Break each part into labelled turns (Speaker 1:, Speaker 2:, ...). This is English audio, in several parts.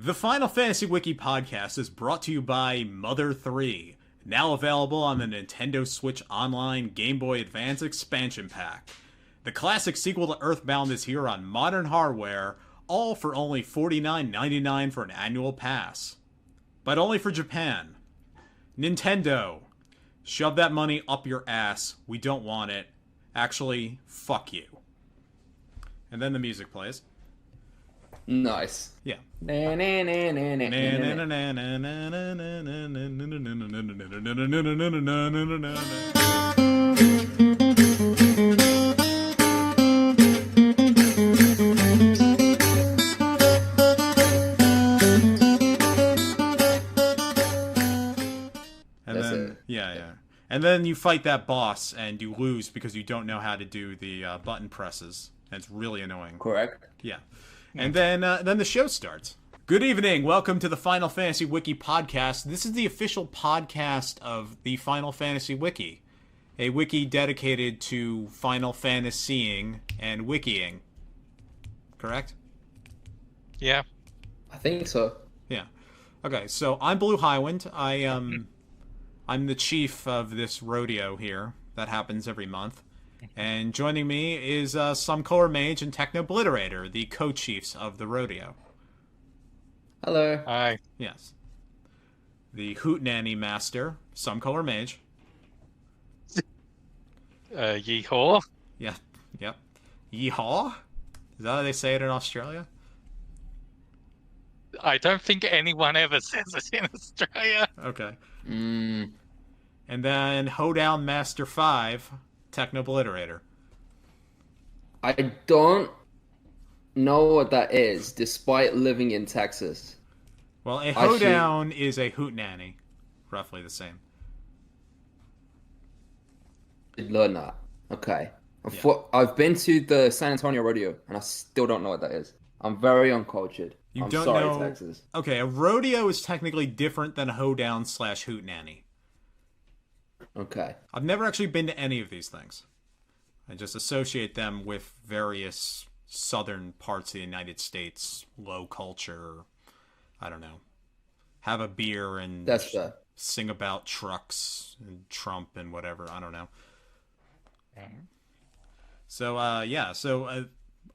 Speaker 1: The Final Fantasy Wiki Podcast is brought to you by Mother 3, now available on the Nintendo Switch Online Game Boy Advance expansion pack. The classic sequel to Earthbound is here on modern hardware, all for only $49.99 for an annual pass. But only for Japan. Nintendo, shove that money up your ass. We don't want it. Actually, fuck you. And then the music plays.
Speaker 2: Nice.
Speaker 1: Yeah. And then you fight that boss, and you lose because you don't know how to do the button presses. And it's really annoying.
Speaker 2: Correct.
Speaker 1: Yeah. And then the show starts. Good evening. Welcome to the Final Fantasy Wiki Podcast. This is the official podcast of the Final Fantasy Wiki, a wiki dedicated to Final Fantasying and wikiing. Correct?
Speaker 3: Yeah.
Speaker 2: I think so.
Speaker 1: Yeah. Okay, so I'm BlueHighwind. I'm the chief of this rodeo here that happens every month. And joining me is SomeColorMage and Technobliterator, the co-chiefs of the rodeo.
Speaker 2: Hello.
Speaker 3: Hi.
Speaker 1: Yes. The Hootenanny Master, SomeColorMage.
Speaker 3: Yeehaw.
Speaker 1: Yeah. Yep. Yeehaw? Is that how they say it in Australia?
Speaker 3: I don't think anyone ever says it in Australia.
Speaker 1: Okay. And then Hoedown Master 5, Technobliterator.
Speaker 2: I don't know what that is, despite living in Texas.
Speaker 1: Well, a hoedown is a hootenanny. Roughly the same.
Speaker 2: Did learn that. Okay.
Speaker 1: Yeah.
Speaker 2: I've been to the San Antonio rodeo, and I still don't know what that is. I'm very uncultured.
Speaker 1: You
Speaker 2: I'm
Speaker 1: don't
Speaker 2: sorry,
Speaker 1: know...
Speaker 2: Texas.
Speaker 1: Okay, a rodeo is technically different than a hoedown / hootenanny.
Speaker 2: Okay.
Speaker 1: I've never actually been to any of these things. I just associate them with various southern parts of the United States, low culture, I don't know. Have a beer and sing about trucks and Trump and whatever, I don't know. So,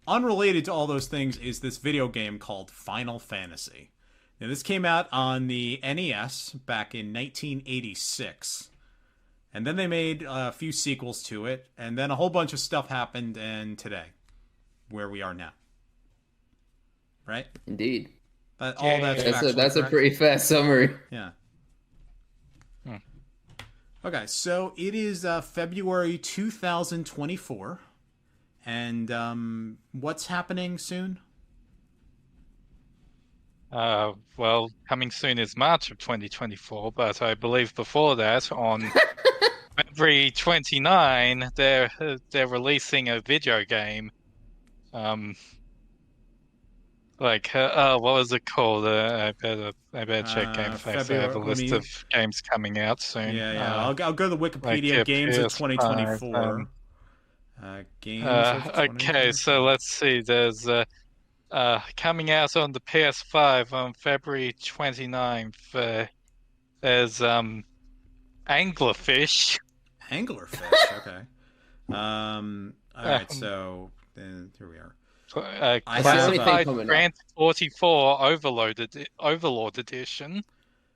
Speaker 1: unrelated to all those things is this video game called Final Fantasy. Now, this came out on the NES back in 1986. And then they made a few sequels to it, and then a whole bunch of stuff happened, and today, where we are now. Right?
Speaker 2: Indeed.
Speaker 1: That's
Speaker 2: a pretty fair summary.
Speaker 1: Yeah. Okay, so it is February 2024, and what's happening soon?
Speaker 3: Well, coming soon is March of 2024, but I believe before that, on February 29, they're releasing a video game. What was it called? I better check GameFAQs. I have a list of games coming out soon.
Speaker 1: Yeah. I'll go to the Wikipedia games of 2024. Games of 2024.
Speaker 3: Okay, so let's see. There's coming out on the PS5 on February 29th. There's Anglerfish.
Speaker 1: Anglerfish, okay. Alright, so then here we are.
Speaker 3: Classified Grant 44 Overlord Edition.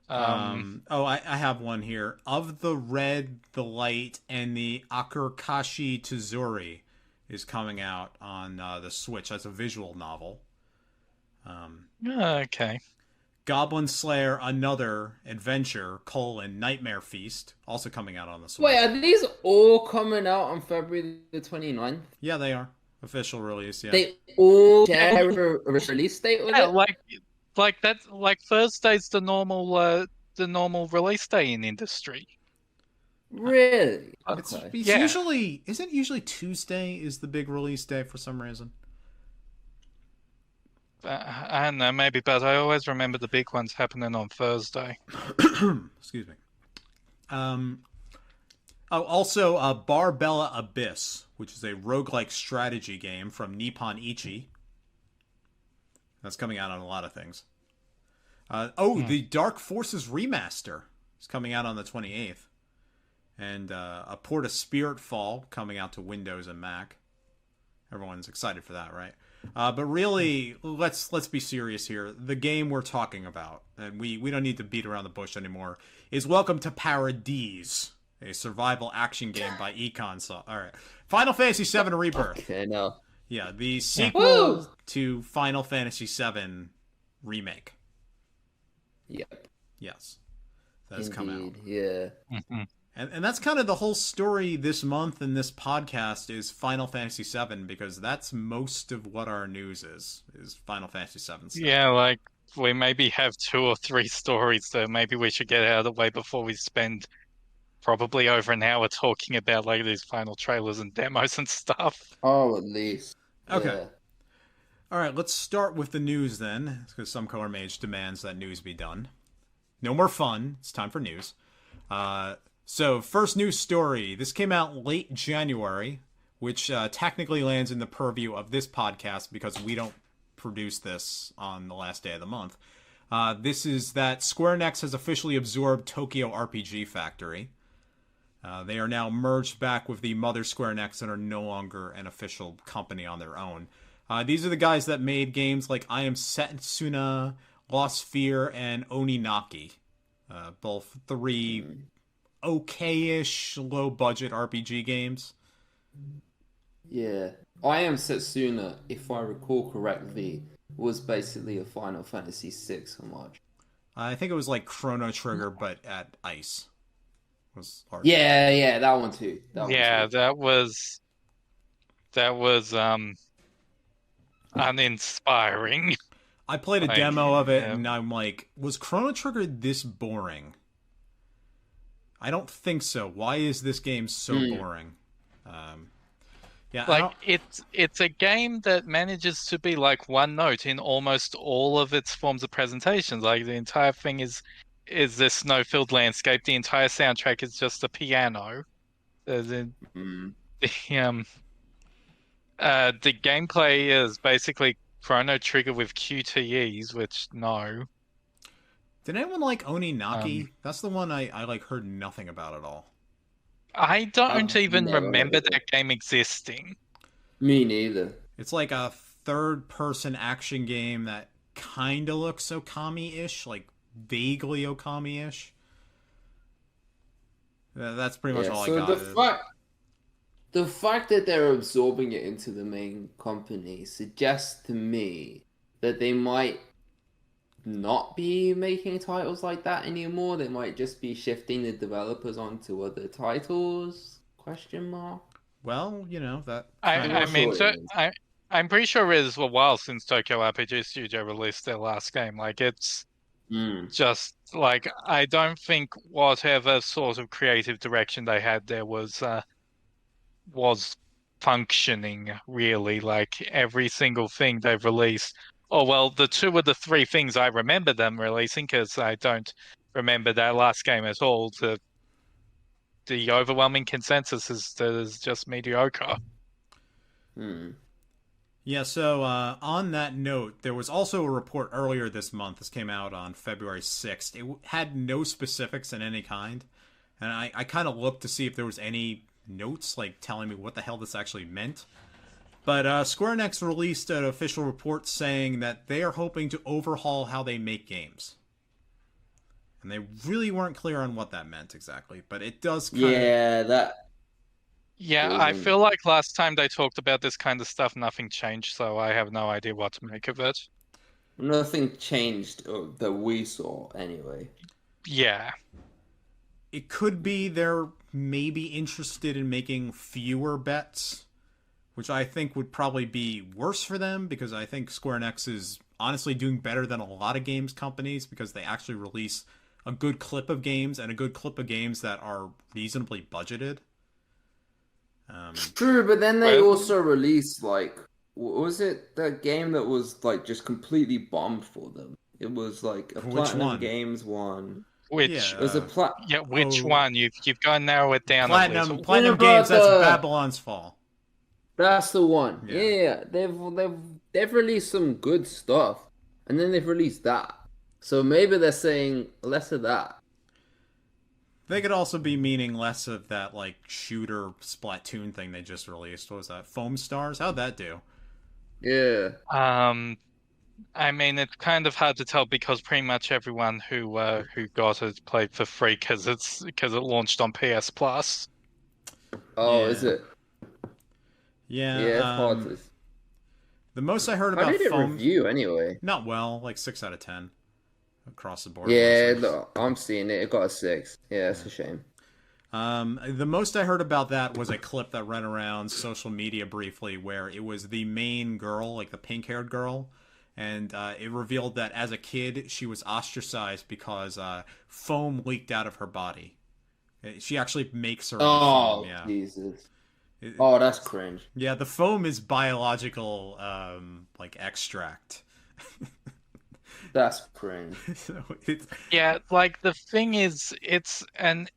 Speaker 1: I have one here. Of the Red, the Light, and the Akurkashi Tazuri is coming out on the Switch. That's a visual novel.
Speaker 3: Okay.
Speaker 1: Goblin Slayer, Another Adventure, Nightmare Feast, also coming out on the Switch.
Speaker 2: Wait, are these all coming out on February the 29th?
Speaker 1: Yeah, they are. Official release, yeah.
Speaker 2: They all share a release date with it?
Speaker 3: Like Thursday's the normal release day in industry.
Speaker 2: Really?
Speaker 1: It's
Speaker 2: Okay.
Speaker 1: usually... Isn't it usually Tuesday is the big release day for some reason?
Speaker 3: I don't know, maybe, but I always remember the big ones happening on Thursday.
Speaker 1: Excuse me. Also, Barbella Abyss, which is a roguelike strategy game from Nippon Ichi. That's coming out on a lot of things. The Dark Forces remaster is coming out on the 28th. And a port of Spiritfall coming out to Windows and Mac. Everyone's excited for that, right? But really, let's be serious here. The game we're talking about, and we don't need to beat around the bush anymore, is Welcome to Paradise, a survival action game by Econ. All right, Final Fantasy VII Rebirth.
Speaker 2: Okay, no.
Speaker 1: Yeah, the sequel to Final Fantasy VII Remake.
Speaker 2: Yep.
Speaker 1: Yes, that's come out.
Speaker 2: Yeah.
Speaker 3: Mm-hmm.
Speaker 1: And that's kind of the whole story this month in this podcast is Final Fantasy VII, because that's most of what our news is Final Fantasy VII stuff.
Speaker 3: Yeah, like, we maybe have 2 or 3 stories that maybe we should get out of the way before we spend probably over an hour talking about like these final trailers and demos and stuff.
Speaker 2: Oh, at least.
Speaker 1: Okay.
Speaker 2: Yeah.
Speaker 1: All right, let's start with the news then, because SomeColorMage demands that news be done. No more fun. It's time for news. So, first news story. This came out late January, which technically lands in the purview of this podcast because we don't produce this on the last day of the month. This is that Square Enix has officially absorbed Tokyo RPG Factory. They are now merged back with the mother Square Enix and are no longer an official company on their own. These are the guys that made games like I Am Setsuna, Lost Sphere, and Oninaki. Both 3 okay-ish, low-budget RPG games.
Speaker 2: Yeah. I Am Setsuna, if I recall correctly, was basically a Final Fantasy VI homage.
Speaker 1: I think it was like Chrono Trigger, but at ice. Was
Speaker 2: yeah, that one too.
Speaker 3: That was uninspiring.
Speaker 1: I played a demo of it, and I'm like, was Chrono Trigger this boring? I don't think so. Why is this game so boring? Yeah,
Speaker 3: like it's a game that manages to be like one note in almost all of its forms of presentations. Like the entire thing is this snow-filled landscape. The entire soundtrack is just a piano. The gameplay is basically Chrono Trigger with QTEs, which no.
Speaker 1: Did anyone like Oninaki? That's the one I like heard nothing about at all.
Speaker 3: I don't even remember that game existing.
Speaker 2: Me neither.
Speaker 1: It's like a third-person action game that kind of looks Okami-ish, like vaguely Okami-ish. That's pretty much all I got.
Speaker 2: The fact that they're absorbing it into the main company suggests to me that they might not be making titles like that anymore. They might just be shifting the developers onto other titles? Question mark.
Speaker 1: Well, you know that.
Speaker 3: I'm pretty sure it is a while since Tokyo RPG Studio released their last game. Like it's just like I don't think whatever sort of creative direction they had there was functioning really. Like every single thing they've released. Oh, well, the 2 of the 3 things I remember them releasing, because I don't remember that last game at all. The overwhelming consensus is that it's just mediocre.
Speaker 1: Yeah, so on that note, there was also a report earlier this month. This came out on February 6th. It had no specifics in any kind. And I kind of looked to see if there was any notes, like, telling me what the hell this actually meant. But Square Enix released an official report saying that they are hoping to overhaul how they make games. And they really weren't clear on what that meant exactly, but it does kind of...
Speaker 3: Yeah, I feel like last time they talked about this kind of stuff, nothing changed, so I have no idea what to make of it.
Speaker 2: Nothing changed that we saw, anyway.
Speaker 3: Yeah.
Speaker 1: It could be they're maybe interested in making fewer bets, which I think would probably be worse for them, because I think Square Enix is honestly doing better than a lot of games companies, because they actually release a good clip of games, and a good clip of games that are reasonably budgeted.
Speaker 2: True, but then they also released, like, was it that game that was, like, just completely bombed for them? It was, like, a Platinum Games one.
Speaker 3: Which?
Speaker 2: It was a
Speaker 3: which one? You've got to narrow it down a little.
Speaker 1: Platinum Games, that's Babylon's Fall.
Speaker 2: That's the one. Yeah, they've released some good stuff, and then they've released that. So maybe they're saying less of that.
Speaker 1: They could also be meaning less of that like shooter Splatoon thing they just released. What was that? Foam Stars? How'd that do?
Speaker 2: Yeah.
Speaker 3: I mean, it's kind of hard to tell because pretty much everyone who got it played for free because it launched on PS Plus.
Speaker 2: Oh,
Speaker 1: Yeah.
Speaker 2: is it?
Speaker 1: Yeah.
Speaker 2: Yeah, it's hard to.
Speaker 1: The most I heard
Speaker 2: How
Speaker 1: about
Speaker 2: did it
Speaker 1: Foam,
Speaker 2: review anyway?
Speaker 1: not well, like 6 out of 10 across the board.
Speaker 2: Yeah,
Speaker 1: mostly.
Speaker 2: look, I'm seeing it. It got a 6. Yeah, it's a shame.
Speaker 1: The most I heard about that was a clip that ran around social media briefly where it was the main girl, like the pink-haired girl, and it revealed that as a kid she was ostracized because foam leaked out of her body. She actually makes her own foam, yeah.
Speaker 2: Jesus. Oh, that's cringe.
Speaker 1: Yeah, the foam is biological, like extract.
Speaker 2: That's cringe.
Speaker 1: So it's,
Speaker 3: Yeah, like the thing is, it's an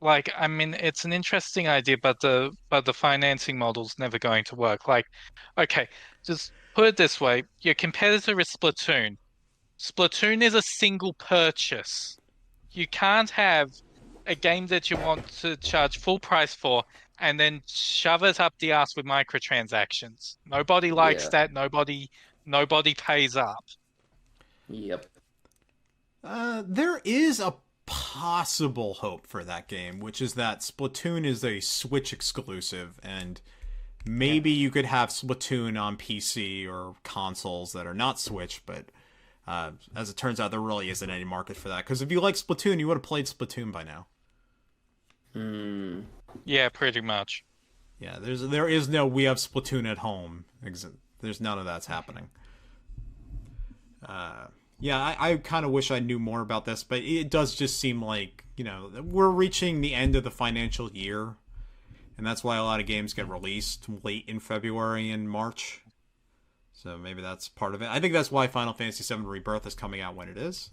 Speaker 3: I mean, it's an interesting idea, but the financing model's never going to work. Like, okay, just put it this way: your competitor is Splatoon. Splatoon is a single purchase. You can't have a game that you want to charge full price for and then shove it up the ass with microtransactions. Nobody likes that. Nobody pays up.
Speaker 2: Yep.
Speaker 1: there is a possible hope for that game, which is that Splatoon is a Switch exclusive, and maybe you could have Splatoon on PC or consoles that are not Switch, but as it turns out, there really isn't any market for that. Because if you like Splatoon, you would have played Splatoon by now.
Speaker 3: Yeah, pretty much.
Speaker 1: Yeah, there is no we have Splatoon at home. There's none of that's happening. Yeah, I kind of wish I knew more about this, but it does just seem like, we're reaching the end of the financial year, and that's why a lot of games get released late in February and March. So maybe that's part of it. I think that's why Final Fantasy VII Rebirth is coming out when it is.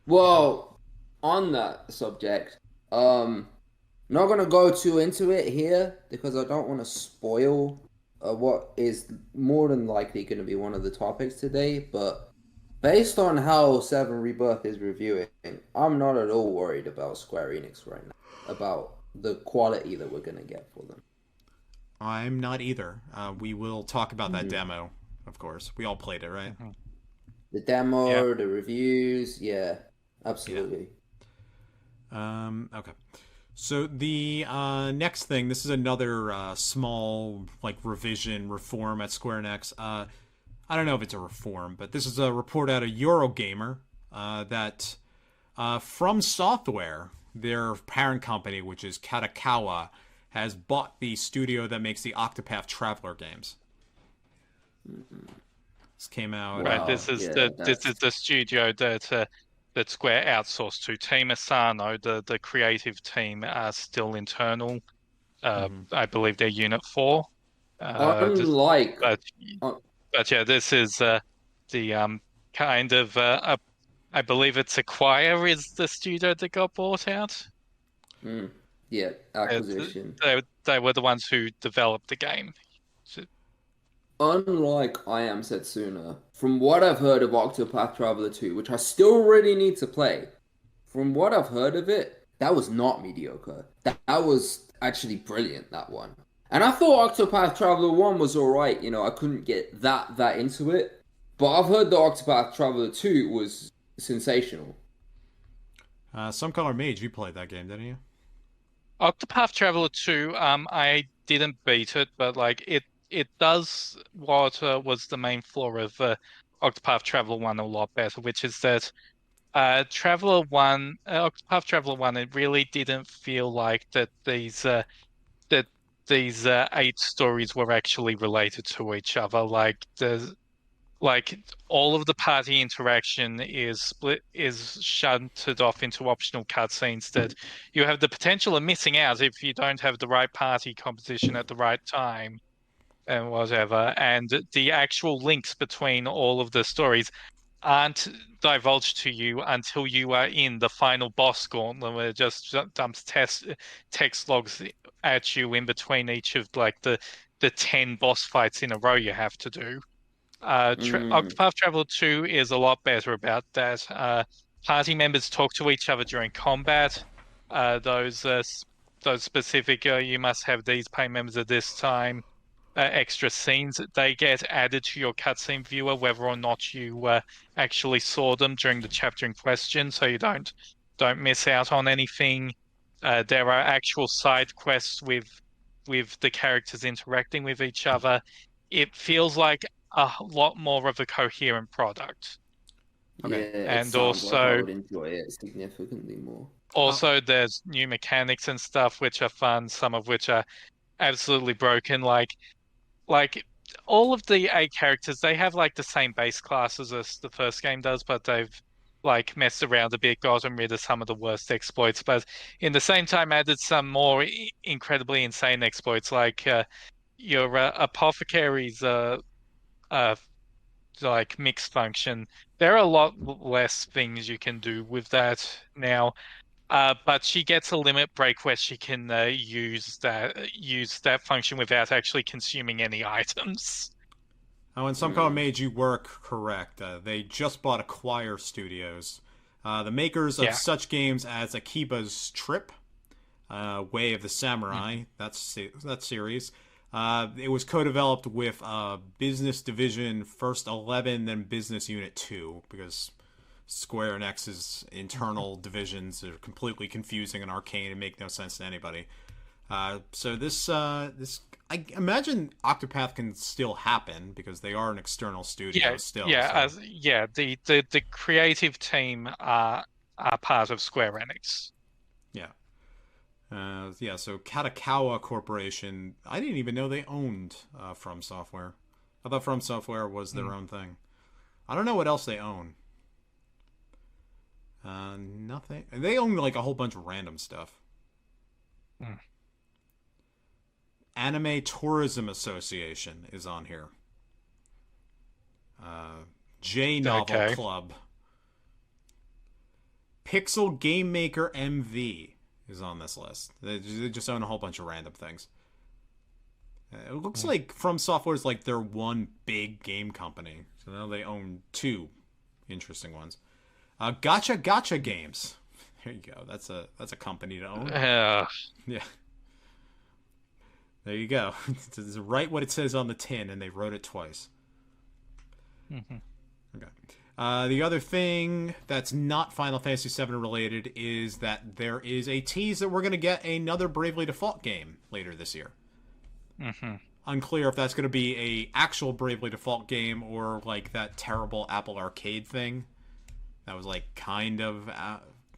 Speaker 2: Well, on that subject, not gonna go too into it here because I don't want to spoil what is more than likely going to be one of the topics today. But based on how 7 Rebirth is reviewing, I'm not at all worried about Square Enix right now, about the quality that we're gonna get for them.
Speaker 1: I'm not either. We will talk about that demo, of course. We all played it, right?
Speaker 2: The demo, the reviews, yeah, absolutely.
Speaker 1: Yeah. Okay. So the next thing, this is another small revision, reform at Square Enix. I don't know if it's a reform, but this is a report out of Eurogamer that From Software, their parent company, which is Katakawa, has bought the studio that makes the Octopath Traveler games. This came out.
Speaker 3: Right, this is the studio that Square outsourced to. Team Asano, the creative team, are still internal. I believe they're Unit 4.
Speaker 2: Unlike,
Speaker 3: but yeah, this is the kind of I believe it's Acquire is the studio that got bought out.
Speaker 2: Yeah, acquisition.
Speaker 3: They were the ones who developed the game.
Speaker 2: Unlike I Am Setsuna, from what I've heard of Octopath Traveler 2, which I still really need to play, from what I've heard of it, that was not mediocre. That was actually brilliant, that one. And I thought Octopath Traveler 1 was alright, I couldn't get that into it. But I've heard the Octopath Traveler 2 was sensational.
Speaker 1: SomeColorMage, you played that game, didn't you?
Speaker 3: Octopath Traveler 2, I didn't beat it, but it does what was the main flaw of Octopath Traveler 1 a lot better, which is that Octopath Traveler 1, it really didn't feel like that these 8 stories were actually related to each other. All of the party interaction is shunted off into optional cutscenes that you have the potential of missing out if you don't have the right party composition at the right time and whatever. And the actual links between all of the stories aren't divulged to you until you are in the final boss gauntlet, where it just dumps text logs at you in between each of the 10 boss fights in a row you have to do. Octopath Traveler 2 is a lot better about that. Party members talk to each other during combat. Those specific, you must have these party members at this time. Extra scenes, they get added to your cutscene viewer whether or not you actually saw them during the chapter in question, so you don't miss out on anything. There are actual side quests with the characters interacting with each other. It feels like a lot more of a coherent product.
Speaker 1: Okay.
Speaker 2: Yeah,
Speaker 3: And
Speaker 2: it sounds like I
Speaker 3: also-
Speaker 2: would enjoy it significantly more.
Speaker 3: Also, there's new mechanics and stuff which are fun, some of which are absolutely broken. Like all of the 8 characters, they have like the same base classes as the first game does, but they've like messed around a bit, gotten rid of some of the worst exploits, but in the same time added some more incredibly insane exploits, like your apothecary's like mixed function. There are a lot less things you can do with that now. But she gets a limit break where she can use that function without actually consuming any items.
Speaker 1: Oh, and SomeColorMage, you were correct. They just bought Acquire Studios, the makers of such games as Akiba's Trip, Way of the Samurai. That series. It was co-developed with Business Division First 11, then Business Unit 2, because Square Enix's internal divisions are completely confusing and arcane and make no sense to anybody. So this I imagine Octopath can still happen because they are an external studio still.
Speaker 3: Yeah,
Speaker 1: so.
Speaker 3: The creative team are part of Square Enix.
Speaker 1: Yeah. So Katakawa Corporation, I didn't even know they owned From Software. I thought From Software was their own thing. I don't know what else they own. Nothing. They own like a whole bunch of random stuff. Anime Tourism Association is on here. J Novel Club. Pixel Game Maker MV is on this list. They just own a whole bunch of random things. It looks like From Software is like their one big game company. So now they own 2 interesting ones. Gacha Games. There you go. That's a company to own. Yeah. There you go. It's right what it says on the tin, and they wrote it twice. Okay. The other thing that's not Final Fantasy VII related is that there is a tease that we're going to get another Bravely Default game later this year. Unclear if that's going to be a actual Bravely Default game or like that terrible Apple Arcade thing. That was like kind of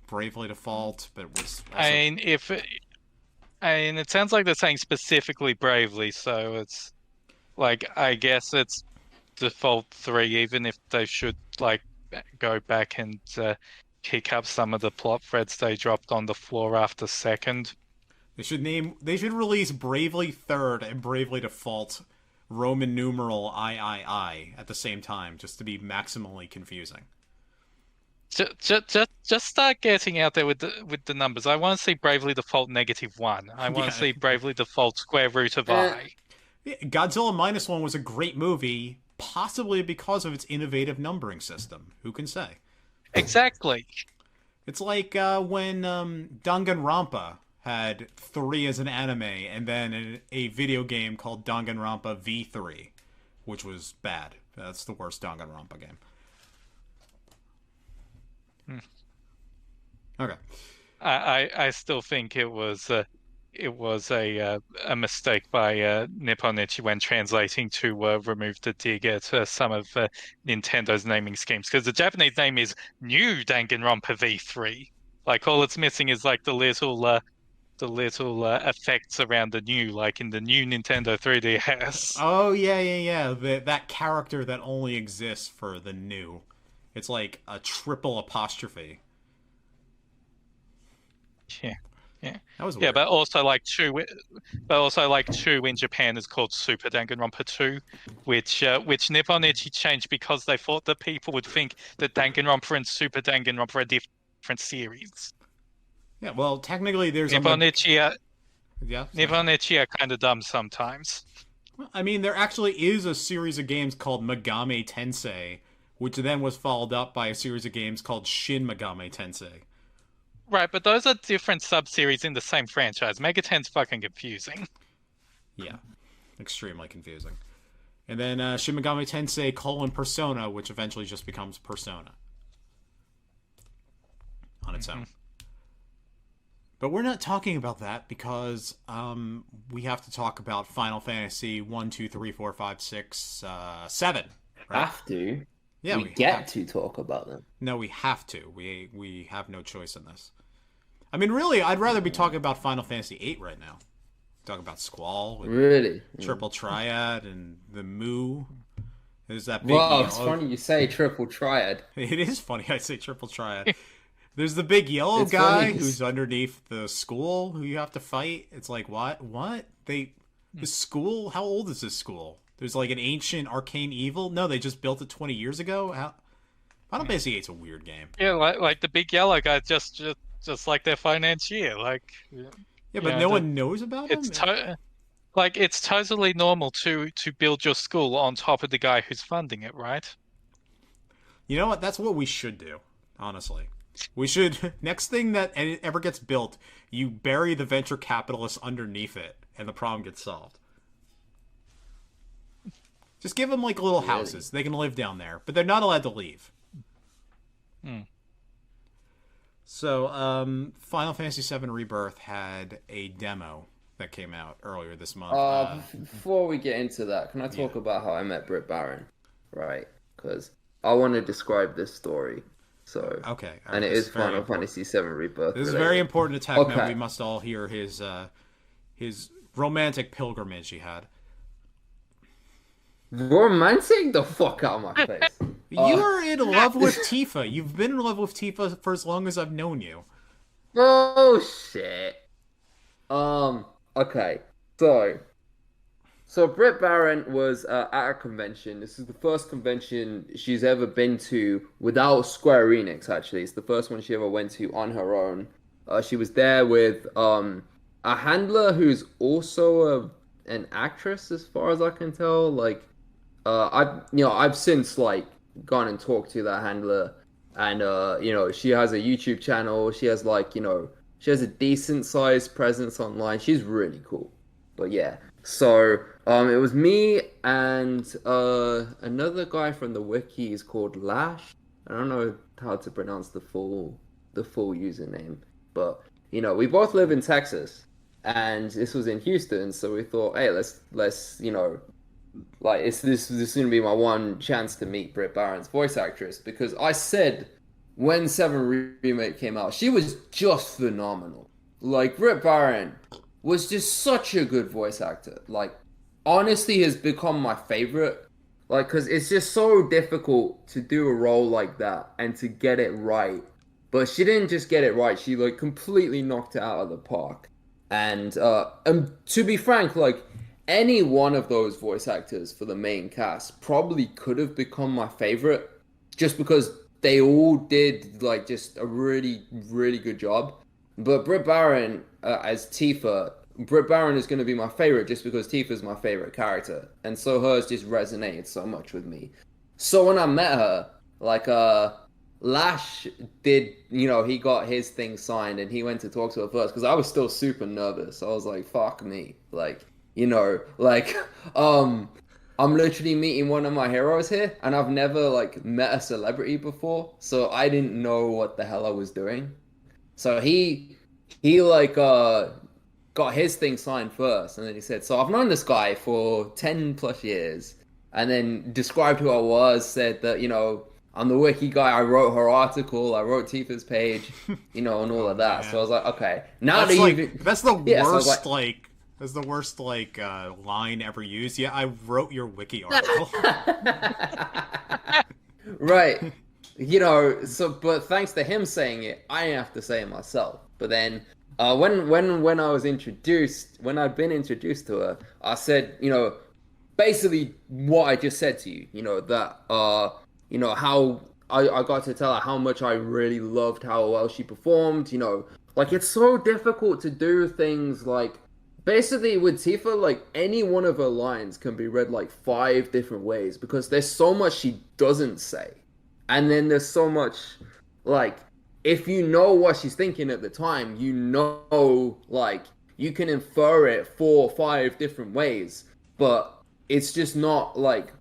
Speaker 1: Bravely Default, but it was. Also...
Speaker 3: it sounds like they're saying specifically Bravely, so it's like I guess it's Default 3, even if they should like go back and pick up some of the plot threads they dropped on the floor after second.
Speaker 1: They should release Bravely Third and Bravely Default Roman numeral III at the same time, just to be maximally confusing.
Speaker 3: Just start getting out there with the numbers. I want to see Bravely Default -1. I want to see Bravely Default square root of I.
Speaker 1: Godzilla -1 was a great movie, possibly because of its innovative numbering system. Who can say?
Speaker 3: Exactly.
Speaker 1: It's like when Danganronpa had 3 as an anime, and then a video game called Danganronpa V3, which was bad. That's the worst Danganronpa game. Okay.
Speaker 3: I still think it was a mistake by Nippon Ichi when translating to remove the dig at some of Nintendo's naming schemes, because the Japanese name is New Danganronpa V3. Like all it's missing is like the little effects around the new, like in the new Nintendo 3DS.
Speaker 1: Oh yeah. That character that only exists for the new. It's like a triple apostrophe.
Speaker 3: Yeah.
Speaker 1: That was weird.
Speaker 3: But also like two in Japan is called Super Danganronpa 2, which Nippon Ichi changed because they thought that people would think that Danganronpa and Super Danganronpa are different series.
Speaker 1: Yeah, well, technically there's
Speaker 3: Nippon Ichi are
Speaker 1: yeah.
Speaker 3: Nippon Ichi are kind of dumb sometimes.
Speaker 1: I mean, there actually is a series of games called Megami Tensei, which then was followed up by a series of games called Shin Megami Tensei.
Speaker 3: Right, but those are different sub-series in the same franchise. Mega 10's fucking confusing.
Speaker 1: Yeah, extremely confusing. And then Shin Megami Tensei Persona, which eventually just becomes Persona on its own. But we're not talking about that because we have to talk about Final Fantasy 1, 2, 3, 4, 5, 6, 7. Right?
Speaker 2: Have to.
Speaker 1: Yeah,
Speaker 2: we get to talk about them.
Speaker 1: No, we have to. We have no choice in this. I mean, really, I'd rather be talking about Final Fantasy VIII right now. Talk about Squall.
Speaker 2: Really?
Speaker 1: Triple Triad and the Moo. There's that big
Speaker 2: Wow, it's funny you say Triple Triad.
Speaker 1: It is funny I say Triple Triad. There's the big yellow guy who's underneath the school who you have to fight. It's like, what? The school? How old is this school? There's like an ancient arcane evil? No, they just built it 20 years ago? Final Fantasy VIII's a weird game.
Speaker 3: Yeah, like the big yellow guy, just like their financier. Like,
Speaker 1: yeah, but no one knows about him?
Speaker 3: It's totally normal to build your school on top of the guy who's funding it, right?
Speaker 1: You know what? That's what we should do, honestly. We should, next thing that ever gets built, you bury the venture capitalists underneath it, and the problem gets solved. Just give them, like, little houses. They can live down there, but they're not allowed to leave. So, Final Fantasy VII Rebirth had a demo that came out earlier this month.
Speaker 2: Before we get into that, can I talk about how I met Britt Baron? Right, because I want to describe this story. So
Speaker 1: okay,
Speaker 2: and it is Final Fantasy VII Rebirth.
Speaker 1: This is very important to Techno. We must all hear his romantic pilgrimage he had.
Speaker 2: Romantic? The fuck out of my face.
Speaker 1: You are in love with Tifa. You've been in love with Tifa for as long as I've known you.
Speaker 2: Oh shit. Okay. So Britt Baron was at a convention. This is the first convention she's ever been to without Square Enix, actually. It's the first one she ever went to on her own. She was there with a handler who's also an actress, as far as I can tell. Like, I've since like gone and talked to that handler, and she has a YouTube channel. She has she has a decent sized presence online. She's really cool. But yeah. So, it was me and another guy from the wiki is called Lash. I don't know how to pronounce the full username, but we both live in Texas, and this was in Houston. So we thought, hey, let's this is gonna be my one chance to meet Britt Baron's voice actress, because I said when 7 Remake came out, she was just phenomenal. Like, Britt Baron was just such a good voice actor. Like, honestly has become my favorite. Like, because it's just so difficult to do a role like that and to get it right. But she didn't just get it right. She, like, completely knocked it out of the park. And to be frank, like, any one of those voice actors for the main cast probably could have become my favorite, just because they all did, like, just a really, really good job. But Britt Baron as Tifa, Britt Baron is going to be my favorite just because Tifa's my favorite character. And so hers just resonated so much with me. So when I met her, like, Lash did, he got his thing signed and he went to talk to her first because I was still super nervous. I was like, fuck me. Like, I'm literally meeting one of my heroes here, and I've never, like, met a celebrity before, so I didn't know what the hell I was doing. So he got his thing signed first, and then he said, so I've known this guy for 10 plus years, and then described who I was, said that, I'm the wiki guy, I wrote her article, I wrote Tifa's page, and all of that. Yeah. So I was like, okay, now
Speaker 1: that's
Speaker 2: that's
Speaker 1: the worst, that's the worst, line ever used. Yeah, I wrote your wiki article.
Speaker 2: Right. But thanks to him saying it, I didn't have to say it myself. But then, when I was introduced, when I'd been introduced to her, I said, basically what I just said to you, that, how I got to tell her how much I really loved how well she performed, like, it's so difficult to do things like basically with Tifa, like any one of her lines can be read like 5 different ways because there's so much she doesn't say. And then there's so much like if you know what she's thinking at the time, you know like you can infer it 4 or 5 different ways, but it's just not like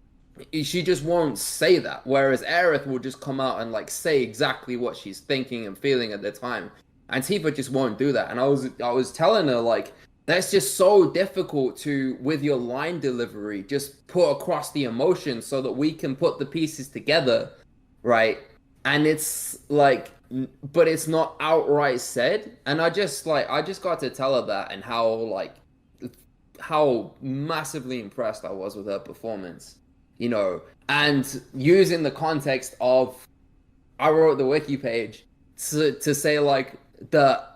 Speaker 2: she just won't say that. Whereas Aerith will just come out and like say exactly what she's thinking and feeling at the time. And Tifa just won't do that. And I was telling her like that's just so difficult to, with your line delivery, just put across the emotion so that we can put the pieces together, right? And it's like, but it's not outright said. And I just got to tell her that and how massively impressed I was with her performance, you know, and using the context of, I wrote the wiki page to say like that,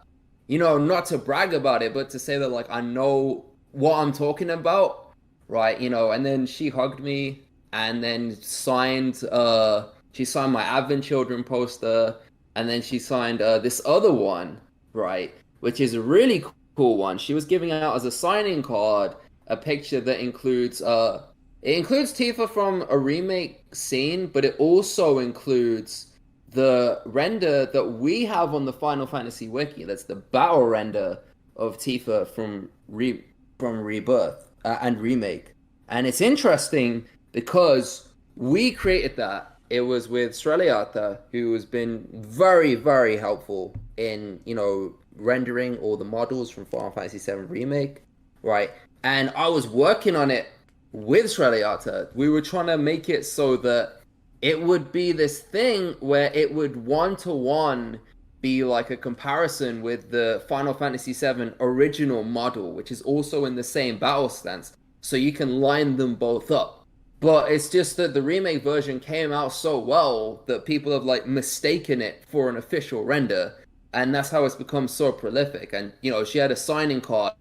Speaker 2: you know, not to brag about it, but to say that, like, I know what I'm talking about, right? You know, and then she hugged me and then signed my Advent Children poster, and then she signed this other one, right? Which is a really cool one. She was giving out as a signing card a picture that includes, it includes Tifa from a remake scene, but it also includes the render that we have on the Final Fantasy wiki. That's the battle render of Tifa from Rebirth and Remake. And it's interesting because we created that. It was with Streliata, who has been very, very helpful in, you know, rendering all the models from Final Fantasy VII Remake, right? And I was working on it with Streliata. We were trying to make it so that it would be this thing where it would 1-to-1 be like a comparison with the Final Fantasy VII original model, which is also in the same battle stance, so you can line them both up. But it's just that the remake version came out so well that people have like mistaken it for an official render, and that's how it's become so prolific. And, you know, she had a signing card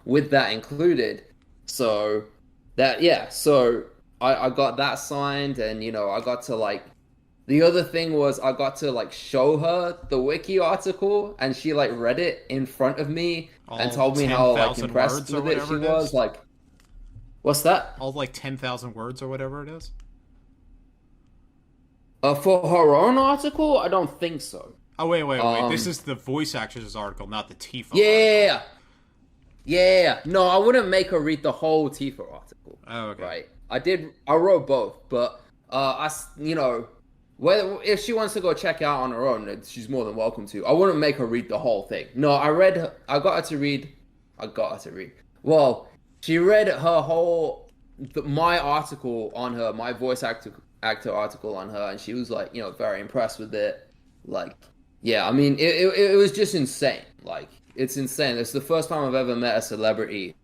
Speaker 2: with that included, so that, yeah, so I got that signed, and, you know, I got to, like, the other thing was I got to, like, show her the wiki article, and she, like, read it in front of me and told me how, like, impressed with it she was. Like, what's that?
Speaker 1: All, like, 10,000 words or whatever it is?
Speaker 2: For her own article? I don't think so.
Speaker 1: Oh, wait. This is the voice actors article, not the Tifa
Speaker 2: article. Yeah. No, I wouldn't make her read the whole Tifa article.
Speaker 1: Oh, okay.
Speaker 2: Right. I wrote both, but you know, whether if she wants to go check it out on her own, she's more than welcome to. I wouldn't make her read the whole thing. No, I got her to read. Well, she read her whole my article on her, my voice actor article on her, and she was like, you know, very impressed with it. Like, yeah, I mean, it was just insane. Like, it's insane. It's the first time I've ever met a celebrity.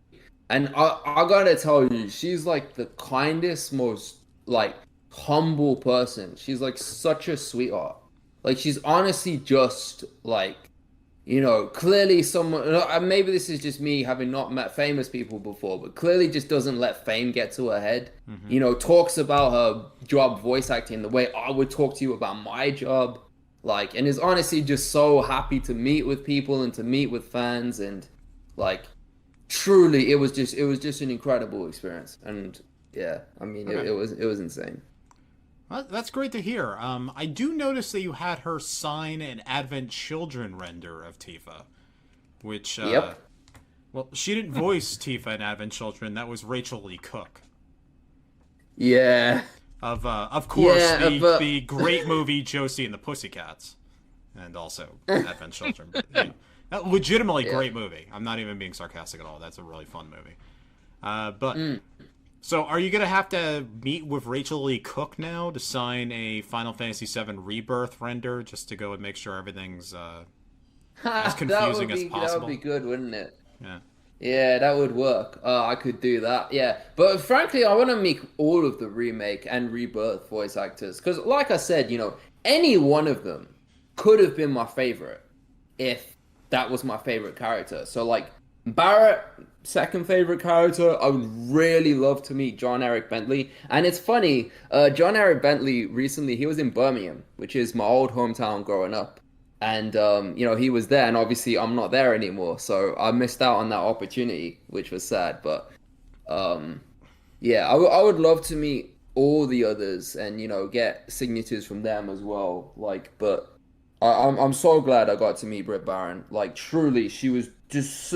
Speaker 2: And I gotta tell you, she's like the kindest, most like humble person. She's like such a sweetheart. Like, she's honestly just like, you know, clearly someone, maybe this is just me having not met famous people before, but clearly just doesn't let fame get to her head. Mm-hmm. You know, talks about her job voice acting the way I would talk to you about my job. Like, and is honestly just so happy to meet with people and to meet with fans, and like, truly, it was just an incredible experience. And yeah, I mean, okay. it was insane.
Speaker 1: Well, that's great to hear. I do notice that you had her sign an Advent Children render of Tifa, which
Speaker 2: yep.
Speaker 1: Well, she didn't voice Tifa in Advent Children. That was Rachel Lee Cook.
Speaker 2: Yeah.
Speaker 1: Of course, the great movie Josie and the Pussycats, and also Advent Children. But, you know, legitimately great movie. I'm not even being sarcastic at all. That's a really fun movie. So are you going to have to meet with Rachel Lee Cook now to sign a Final Fantasy VII Rebirth render, just to go and make sure everything's as confusing as possible?
Speaker 2: That would be good, wouldn't it?
Speaker 1: Yeah.
Speaker 2: Yeah, that would work. I could do that, yeah. But frankly, I want to meet all of the remake and rebirth voice actors. Because like I said, you know, any one of them could have been my favorite if that was my favorite character. So like, Barrett, second favorite character. I would really love to meet John Eric Bentley. And it's funny, John Eric Bentley recently, he was in Birmingham, which is my old hometown growing up. And he was there, and obviously I'm not there anymore, so I missed out on that opportunity, which was sad. But yeah, I would love to meet all the others and get signatures from them as well. Like, but I'm so glad I got to meet Britt Baron. Like, truly, she was just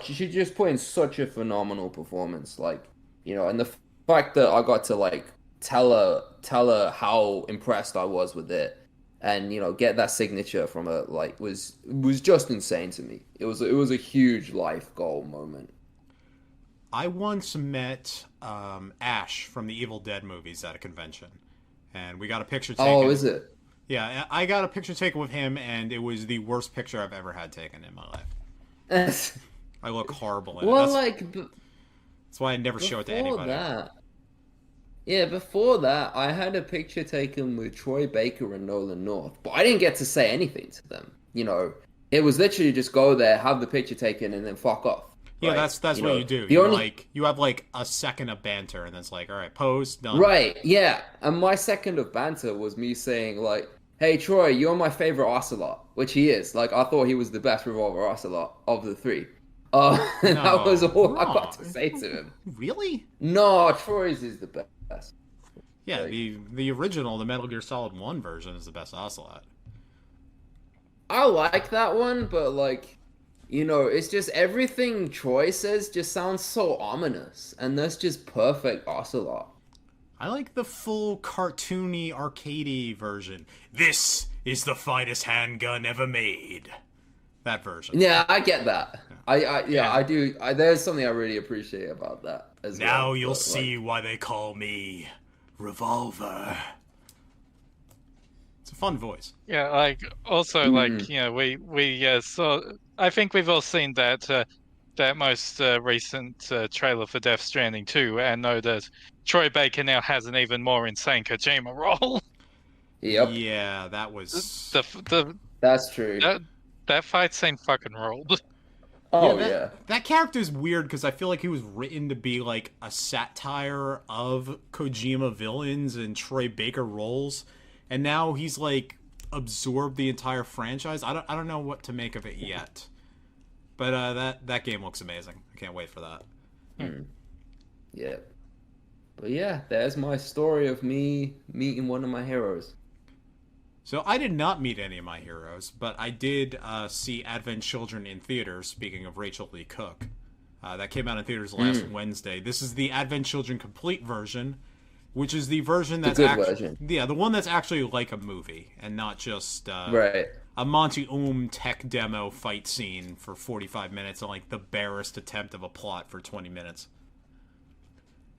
Speaker 2: she just put in such a phenomenal performance. Like, and the fact that I got to like tell her how impressed I was with it. And get that signature from her like was just insane to me. It was a huge life goal moment.
Speaker 1: I once met Ash from the Evil Dead movies at a convention, and we got a picture taken.
Speaker 2: Oh, is it?
Speaker 1: Yeah, I got a picture taken with him, and it was the worst picture I've ever had taken in my life. I look horrible in it. That's why I never show it to anybody.
Speaker 2: Yeah, before that, I had a picture taken with Troy Baker and Nolan North, but I didn't get to say anything to them. It was literally just go there, have the picture taken, and then fuck off.
Speaker 1: Yeah, right? that's what you do. You have like a second of banter, and then it's like, all right, pose, done.
Speaker 2: Right, yeah. And my second of banter was me saying like, hey, Troy, you're my favorite Ocelot, which he is. Like, I thought he was the best Revolver Ocelot of the three. That was all I got to say to him.
Speaker 1: Really?
Speaker 2: No, Troy's is the best.
Speaker 1: Yeah, the original, the Metal Gear Solid 1 version is the best Ocelot.
Speaker 2: I like that one, but like, it's just everything Troy says just sounds so ominous, and that's just perfect Ocelot.
Speaker 1: I like the full cartoony, arcadey version. This is the finest handgun ever made. That version.
Speaker 2: Yeah, I get that. I do. There's something I really appreciate about that as well.
Speaker 1: Now you'll see why they call me Revolver. It's a fun voice.
Speaker 3: Yeah, like also we saw. I think we've all seen that most recent trailer for Death Stranding 2, and know that Troy Baker now has an even more insane Kojima role.
Speaker 2: Yep.
Speaker 1: Yeah, that was
Speaker 2: That's true.
Speaker 3: That fight scene fucking rolled.
Speaker 2: Oh,
Speaker 1: That character's weird because I feel like he was written to be like a satire of Kojima villains and Troy Baker roles, and now he's like absorbed the entire franchise. I don't know what to make of it yet, but that game looks amazing. I can't wait for that.
Speaker 2: Yeah, but yeah, there's my story of me meeting one of my heroes.
Speaker 1: So I did not meet any of my heroes, but I did see Advent Children in theaters, speaking of Rachel Lee Cook. That came out in theaters last Wednesday. This is the Advent Children complete version, which is the version that's
Speaker 2: version.
Speaker 1: Yeah, the one that's actually like a movie, and not just
Speaker 2: right.
Speaker 1: a Monty tech demo fight scene for 45 minutes and like the barest attempt of a plot for 20 minutes.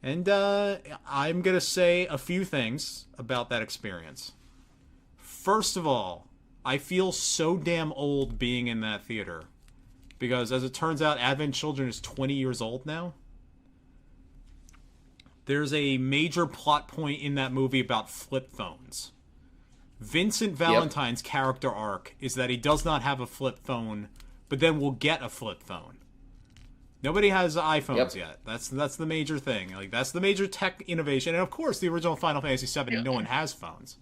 Speaker 1: And I'm going to say a few things about that experience. First of all, I feel so damn old being in that theater. Because as it turns out, Advent Children is 20 years old now. There's a major plot point in that movie about flip phones. Vincent Valentine's character arc is that he does not have a flip phone, but then will get a flip phone. Nobody has iPhones yet. That's the major thing. Like, that's the major tech innovation. And of course, the original Final Fantasy VII, no one has phones.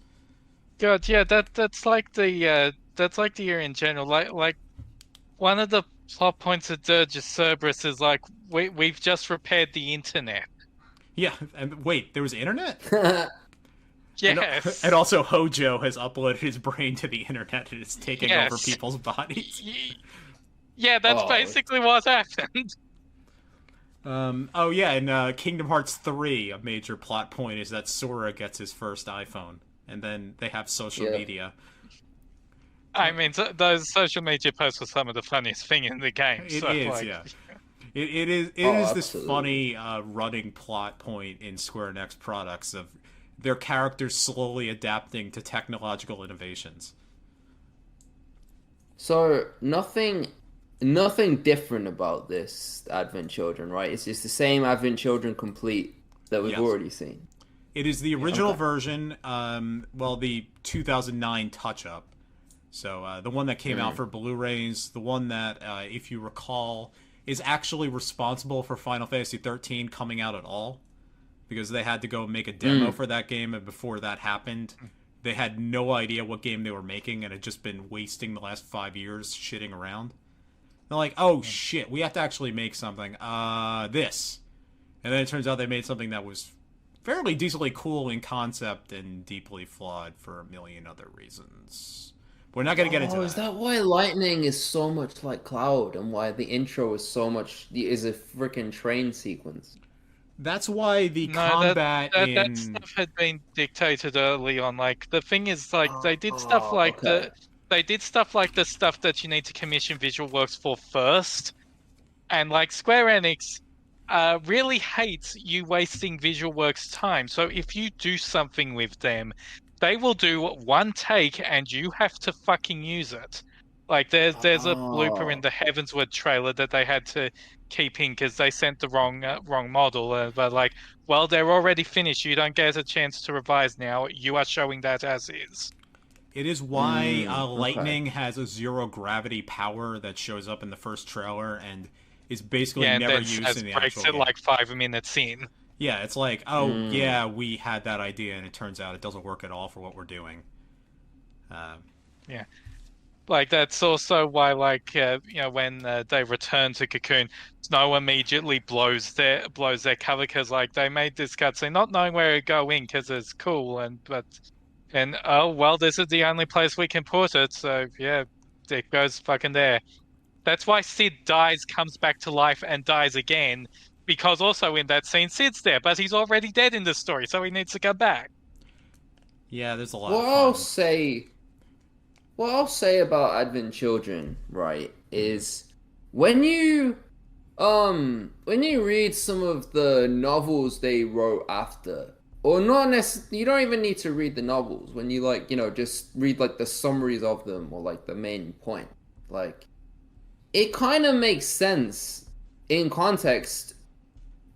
Speaker 3: God, yeah, that's like the year in general. Like one of the plot points of Dirge Cerberus is like we've just repaired the internet.
Speaker 1: Yeah, and wait, there was internet?
Speaker 3: Yes.
Speaker 1: And also Hojo has uploaded his brain to the internet and it's taking over people's bodies.
Speaker 3: Yeah, that's basically what happened.
Speaker 1: In Kingdom Hearts 3, a major plot point is that Sora gets his first iPhone. And then they have social media.
Speaker 3: I mean, those social media posts were some of the funniest thing in the game.
Speaker 1: It is this funny running plot point in Square Enix products of their characters slowly adapting to technological innovations.
Speaker 2: So nothing different about this Advent Children, right? It's just the same Advent Children complete that we've already seen.
Speaker 1: It is the original version, the 2009 touch-up. So the one that came out for Blu-rays, the one that, if you recall, is actually responsible for Final Fantasy XIII coming out at all. Because they had to go make a demo for that game, and before that happened, they had no idea what game they were making and had just been wasting the last 5 years shitting around. They're like, oh shit, we have to actually make something. This. And then it turns out they made something that was fairly decently cool in concept and deeply flawed for a million other reasons. We're not going to get into that.
Speaker 2: Is that why Lightning is so much like Cloud and why the intro is so much is a freaking train sequence?
Speaker 1: That's why the combat
Speaker 3: that stuff had been dictated early on. Like the thing is, like they did stuff like the stuff that you need to commission visual works for first, and like Square Enix really hates you wasting visual works time. So if you do something with them, they will do one take and you have to fucking use it. Like there's a blooper in the Heavensward trailer that they had to keep in because they sent the wrong model. But like, well, they're already finished. You don't get a chance to revise now. You are showing that as is.
Speaker 1: It is why Lightning has a zero gravity power that shows up in the first trailer and is basically never used in the actual game.
Speaker 3: Like 5 minutes in.
Speaker 1: Yeah, it's like, oh yeah, we had that idea and it turns out it doesn't work at all for what we're doing.
Speaker 3: Yeah. Like that's also why, like when they return to Cocoon, Snow immediately blows their cover because like they made this cutscene not knowing where to go in because it's cool and oh well, this is the only place we can put it, so yeah, it goes fucking there. That's why Sid dies, comes back to life, and dies again. Because also in that scene, Sid's there, but he's already dead in the story, so he needs to come back.
Speaker 1: Yeah, there's a lot.
Speaker 2: What I'll say about Advent Children, right, is when you read some of the novels they wrote after, or not necessarily, you don't even need to read the novels. When you just read like the summaries of them or like the main point, like it kind of makes sense in context.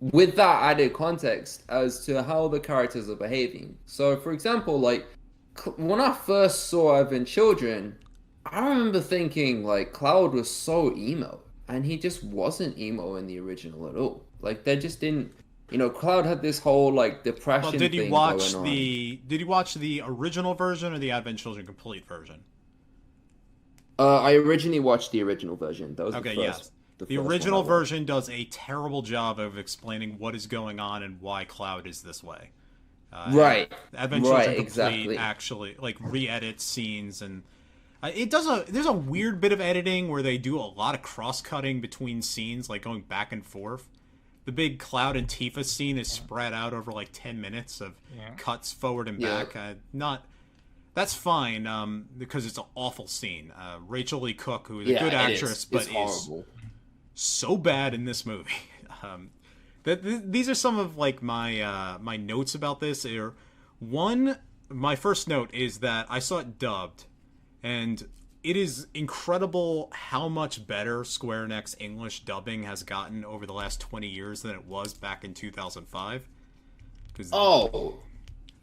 Speaker 2: With that added context as to how the characters are behaving. So, for example, like, when I first saw Advent Children, I remember thinking, like, Cloud was so emo. And he just wasn't emo in the original at all. Like, they just didn't... Cloud had this whole, like, depression thing going on.
Speaker 1: Did you watch the original version or the Advent Children complete version?
Speaker 2: I originally watched the original version. That was the first.
Speaker 1: The original version does a terrible job of explaining what is going on and why Cloud is this way.
Speaker 2: Right.
Speaker 1: Advent Children Complete actually like re-edits scenes and there's a weird bit of editing where they do a lot of cross-cutting between scenes, like going back and forth. The big Cloud and Tifa scene is spread out over like 10 minutes of cuts forward and back. That's fine because it's an awful scene. Rachel Lee Cook, who is a good actress, but is so bad in this movie. These are some of like my notes about this. My first note is that I saw it dubbed, and it is incredible how much better Square Enix English dubbing has gotten over the last 20 years than it was back in 2005.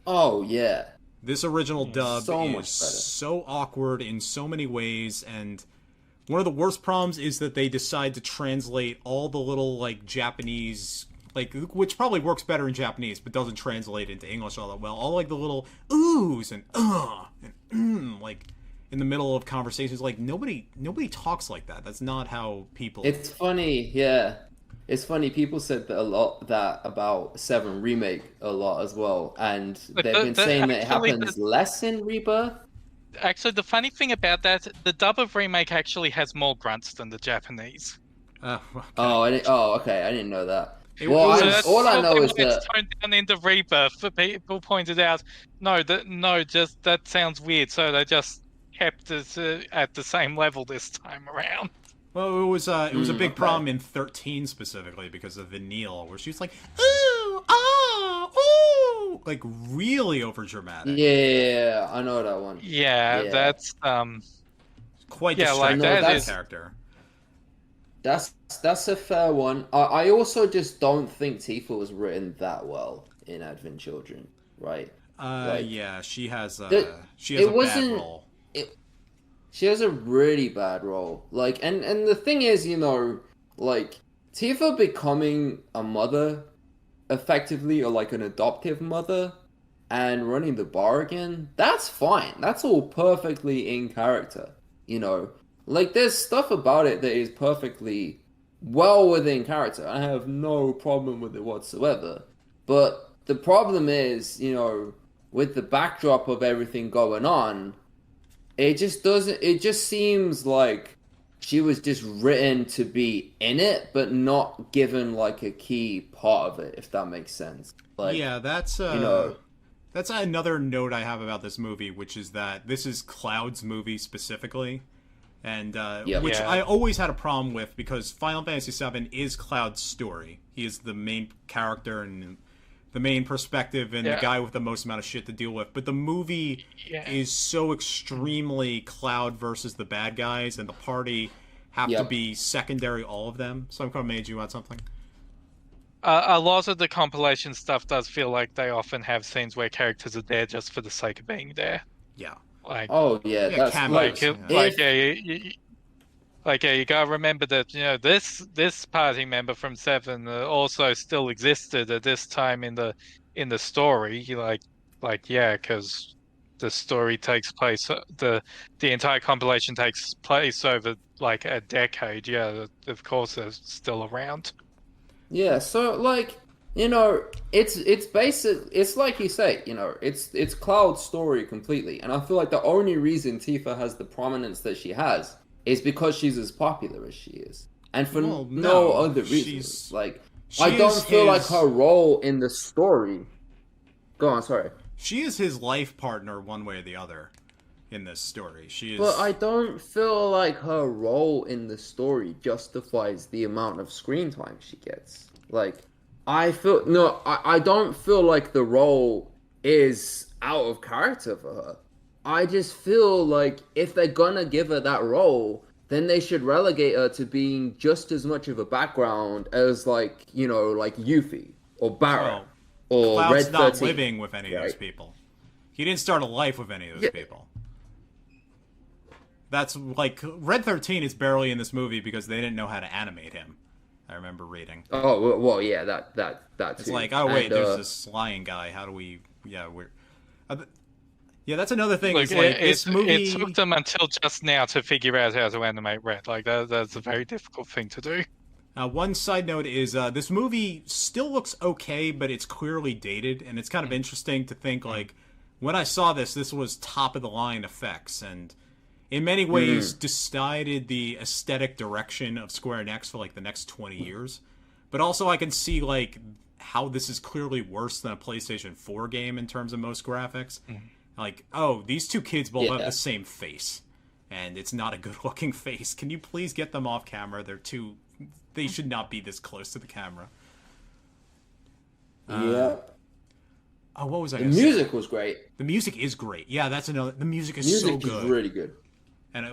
Speaker 2: Oh yeah.
Speaker 1: This original dub is so awkward in so many ways, and one of the worst problems is that they decide to translate all the little, like, Japanese, like, which probably works better in Japanese, but doesn't translate into English all that well. All, like, the little oohs and like, in the middle of conversations. Like, nobody talks like that. That's not how people...
Speaker 2: It's funny, yeah. It's funny, people said that about 7 Remake a lot as well, and they've been saying that it happens less in Rebirth.
Speaker 3: Actually, the funny thing about that, the dub of Remake actually has more grunts than the Japanese.
Speaker 2: Okay. I didn't know that. All I know is that
Speaker 3: it's toned down into Rebirth. But people pointed out, just that sounds weird. So they just kept it at the same level this time around.
Speaker 1: Well, it was a big problem in 13 specifically because of Vanille, where she was like, ooh, oh, ooh, like really overdramatic.
Speaker 2: Yeah, I know that one.
Speaker 3: Yeah. That's
Speaker 1: quite distracting that character.
Speaker 2: That's a fair one. I also just don't think Tifa was written that well in Advent Children, right?
Speaker 1: Yeah, she has a bad role.
Speaker 2: She has a really bad role. Like, and the thing is, like, Tifa becoming a mother, effectively, or like an adoptive mother, and running the bar again, that's fine. That's all perfectly in character, you know? Like, there's stuff about it that is perfectly well within character. I have no problem with it whatsoever. But the problem is, you know, with the backdrop of everything going on, it just seems like she was just written to be in it, but not given like a key part of it, if that makes sense. Like,
Speaker 1: yeah, that's
Speaker 2: you know,
Speaker 1: that's another note I have about this movie, which is that this is Cloud's movie specifically, and which I always had a problem with because Final Fantasy VII is Cloud's story. He is the main character and the main perspective and the guy with the most amount of shit to deal with. But the movie is so extremely Cloud versus the bad guys, and the party have to be secondary, all of them. SomeColorMage, you want something?
Speaker 3: A lot of the compilation stuff does feel like they often have scenes where characters are there just for the sake of being there.
Speaker 1: Yeah.
Speaker 3: Like,
Speaker 2: that's
Speaker 1: cameos,
Speaker 3: you gotta remember that, you know, this party member from 7 also still existed at this time in the story. Because the story takes place, the entire compilation takes place over like a decade. Yeah, of course they're still around.
Speaker 2: Yeah, so like, you know, it's like you say, you know, it's Cloud's story completely, and I feel like the only reason Tifa has the prominence that she has is because she's as popular as she is, and for no other reasons. Like, I don't feel like her role in the story. Go on, sorry.
Speaker 1: She is his life partner, one way or the other, in this story. She is.
Speaker 2: But I don't feel like her role in the story justifies the amount of screen time she gets. Like, I don't feel like the role is out of character for her. I just feel like if they're gonna give her that role, then they should relegate her to being just as much of a background as, like, you know, like Yuffie or Barret or
Speaker 1: Cloud's
Speaker 2: Red 13.
Speaker 1: not living with any of those people. He didn't start a life with any of those people. That's like Red 13 is barely in this movie because they didn't know how to animate him. I remember reading.
Speaker 2: Oh well, yeah, that
Speaker 1: it's like, oh wait, there's this lion guy. How do we? Yeah, that's another thing. This movie.
Speaker 3: It took them until just now to figure out how to animate Red. Like that's a very difficult thing to do.
Speaker 1: One side note is this movie still looks okay, but it's clearly dated, and it's kind of interesting to think like when I saw this was top of the line effects, and in many ways decided the aesthetic direction of Square Enix for like the next 20 years. But also I can see like how this is clearly worse than a PlayStation 4 game in terms of most graphics. Like, oh, these two kids both have the same face, and it's not a good looking face. Can you please get them off camera? They should not be this close to the camera.
Speaker 2: Yeah.
Speaker 1: Oh, what was I
Speaker 2: The
Speaker 1: gonna say?
Speaker 2: music was great.
Speaker 1: The music is great. Yeah, that's another. The music is so good.
Speaker 2: The music is really good.
Speaker 1: And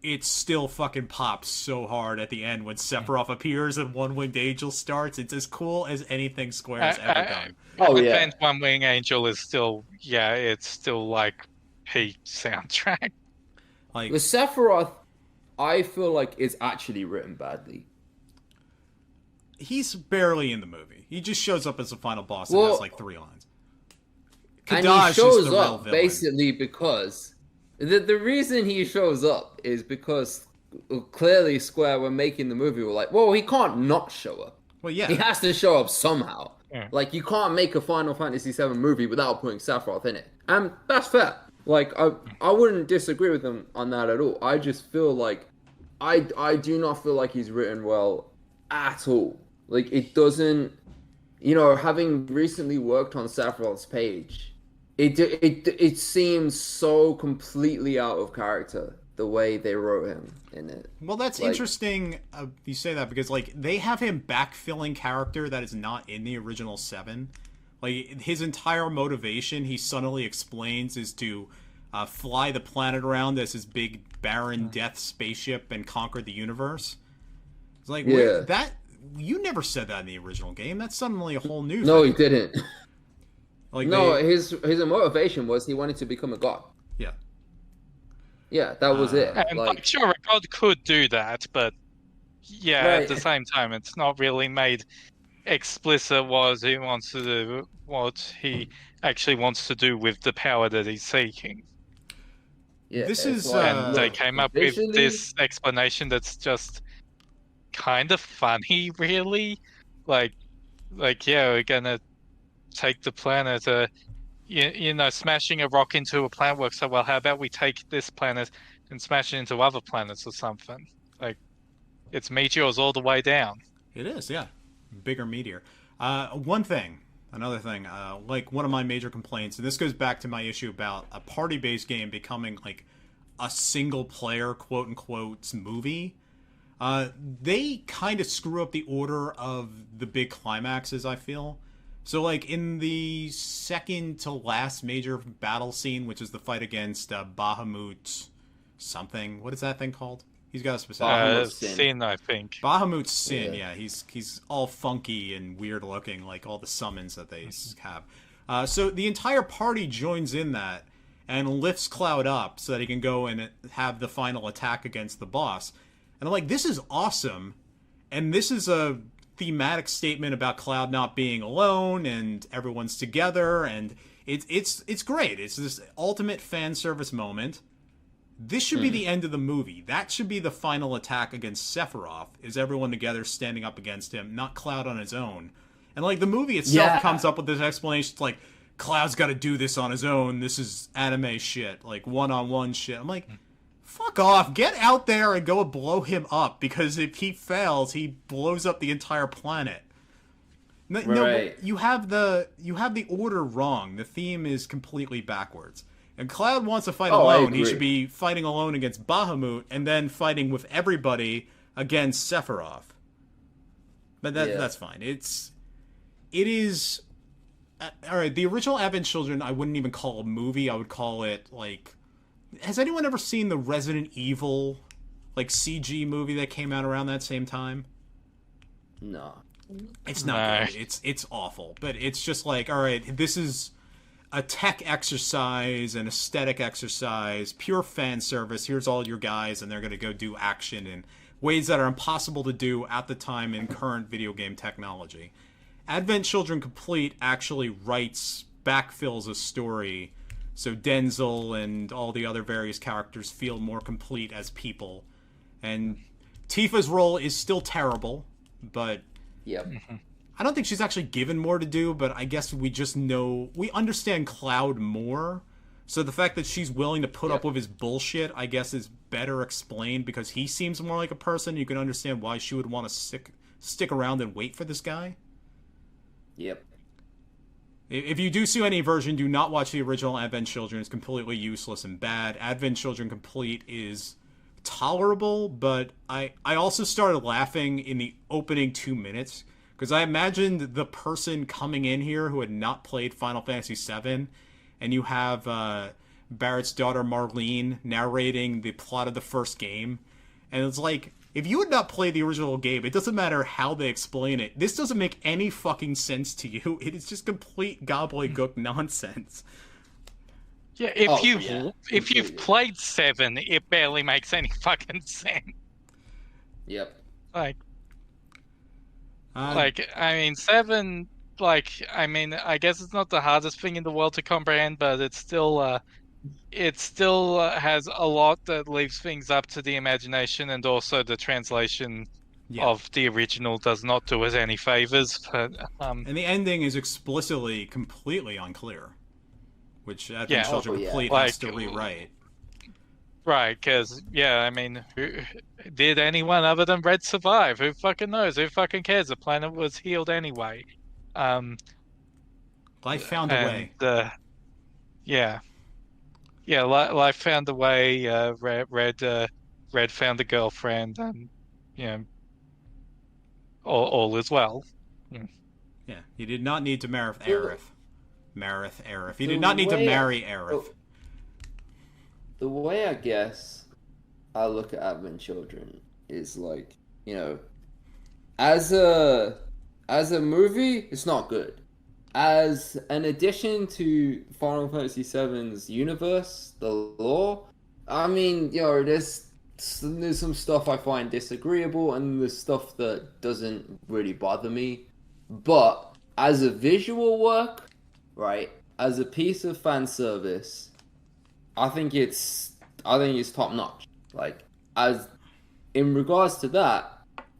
Speaker 1: it still fucking pops so hard at the end when Sephiroth appears and One Winged Angel starts. It's as cool as anything Square has ever done.
Speaker 3: And One Winged Angel is still, it's still like peak soundtrack.
Speaker 2: Like, with Sephiroth, I feel like it's actually written badly.
Speaker 1: He's barely in the movie. He just shows up as the final boss and has like 3 lines.
Speaker 2: And he shows up basically because the reason he shows up is because clearly Square, when making the movie, were like, well, he can't not show up.
Speaker 1: Well, yeah.
Speaker 2: He has to show up somehow.
Speaker 3: Yeah.
Speaker 2: Like, you can't make a Final Fantasy VII movie without putting Sephiroth in it. And that's fair. Like, I wouldn't disagree with him on that at all. I just feel like I do not feel like he's written well at all. Like, it doesn't, you know, having recently worked on Sephiroth's page, it seems so completely out of character the way they wrote him in it.
Speaker 1: Well, that's interesting you say that, because like they have him backfilling character that is not in the original 7. Like, his entire motivation, he suddenly explains, is to fly the planet around as his big barren death spaceship and conquer the universe. It's like, you never said that in the original game. That's suddenly a whole new
Speaker 2: No,
Speaker 1: thing.
Speaker 2: he didn't.
Speaker 1: Like,
Speaker 2: his motivation was he wanted to become a god.
Speaker 1: Yeah.
Speaker 2: Yeah, that was it.
Speaker 3: And I'm sure a god could do that, but at the same time, it's not really made explicit what he wants to do, what he actually wants to do with the power that he's seeking.
Speaker 2: Yeah,
Speaker 1: This
Speaker 2: it's
Speaker 1: is,
Speaker 2: like,
Speaker 3: And they
Speaker 2: look,
Speaker 3: came up
Speaker 2: visually-
Speaker 3: with this explanation that's just kind of funny, really. Like, yeah, we're gonna take the planet. You know, smashing a rock into a planet works so well. How about we take this planet and smash it into other planets or something? Like, it's meteors all the way down.
Speaker 1: It is, yeah. Bigger meteor. Another thing, like one of my major complaints, and this goes back to my issue about a party-based game becoming like a single-player, quote-unquote, movie. They kind of screw up the order of the big climaxes, I feel. So, like, in the second to last major battle scene, which is the fight against Bahamut something. What is that thing called? He's got a specific...
Speaker 3: Sin, I think.
Speaker 1: Bahamut's Sin, yeah. He's all funky and weird looking, like all the summons that they have. So the entire party joins in that and lifts Cloud up so that he can go and have the final attack against the boss. And I'm like, this is awesome. And this is a thematic statement about Cloud not being alone and everyone's together, and it's great. It's this ultimate fan service moment. This should be the end of the movie. That should be the final attack against Sephiroth, is everyone together standing up against him, not Cloud on his own. And like the movie itself comes up with this explanation, it's like, Cloud's got to do this on his own. This is anime shit, like one-on-one shit. I'm like, fuck off. Get out there and go blow him up, because if he fails, he blows up the entire planet. No,
Speaker 2: right.
Speaker 1: You have the order wrong. The theme is completely backwards. And Cloud wants to fight alone. He should be fighting alone against Bahamut and then fighting with everybody against Sephiroth. But that's fine. It is all right. The original Advent Children, I wouldn't even call a movie. I would call it like. Has anyone ever seen the Resident Evil like CG movie that came out around that same time?
Speaker 2: No.
Speaker 1: It's not good. It's awful. But it's just like, all right, this is a tech exercise, an aesthetic exercise, pure fan service. Here's all your guys, and they're going to go do action in ways that are impossible to do at the time in current video game technology. Advent Children Complete actually backfills a story, so Denzel and all the other various characters feel more complete as people. And Tifa's role is still terrible, but I don't think she's actually given more to do, but I guess we understand Cloud more. So the fact that she's willing to put up with his bullshit, I guess, is better explained because he seems more like a person. You can understand why she would want to stick around and wait for this guy.
Speaker 2: Yep.
Speaker 1: If you do see any version, do not watch the original Advent Children. It's completely useless and bad. Advent Children Complete is tolerable, but I also started laughing in the opening 2 minutes because I imagined the person coming in here who had not played Final Fantasy VII, and you have Barrett's daughter Marlene narrating the plot of the first game, and it's like, if you had not played the original game, it doesn't matter how they explain it. This doesn't make any fucking sense to you. It is just complete gobbledygook nonsense.
Speaker 3: Yeah, if you've played 7, it barely makes any fucking sense.
Speaker 2: Yep.
Speaker 3: I mean, 7. I guess it's not the hardest thing in the world to comprehend, but it's still has a lot that leaves things up to the imagination, and also the translation of the original does not do us any favors. But,
Speaker 1: and the ending is explicitly completely unclear, which Advent Children Complete has to rewrite.
Speaker 3: Right, because, I mean, did anyone other than Red survive? Who fucking knows? Who fucking cares? The planet was healed anyway.
Speaker 1: Life found a way.
Speaker 3: Life found a way. Red found a girlfriend, and all is well.
Speaker 1: Yeah, he did not need to marry Aerith. He did not need to marry Aerith.
Speaker 2: The way I guess I look at Advent Children is like, as a movie, it's not good. As an addition to Final Fantasy VII's universe, the lore, I mean, there's some stuff I find disagreeable, and there's stuff that doesn't really bother me. But as a visual work, right, as a piece of fan service, I think it's top notch. Like, as in regards to that,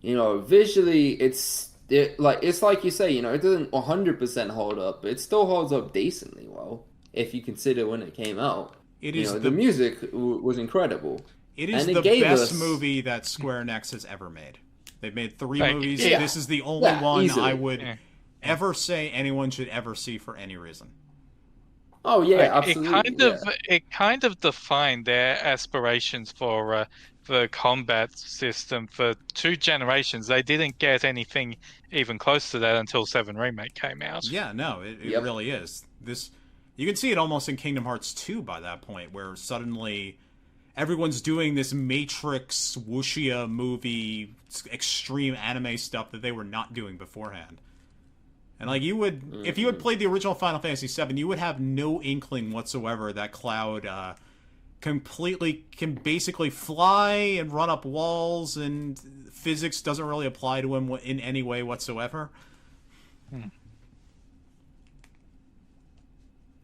Speaker 2: visually it's like you say, it doesn't 100% hold up, but it still holds up decently well if you consider when it came out.
Speaker 1: It is
Speaker 2: the music was incredible.
Speaker 1: It is the best movie that Square Enix has ever made. They've made 3 movies.
Speaker 2: Yeah.
Speaker 1: This is the only one
Speaker 2: easily.
Speaker 1: I would ever say anyone should ever see for any reason.
Speaker 2: Oh yeah, absolutely.
Speaker 3: It kind of defined their aspirations for the combat system for 2 generations. They didn't get anything even close to that until 7 Remake came out.
Speaker 1: Yeah, no, it really is. You can see it almost in Kingdom Hearts 2 by that point, where suddenly everyone's doing this Matrix, wuxia movie, extreme anime stuff that they were not doing beforehand. And like if you had played the original Final Fantasy VII, you would have no inkling whatsoever that Cloud can basically fly and run up walls, and physics doesn't really apply to him in any way whatsoever.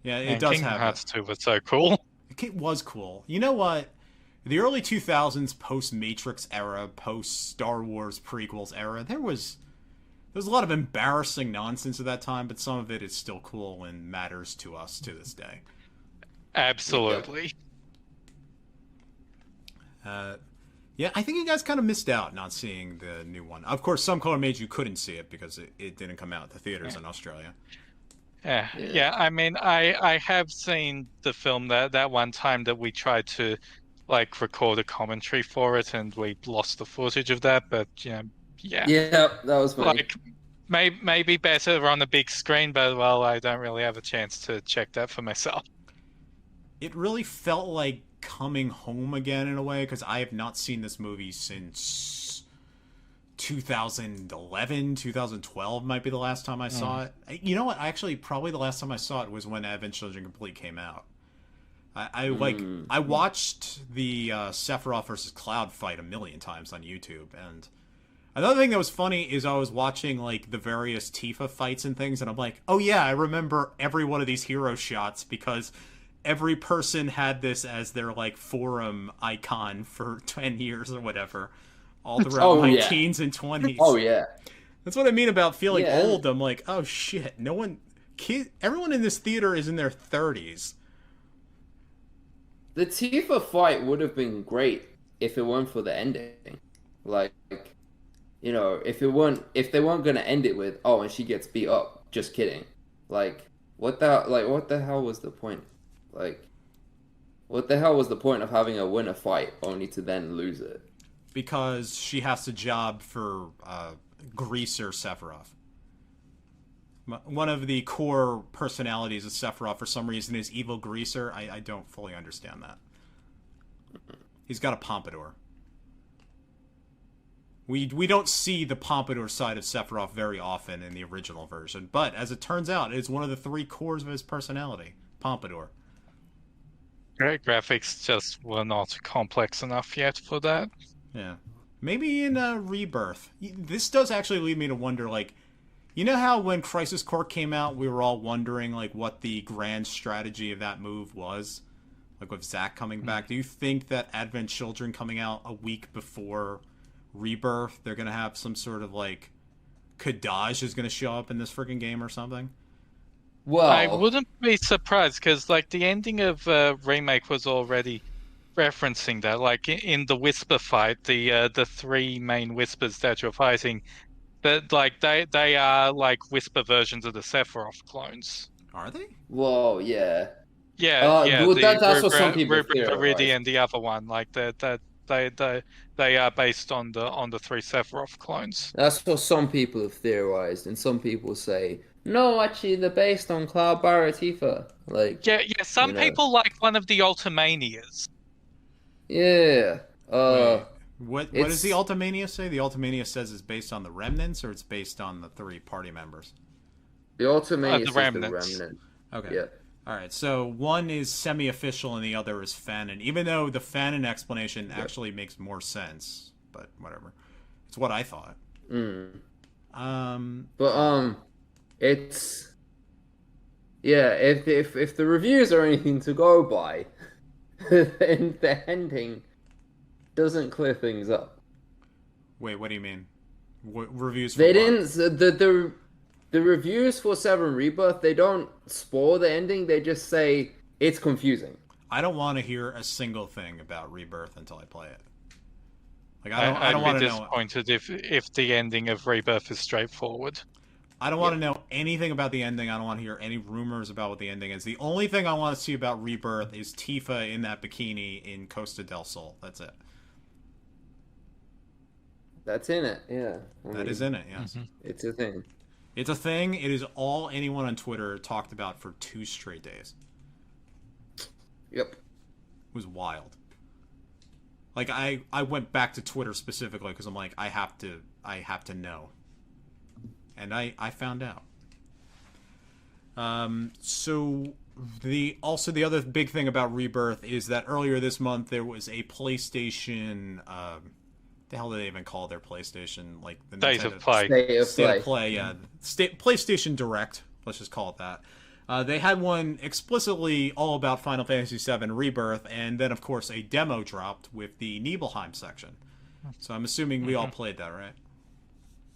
Speaker 1: Yeah, it does
Speaker 3: Kingdom
Speaker 1: have
Speaker 3: Hearts 2 was so cool.
Speaker 1: It was cool. You know what? The early 2000s, post-Matrix era, post-Star Wars prequels era, there was a lot of embarrassing nonsense at that time, but some of it is still cool and matters to us to this day.
Speaker 3: Absolutely.
Speaker 1: Yeah, I think you guys kind of missed out not seeing the new one. Of course, SomeColorMage you couldn't see it because it didn't come out at the theaters in Australia.
Speaker 3: Yeah. I mean, I have seen the film that one time that we tried to record a commentary for it, and we lost the footage of that. But yeah,
Speaker 2: that was funny.
Speaker 3: Maybe better on a big screen, but I don't really have a chance to check that for myself.
Speaker 1: It really felt like coming home again in a way, because I have not seen this movie since 2011, 2012 might be the last time I saw it. You know what? Actually, probably the last time I saw it was when Advent Children Complete came out. I watched the Sephiroth versus Cloud fight a million times on YouTube, and another thing that was funny is I was watching the various Tifa fights and things, and I'm like, oh yeah, I remember every one of these hero shots because every person had this as their forum icon for 10 years or whatever, all throughout my teens and 20s.
Speaker 2: Oh yeah.
Speaker 1: That's what I mean about feeling old. I'm like, oh shit, everyone in this theater is in their 30s.
Speaker 2: The Tifa fight would have been great if it weren't for the ending. If they weren't gonna end it with, oh, and she gets beat up. Just kidding. What the hell was the point? What the hell was the point of having a winner fight only to then lose it?
Speaker 1: Because she has to job for Greaser Sephiroth. One of the core personalities of Sephiroth, for some reason, is Evil Greaser. I don't fully understand that. He's got a pompadour. We don't see the pompadour side of Sephiroth very often in the original version, but as it turns out, it's one of the 3 cores of his personality. Pompadour.
Speaker 3: Great graphics just were not complex enough yet for that.
Speaker 1: Yeah. Maybe in Rebirth. This does actually lead me to wonder, you know how when Crisis Core came out, we were all wondering, what the grand strategy of that move was? With Zack coming back. Do you think that Advent Children coming out a week before Rebirth, they're going to have some sort of, Kadaj is going to show up in this freaking game or something?
Speaker 2: Well,
Speaker 3: I wouldn't be surprised, because, the ending of Remake was already referencing that. In the Whisper fight, the 3 main Whispers that you're fighting, that they are Whisper versions of the Sephiroth clones.
Speaker 1: Are they?
Speaker 2: Well, yeah.
Speaker 3: Yeah,
Speaker 2: that's what some people theorize.
Speaker 3: And the other one, they are based on the 3 Sephiroth clones.
Speaker 2: That's what some people have theorized, and some people say, no, actually, they're based on Cloud Barra Tifa.
Speaker 3: Some people like one of the Ultimanias.
Speaker 2: Yeah.
Speaker 1: What does the Ultimania say? The Ultimania says it's based on the Remnants, or it's based on the 3 party members?
Speaker 2: The Ultimania
Speaker 3: the
Speaker 2: says
Speaker 3: Remnants.
Speaker 2: the Remnant.
Speaker 1: Okay.
Speaker 2: Yeah.
Speaker 1: All right, so one is semi-official and the other is fanon. Even though the fanon explanation actually makes more sense, but whatever. It's what I thought.
Speaker 2: It's if the reviews are anything to go by, then the ending doesn't clear things up.
Speaker 1: Wait, what do you mean? What reviews? For
Speaker 2: They
Speaker 1: what?
Speaker 2: didn't the reviews for 7 Rebirth. They don't spoil the ending. They just say it's confusing.
Speaker 1: I don't want to hear a single thing about Rebirth until I play it. Like I don't want
Speaker 3: I'd
Speaker 1: to
Speaker 3: be
Speaker 1: know.
Speaker 3: disappointed if the ending of Rebirth is straightforward.
Speaker 1: I don't want to know anything about the ending. I don't want to hear any rumors about what the ending is. The only thing I want to see about Rebirth is Tifa in that bikini in Costa del Sol. That's it.
Speaker 2: That's in it. Yeah,
Speaker 1: That is in it. Yes,
Speaker 2: It's a thing.
Speaker 1: it's a thing. It is all anyone on Twitter talked about for 2 straight days.
Speaker 2: Yep.
Speaker 1: It was wild. Like I went back to Twitter specifically because I'm like I have to know, and I found out. So the other big thing about Rebirth is that earlier this month there was a PlayStation. The hell do they even call their PlayStation? Like the
Speaker 3: State of
Speaker 1: Nintendo-
Speaker 3: Play.
Speaker 1: State of Play, yeah. PlayStation Direct. Let's just call it that. They had one explicitly all about Final Fantasy VII Rebirth, and then, of course, a demo dropped with the Nibelheim section. So I'm assuming we all played that, right?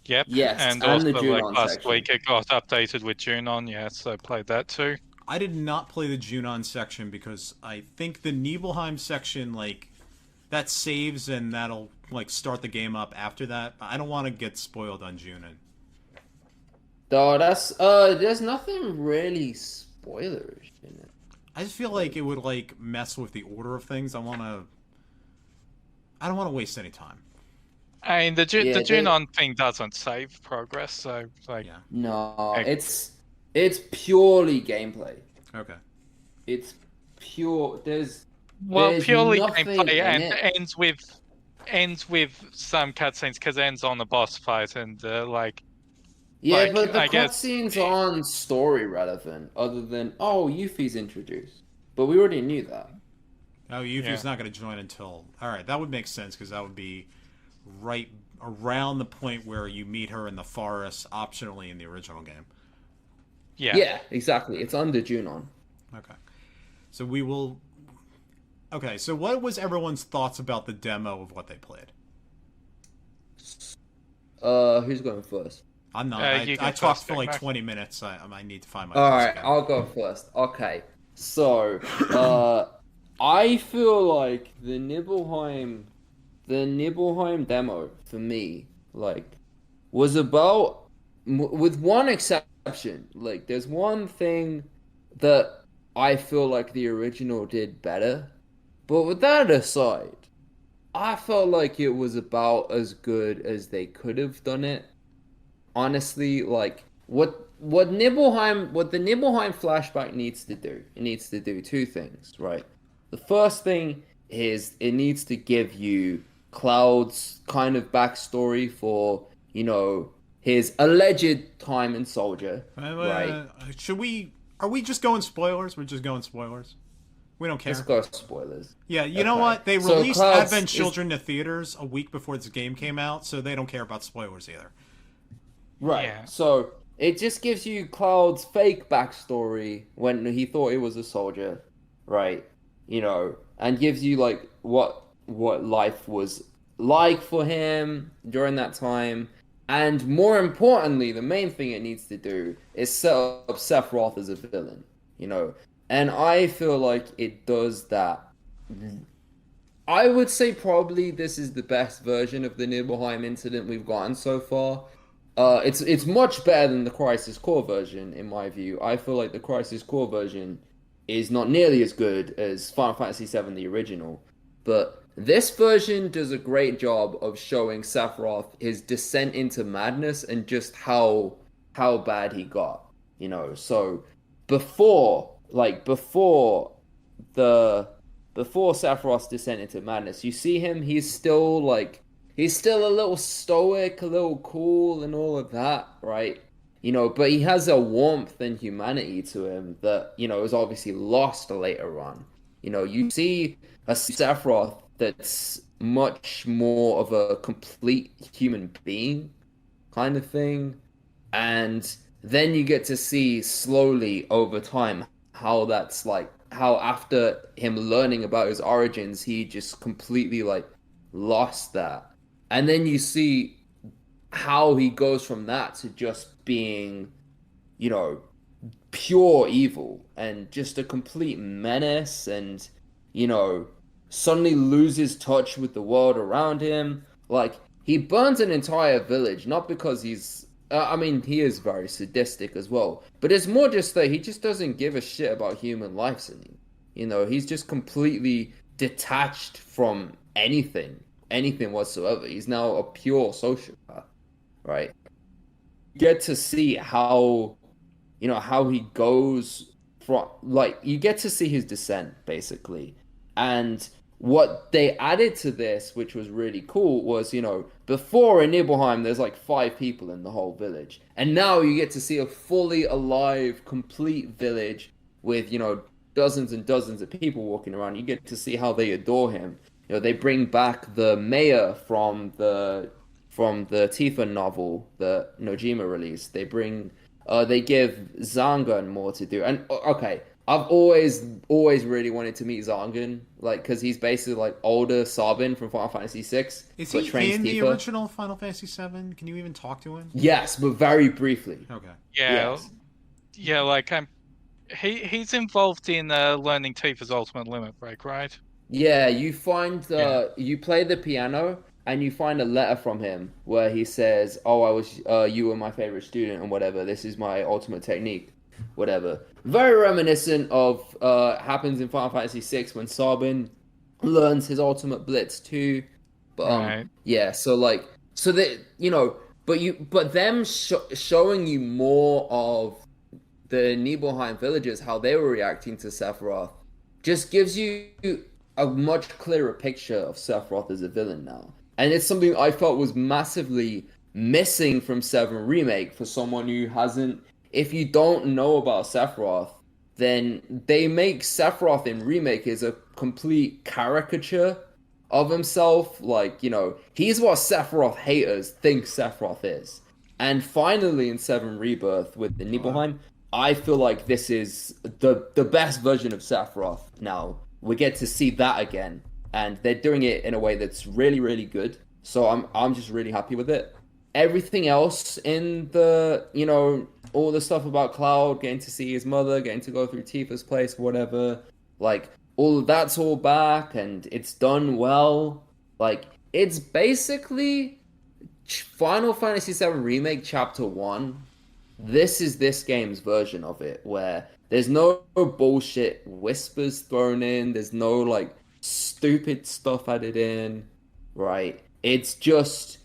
Speaker 3: Yep.
Speaker 2: Yes,
Speaker 3: and
Speaker 2: and
Speaker 3: also
Speaker 2: the
Speaker 3: like
Speaker 2: Junon
Speaker 3: last
Speaker 2: section.
Speaker 3: week it got updated with Junon. Yes, I played that too.
Speaker 1: I did not play the Junon section because I think the Nibelheim section, like, that saves and that'll, like, start the game up after that. I don't want to get spoiled on Junon.
Speaker 2: Oh, that's there's nothing really spoilerish in it.
Speaker 1: I just feel like it would like mess with the order of things. I don't want to waste any time.
Speaker 3: I mean, the
Speaker 2: Yeah,
Speaker 3: Junon thing doesn't save progress, so like
Speaker 1: Yeah.
Speaker 2: No,
Speaker 3: Okay.
Speaker 2: it's purely gameplay.
Speaker 1: Okay.
Speaker 2: It's pure. There's
Speaker 3: purely
Speaker 2: nothing
Speaker 3: gameplay
Speaker 2: in
Speaker 3: and
Speaker 2: it.
Speaker 3: ends with some cutscenes because it ends on the boss fight and like.
Speaker 2: Yeah,
Speaker 3: Like,
Speaker 2: but the
Speaker 3: I guess-
Speaker 2: cutscenes aren't story relevant, other than Yuffie's introduced. But we already knew that.
Speaker 1: Oh, Yuffie's not going to join until... Alright, that would make sense, because that would be right around the point where you meet her in the forest, optionally in the original game.
Speaker 3: Yeah.
Speaker 2: Yeah, exactly. It's under Junon.
Speaker 1: Okay. So we will... Okay, so what was everyone's thoughts about the demo of what they played?
Speaker 2: Who's going first?
Speaker 1: I'm not.
Speaker 3: You
Speaker 1: I
Speaker 3: go
Speaker 1: talked
Speaker 3: first,
Speaker 1: for like
Speaker 3: Max.
Speaker 1: 20 minutes. I need to find my...
Speaker 2: Alright,
Speaker 1: voice again.
Speaker 2: I'll go first. Okay. So, I feel like the Nibelheim demo, for me, like, was about... With one exception, like, there's one thing that I feel like the original did better. But with that aside, I felt like it was about as good as they could have done it. Honestly, like what the Nibelheim flashback needs to do, it needs to do 2 things, right? The first thing is it needs to give you Cloud's kind of backstory for, you know, his alleged time in Soldier, right?
Speaker 1: Are we just going spoilers? We're just going spoilers. We don't care.
Speaker 2: Let's go spoilers.
Speaker 1: Yeah, you know
Speaker 2: Okay.
Speaker 1: what? They
Speaker 2: So
Speaker 1: released
Speaker 2: Cloud's
Speaker 1: Advent
Speaker 2: is-
Speaker 1: Children to theaters a week before this game came out, so they don't care about spoilers either.
Speaker 2: Right.
Speaker 3: Yeah.
Speaker 2: So it just gives you Cloud's fake backstory when he thought he was a soldier, right? You know, and gives you like what life was like for him during that time. And more importantly, the main thing it needs to do is set up Sephiroth as a villain, you know. And I feel like it does that. I would say probably this is the best version of the Nibelheim incident we've gotten so far. It's much better than the Crisis Core version, in my view. I feel like the Crisis Core version is not nearly as good as Final Fantasy VII, the original. But this version does a great job of showing Sephiroth his descent into madness and just how bad he got. You know, so before Sephiroth's descent into madness, you see him, he's still a little stoic, a little cool and all of that, right? You know, but he has a warmth and humanity to him that, you know, is obviously lost later on. You know, you see a Sephiroth that's much more of a complete human being, kind of thing. And then you get to see slowly over time how that's like, how after him learning about his origins, he just completely like lost that. And then you see how he goes from that to just being, you know, pure evil and just a complete menace, and, you know, suddenly loses touch with the world around him. Like, he burns an entire village, not because he's I mean, he is very sadistic as well, but it's more just that he just doesn't give a shit about human lives anymore. You know, he's just completely detached from anything whatsoever. He's now a pure sociopath, right? You get to see how, you know, how he goes from, like, you get to see his descent, basically. And what they added to this, which was really cool, was, you know, before in Nibelheim, there's like 5 people in the whole village. And now you get to see a fully alive, complete village with, you know, dozens and dozens of people walking around. You get to see how they adore him. You know, they bring back the mayor from the Tifa novel that Nojima released. They give Zangan more to do. And okay, I've always really wanted to meet Zangan, like, because he's basically like older Sabin from Final Fantasy VI.
Speaker 1: Is he in the original Final Fantasy VII? Can you even talk to him?
Speaker 2: Yes, but very briefly.
Speaker 1: Okay.
Speaker 3: Yeah,
Speaker 2: Yes.
Speaker 3: yeah. Like he's involved in learning Tifa's ultimate limit break, right?
Speaker 2: Yeah, you find you play the piano and you find a letter from him where he says, "Oh, you were my favorite student and whatever. This is my ultimate technique, whatever." Very reminiscent of happens in Final Fantasy VI when Sabin learns his ultimate blitz too. But
Speaker 3: Right.
Speaker 2: yeah, so that, you know, but them showing you more of the Nibelheim villagers, how they were reacting to Sephiroth, just gives you a much clearer picture of Sephiroth as a villain now. And it's something I felt was massively missing from 7 Remake for someone who hasn't... If you don't know about Sephiroth, then they make Sephiroth in Remake as a complete caricature of himself. Like, you know, he's what Sephiroth haters think Sephiroth is. And finally in 7 Rebirth with the Nibelheim, I feel like this is the best version of Sephiroth now. We get to see that again, and they're doing it in a way that's really, really good. So I'm just really happy with it. Everything else in the, you know, all the stuff about Cloud, getting to see his mother, getting to go through Tifa's place, whatever, like, all of that's all back, and it's done well. Like, it's basically Final Fantasy VII Remake Chapter 1. This is this game's version of it, where there's no bullshit whispers thrown in. There's no, like, stupid stuff added in, right? It's just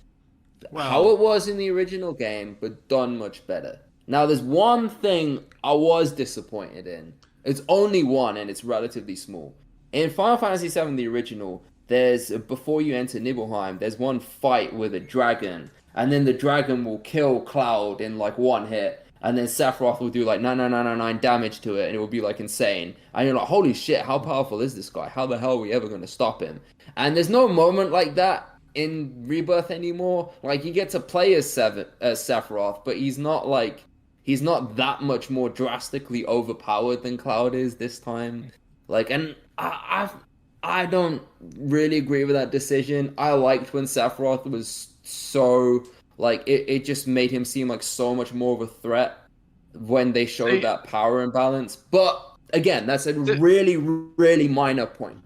Speaker 2: how it was in the original game, but done much better. Now, there's one thing I was disappointed in. It's only one, and it's relatively small. In Final Fantasy VII, the original, before you enter Nibelheim, there's one fight with a dragon, and then the dragon will kill Cloud in, like, one hit. And then Sephiroth will do like 99999 damage to it, and it will be like insane. And you're like, holy shit, how powerful is this guy? How the hell are we ever going to stop him? And there's no moment like that in Rebirth anymore. Like, you get to play as Sephiroth, but he's not that much more drastically overpowered than Cloud is this time. Like, and I don't really agree with that decision. I liked when Sephiroth was so... Like, it just made him seem like so much more of a threat when they showed that power imbalance. But, again, that's a really, really minor point.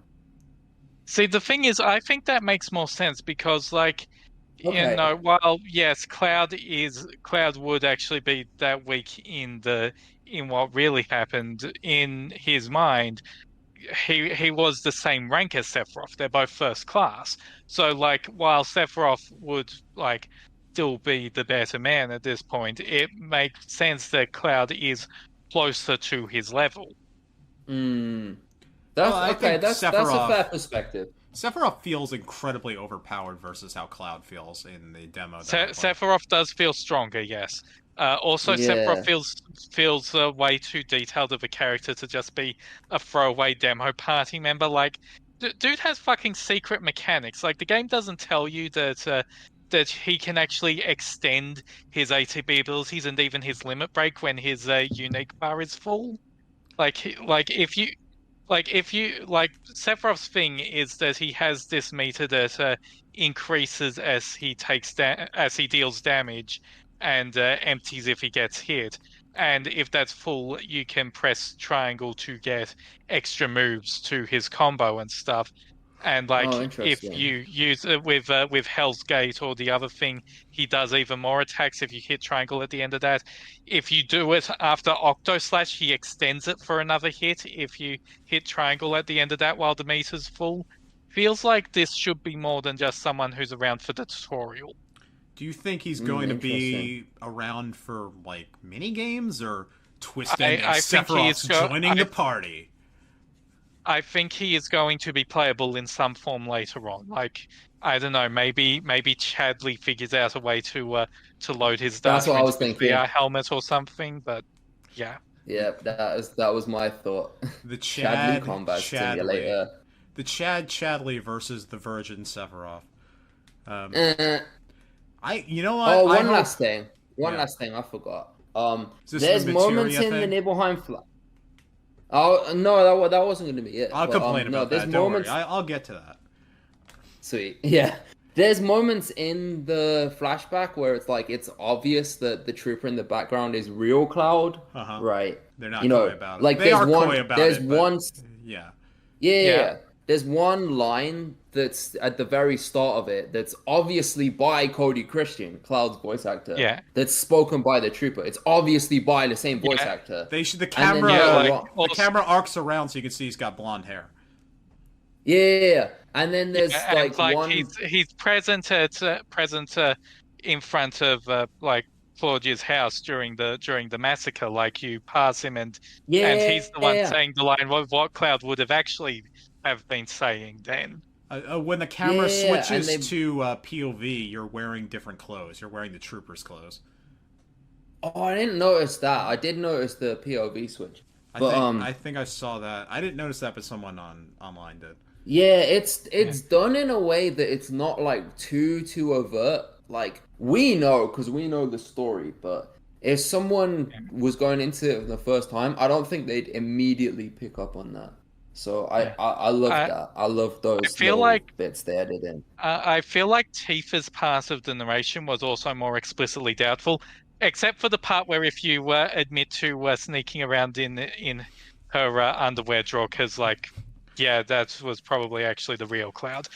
Speaker 3: See, the thing is, I think that makes more sense because, like, you know, while, yes, Cloud would actually be that weak in what really happened in his mind, he was the same rank as Sephiroth. They're both first class. So, like, while Sephiroth would, like... still be the better man at this point, it makes sense that Cloud is closer to his level.
Speaker 2: That's a fair perspective.
Speaker 1: Sephiroth feels incredibly overpowered versus how Cloud feels in the demo.
Speaker 3: Sephiroth does feel stronger, yes. Also, Sephiroth feels way too detailed of a character to just be a throwaway demo party member. Like, dude has fucking secret mechanics. Like, the game doesn't tell you that that he can actually extend his ATB abilities and even his limit break when his unique bar is full. If you Sephiroth's thing is that he has this meter that increases as he as he deals damage and empties if he gets hit. And if that's full, you can press triangle to get extra moves to his combo and stuff. And if you use it with Hell's Gate or the other thing, he does even more attacks if you hit triangle at the end of that. If you do it after Octo Slash, he extends it for another hit if you hit triangle at the end of that while the meter's full. Feels like this should be more than just someone who's around for the tutorial.
Speaker 1: Do you think he's going to be around for like mini games or twisting Sephiroth's joining the party?
Speaker 3: I think he is going to be playable in some form later on. I don't know, maybe Chadley figures out a way to load his data into the VR helmet or something. But yeah,
Speaker 2: that was my thought.
Speaker 1: The
Speaker 2: Chadley combat simulator.
Speaker 1: The Chadley versus the Virgin Sephiroth.
Speaker 2: One last thing. Last thing I forgot. There's moments in the Nibelheim flat. Oh no, that wasn't going to be it.
Speaker 1: I'll complain about that. Don't worry. I'll get to that.
Speaker 2: Sweet. Yeah. There's moments in the flashback where it's obvious that the trooper in the background is real Cloud. Right.
Speaker 1: They're not coy about it.
Speaker 2: Like
Speaker 1: they are coy about it.
Speaker 2: Yeah. There's one line that's at the very start of it that's obviously by Cody Christian, Cloud's voice actor.
Speaker 3: Yeah.
Speaker 2: That's spoken by the trooper. It's obviously by the same voice actor.
Speaker 1: The camera arcs around so you can see he's got blonde hair.
Speaker 2: Yeah. And then there's one.
Speaker 3: He's present in front of Claudia's house during the massacre. Like you pass him and he's the one saying the line what Cloud would have actually have been saying then.
Speaker 1: When the camera switches to POV, you're wearing different clothes. You're wearing the trooper's clothes.
Speaker 2: Oh, I didn't notice that. I did notice the POV switch.
Speaker 1: I think I saw that. I didn't notice that, but someone online did.
Speaker 2: Yeah, it's done in a way that it's not too overt. We know because we know the story, but if someone was going into it for the first time, I don't think they'd immediately pick up on that. So I love that. I love those bits they added in.
Speaker 3: I feel like Tifa's part of the narration was also more explicitly doubtful, except for the part where if you admit to sneaking around in her underwear drawer, because that was probably actually the real Cloud.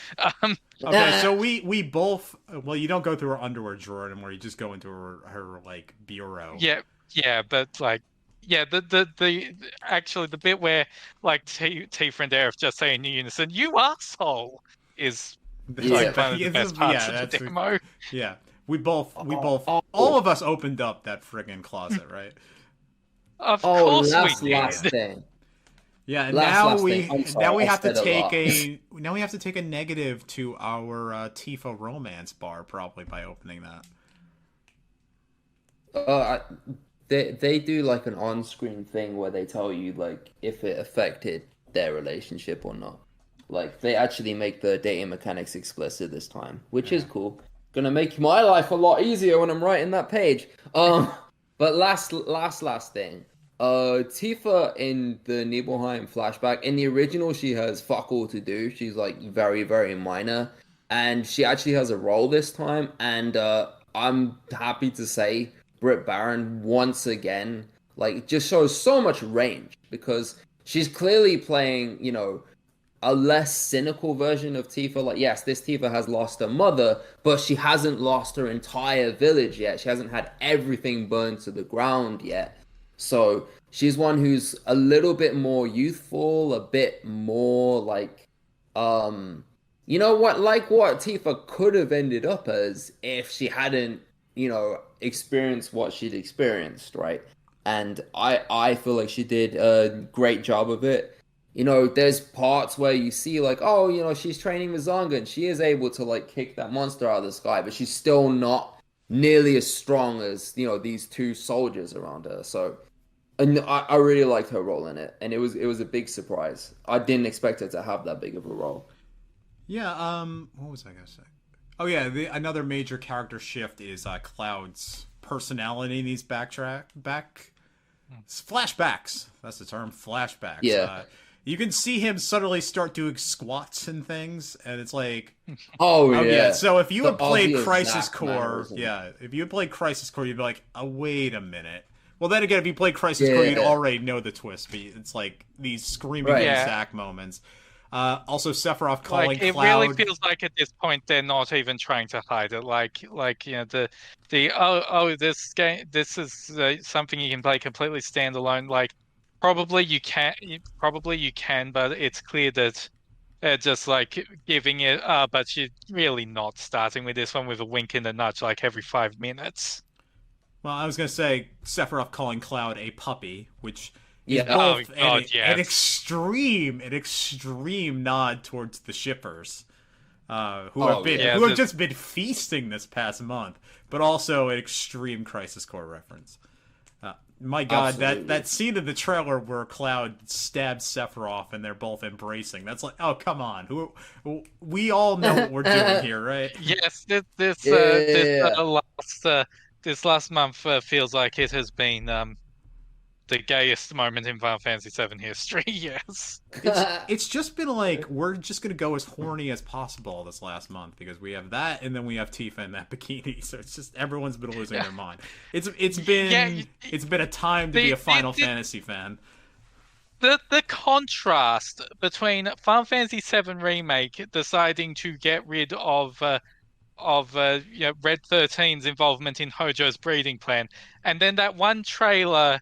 Speaker 1: Okay, so we both. Well, you don't go through her underwear drawer anymore. You just go into her bureau.
Speaker 3: Yeah, but the bit where Tifa and Aerith just say in unison, "You asshole," is one of the best parts of the demo.
Speaker 1: Yeah, we both, all of us opened up that friggin' closet, right?
Speaker 3: Of course we did.
Speaker 2: Last thing.
Speaker 1: Yeah, and now we have to take a negative to our Tifa romance bar probably by opening that.
Speaker 2: They do an on-screen thing where they tell you if it affected their relationship or not. They actually make the dating mechanics explicit this time, which is cool. Gonna make my life a lot easier when I'm writing that page. But last thing. Tifa in the Nibelheim flashback, in the original she has fuck all to do. She's very, very minor. And she actually has a role this time. And I'm happy to say Britt Baron once again just shows so much range because she's clearly playing, a less cynical version of Tifa. Yes, this Tifa has lost her mother, but she hasn't lost her entire village yet. She hasn't had everything burned to the ground yet. So she's one who's a little bit more youthful, a bit more what Tifa could have ended up as if she hadn't, experienced what she'd experienced, right? And I feel like she did a great job of it. There's parts where you see she's training with Zanga and she is able to kick that monster out of the sky, but she's still not nearly as strong as, these two soldiers around her. So and I really liked her role in it, and it was a big surprise. I didn't expect her to have that big of a role.
Speaker 1: Yeah, what was I gonna say? Oh yeah, another major character shift is Cloud's personality in these flashbacks. That's the term, flashbacks.
Speaker 2: Yeah.
Speaker 1: You can see him suddenly start doing squats and things, and it's like,
Speaker 2: oh yeah.
Speaker 1: So if you had played Crisis
Speaker 2: Zack
Speaker 1: Core,
Speaker 2: mannerism.
Speaker 1: if you had played Crisis Core, you'd be like, oh wait a minute. Well, then again, if you played Crisis Core, you'd already know the twist. But it's like these screaming Zack moments. Also, Sephiroth calling
Speaker 3: Cloud. It really feels like at this point they're not even trying to hide it. Like this game, this is something you can play completely standalone. Like probably you can, but it's clear that they're just like giving it. But you're really not starting with this one with a wink and a nudge like every 5 minutes.
Speaker 1: Well, I was gonna say Sephiroth calling Cloud a puppy, which.
Speaker 2: Yeah.
Speaker 1: Both an extreme nod towards the shippers, who have just been feasting this past month, but also an extreme Crisis Core reference. My God, that scene in the trailer where Cloud stabs Sephiroth and they're both embracing. That's like, oh come on, we all know what we're doing here, right?
Speaker 3: Yes, this last month feels like it has been. The gayest moment in Final Fantasy VII history, yes.
Speaker 1: It's just been like, we're just going to go as horny as possible this last month, because we have that, and then we have Tifa in that bikini, so it's just, everyone's been losing their mind. It's been a time to be a Final Fantasy fan.
Speaker 3: The contrast between Final Fantasy VII Remake deciding to get rid of Red 13's involvement in Hojo's breeding plan, and then that one trailer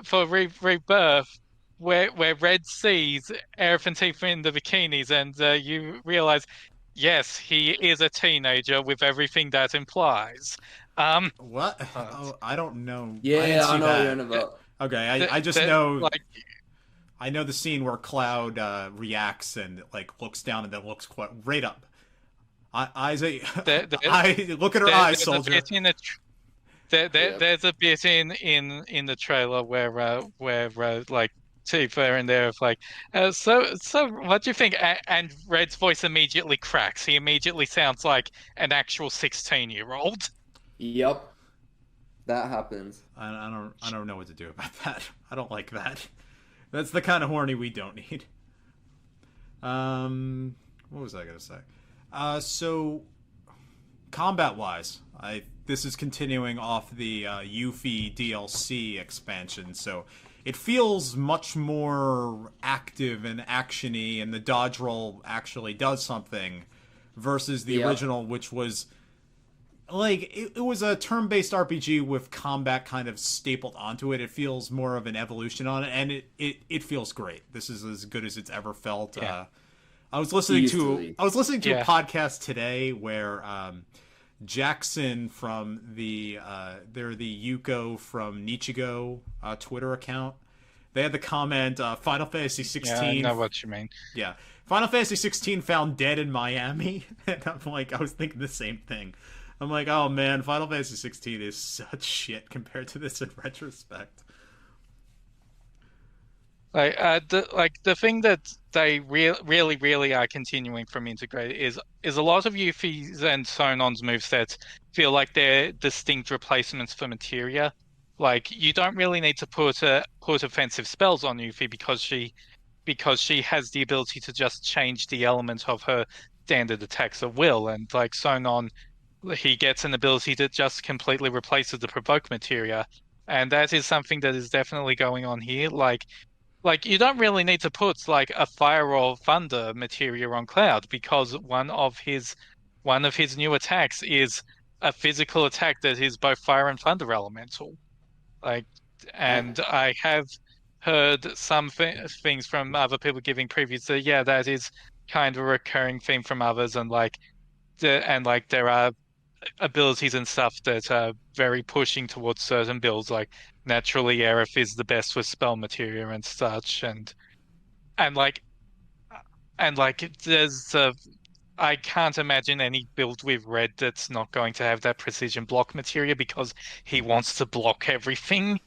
Speaker 3: for Rebirth, where Red sees Aerith and Tifa in the bikinis, and you realize, yes, he is a teenager with everything that implies.
Speaker 1: What? I don't know.
Speaker 2: Yeah, I know what you're on about.
Speaker 1: Okay, I just know. I know the scene where Cloud reacts and like looks down and then looks right up. Look at her eyes, soldier. There's
Speaker 3: a bit in the trailer where like Tifa in there like so what do you think? And Red's voice immediately cracks. He immediately sounds like an actual 16-year-old.
Speaker 2: Yep, that happens.
Speaker 1: I don't know what to do about that. I don't like that. That's the kind of horny we don't need. What was I gonna say? So combat-wise, this is continuing off the Yuffie DLC expansion, so it feels much more active and actiony, and the dodge roll actually does something, versus the original, which was like it was a turn-based RPG with combat kind of stapled onto it. It feels more of an evolution on it, and it feels great. This is as good as it's ever felt.
Speaker 3: Yeah.
Speaker 1: I was listening to a podcast today where Jackson from they're the Yuko from Nichigo Twitter account. They had the comment, Final Fantasy 16.
Speaker 3: Yeah, I know what you mean.
Speaker 1: Yeah. Final Fantasy 16 found dead in Miami. And I'm like, I was thinking the same thing. I'm like, oh man, Final Fantasy 16 is such shit compared to this in retrospect.
Speaker 3: The thing that they really are continuing from Integrate is a lot of Yuffie's and Sonon's movesets feel like they're distinct replacements for materia. Like you don't really need to put offensive spells on Yuffie because she has the ability to just change the element of her standard attacks at will, and like Sonon, he gets an ability that just completely replaces the provoke materia, and that is something that is definitely going on here. Like you don't really need to put like a fire or thunder materia on Cloud, because one of his new attacks is a physical attack that is both fire and thunder elemental. And I have heard some things from other people giving previews that that is kind of a recurring theme from others, and there are abilities and stuff that are very pushing towards certain builds, like naturally Aerith is the best with spell materia and such, and there's I can't imagine any build with Red that's not going to have that precision block materia, because he wants to block everything.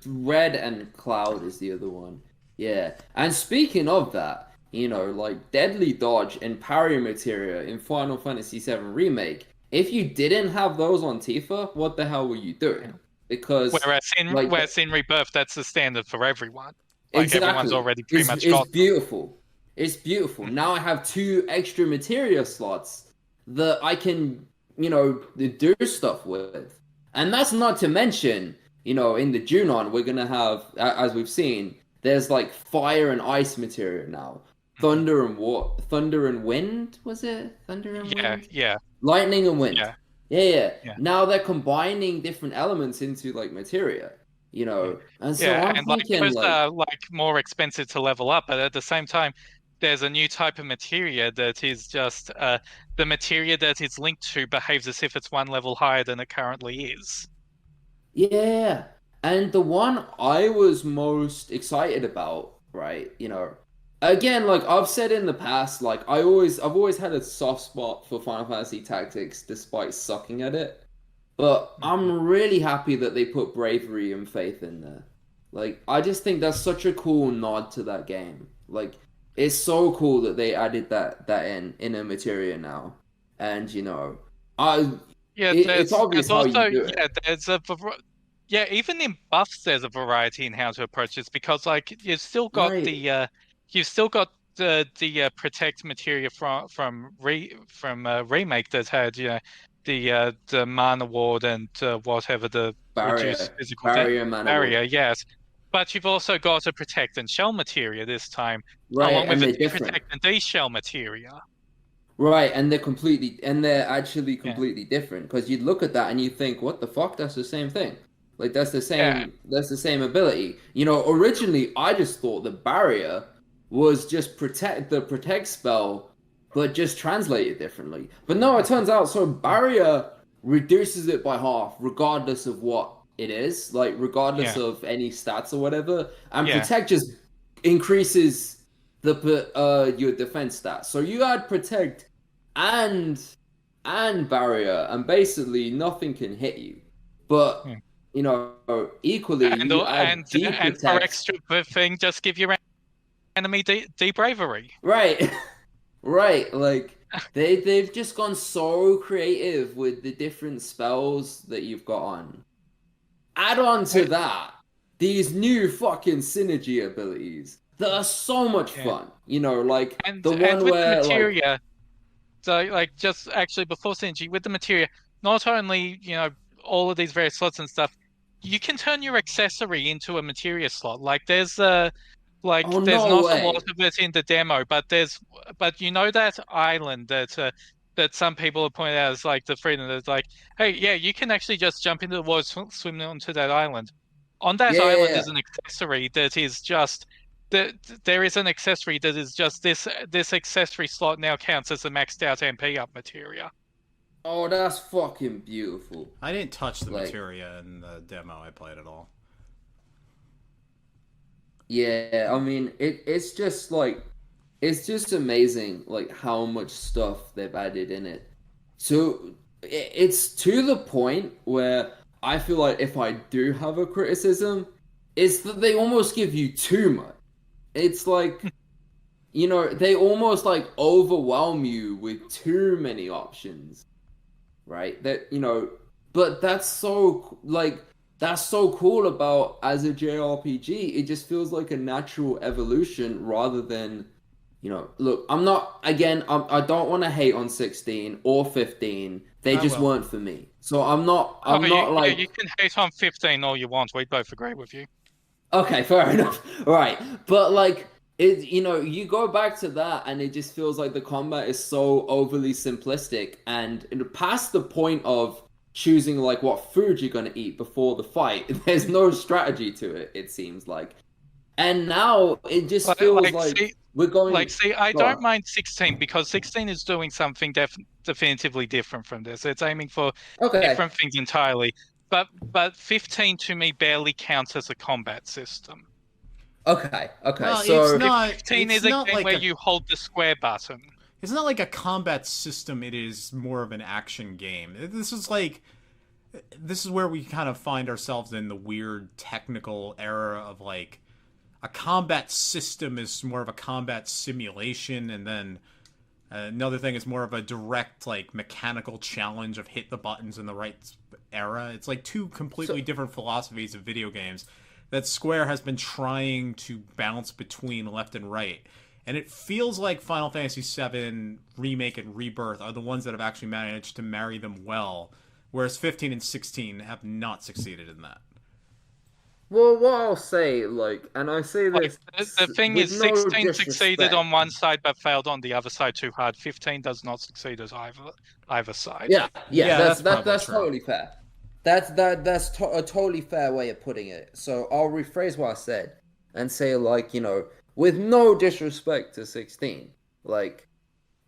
Speaker 2: Red and Cloud is the other one. Yeah. And speaking of that, like deadly dodge and parry materia in Final Fantasy VII Remake. If you didn't have those on Tifa, what the hell were you doing? Because like
Speaker 3: whereas in Rebirth, that's the standard for everyone. Like everyone's
Speaker 2: exactly,
Speaker 3: already pretty much
Speaker 2: it's
Speaker 3: got
Speaker 2: beautiful. It's beautiful. Now I have 2 extra materia slots that I can, do stuff with. And that's not to mention, in the Junon, we're gonna have, as we've seen, there's like fire and ice materia now. Thunder and wind, was it? Thunder and wind?
Speaker 3: Yeah.
Speaker 2: Lightning and wind. Yeah.
Speaker 3: Yeah.
Speaker 2: Now they're combining different elements into like materia, And so I'm thinking
Speaker 3: those are like more expensive to level up, but at the same time, there's a new type of materia that is just the materia that it's linked to behaves as if it's 1 level higher than it currently is.
Speaker 2: Yeah. And the one I was most excited about, right? Again, like I've said in the past, like I've always had a soft spot for Final Fantasy Tactics despite sucking at it. But I'm really happy that they put bravery and faith in there. Like I just think that's such a cool nod to that game. Like it's so cool that they added that in a materia now. And it's obvious how you do it.
Speaker 3: Even in buffs, there's a variety in how to approach this because, like, you've still got the protect materia from remake that had the mana ward and whatever the reduced physical barrier, yes. But you've also got a protect and shell materia this time, along with a protect and de-shell materia.
Speaker 2: Right, and they're actually completely different because you'd look at that and you think, what the fuck? That's the same thing. Like that's the same. That's the same ability. Originally I just thought the barrier was just the protect spell, but just translated differently. But no, it turns out barrier reduces it by half, regardless of what it is, like regardless of any stats or whatever. And protect just increases your defense stats. So you add protect and barrier, and basically nothing can hit you. But equally,
Speaker 3: and for extra thing, just give your enemy bravery.
Speaker 2: Right, right. Like they've just gone so creative with the different spells that you've got on. Add on to that these new fucking synergy abilities that are so much fun. Like
Speaker 3: and
Speaker 2: the one
Speaker 3: and with
Speaker 2: where
Speaker 3: the materia. So, like, just actually before synergy with the materia, not only all of these various slots and stuff, you can turn your accessory into a materia slot. Like there's there's not a lot of it in the demo, but that island that some people have pointed out as like the freedom that's like, hey, you can actually just jump into the water, swim onto that island. On that island is an accessory that is just there is an accessory that is just this accessory slot now counts as a maxed out MP up materia.
Speaker 2: Oh, that's fucking beautiful.
Speaker 1: I didn't touch the materia in the demo I played at all.
Speaker 2: Yeah, I mean, it's just amazing, like, how much stuff they've added in it. So, it's to the point where I feel like if I do have a criticism, it's that they almost give you too much. It's like, they almost, like, overwhelm you with too many options. Right? But that's so cool about as a JRPG. It just feels like a natural evolution rather than, look, I don't want to hate on 16 or 15. They weren't for me. So I'm not
Speaker 3: you can hate on 15 all you want. We both agree with you.
Speaker 2: Okay, fair enough. Right. But like you go back to that and it just feels like the combat is so overly simplistic and past the point of choosing like what food you're going to eat before the fight. There's no strategy to it, it seems like. And now it just feels like we're going...
Speaker 3: I don't mind 16 because 16 is doing something definitively different from this. It's aiming for different things entirely. But 15 to me barely counts as a combat system.
Speaker 2: Okay.
Speaker 1: Well,
Speaker 2: so
Speaker 3: 15 is a game where you hold the square button.
Speaker 1: It's not like a combat system. It is more of an action game. This is where we kind of find ourselves in the weird technical era of like, a combat system is more of a combat simulation, and then another thing is more of a direct, like, mechanical challenge of hit the buttons in the right era. It's like two completely different philosophies of video games that Square has been trying to bounce between left and right. And it feels like Final Fantasy VII Remake and Rebirth are the ones that have actually managed to marry them well, whereas 15 and 16 have not succeeded in that.
Speaker 4: Well, what I'll say, like, and I say this...
Speaker 3: The thing is, 16 succeeded on one side but failed on the other side too hard. 15 does not succeed as either side.
Speaker 4: Yeah, that's
Speaker 1: true.
Speaker 4: totally fair. That's a totally fair way of putting it. So I'll rephrase what I said and say, like, you know, with no disrespect to 16, like,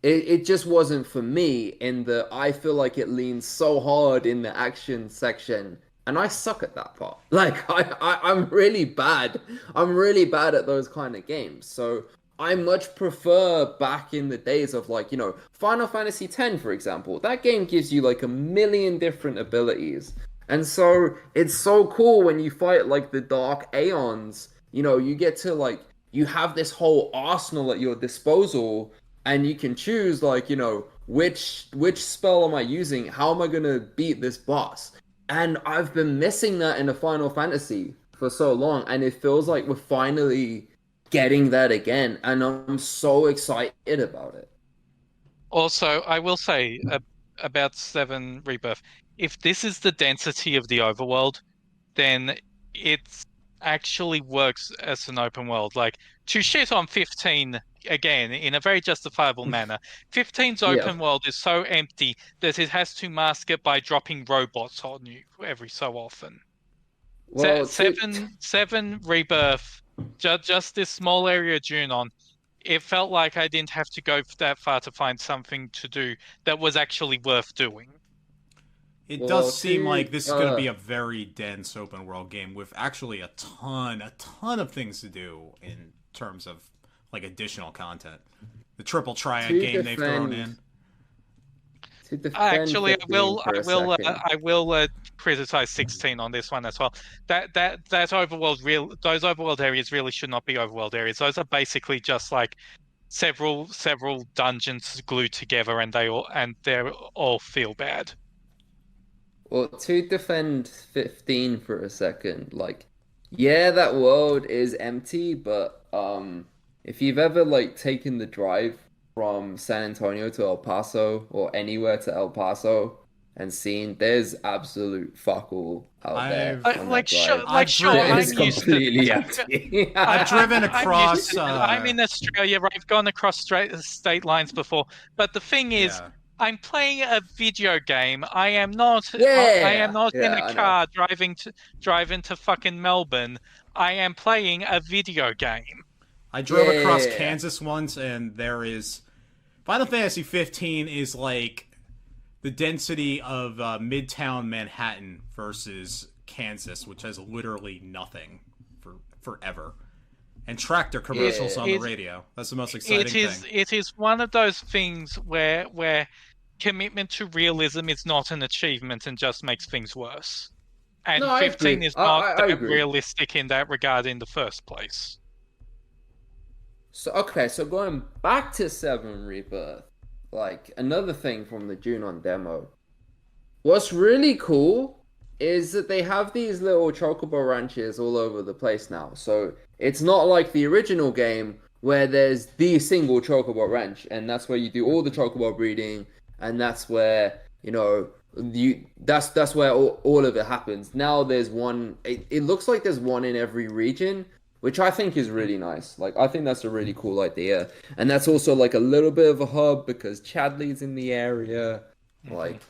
Speaker 4: it just wasn't for me in the, I feel like it leans so hard in the action section, and I suck at that part. Like, I'm really bad. I'm really bad at those kind of games. So I much prefer back in the days of, like, you know, Final Fantasy X, for example. That game gives you, like, a million different abilities. And so it's so cool when you fight, like, the Dark Aeons. You know, you get to, like, you have this whole arsenal at your disposal, and you can choose, like, you know, which spell am I using? How am I going to beat this boss? And I've been missing that in a Final Fantasy for so long, and it feels like we're finally getting that again, and I'm so excited about it.
Speaker 3: Also, I will say about 7 Rebirth, if this is the density of the overworld, then it actually works as an open world. Like, to shit on 15 again in a very justifiable manner, 15's open world is so empty that it has to mask it by dropping robots on you every so often. Well, 7 Rebirth, just this small area of Junon, it felt like I didn't have to go that far to find something to do that was actually worth doing.
Speaker 1: It does seem like this is going to be a very dense open world game with actually a ton of things to do in terms of, like, additional content. The triple triad game they've thrown in.
Speaker 3: Actually, I will criticize 16 on this one as well. That overworld those overworld areas really should not be overworld areas. Those are basically just like several dungeons glued together, and they all feel bad.
Speaker 4: Well, to defend 15 for a second, like, yeah, that world is empty, but if you've ever, like, taken the drive from San Antonio to El Paso or anywhere to El Paso and seen, there's absolute fuck all out there.
Speaker 3: I'm used
Speaker 4: completely
Speaker 3: to
Speaker 4: empty.
Speaker 1: I've driven across.
Speaker 3: I'm in Australia. I've gone across state lines before, but the thing is, I'm playing a video game. I am not. I am not in a car driving to fucking Melbourne. I am playing a video game.
Speaker 1: I drove across Kansas once, and there is Final Fantasy 15 is like the density of Midtown Manhattan versus Kansas, which has literally nothing for forever. And tractor commercials on the radio. That's the most exciting thing.
Speaker 3: It is one of those things where commitment to realism is not an achievement and just makes things worse. And 15 is not realistic in that regard in the first place.
Speaker 4: So going back to 7 Rebirth, like, another thing from the Junon demo, what's really cool is that they have these little chocobo ranches all over the place now. So it's not like the original game where there's the single chocobo ranch, and that's where you do all the chocobo breeding, and that's where, you know, that's where all of it happens. Now there's one. It looks like there's one in every region, which I think is really nice. Like, I think that's a really cool idea. And that's also, like, a little bit of a hub because Chadley's in the area. Like,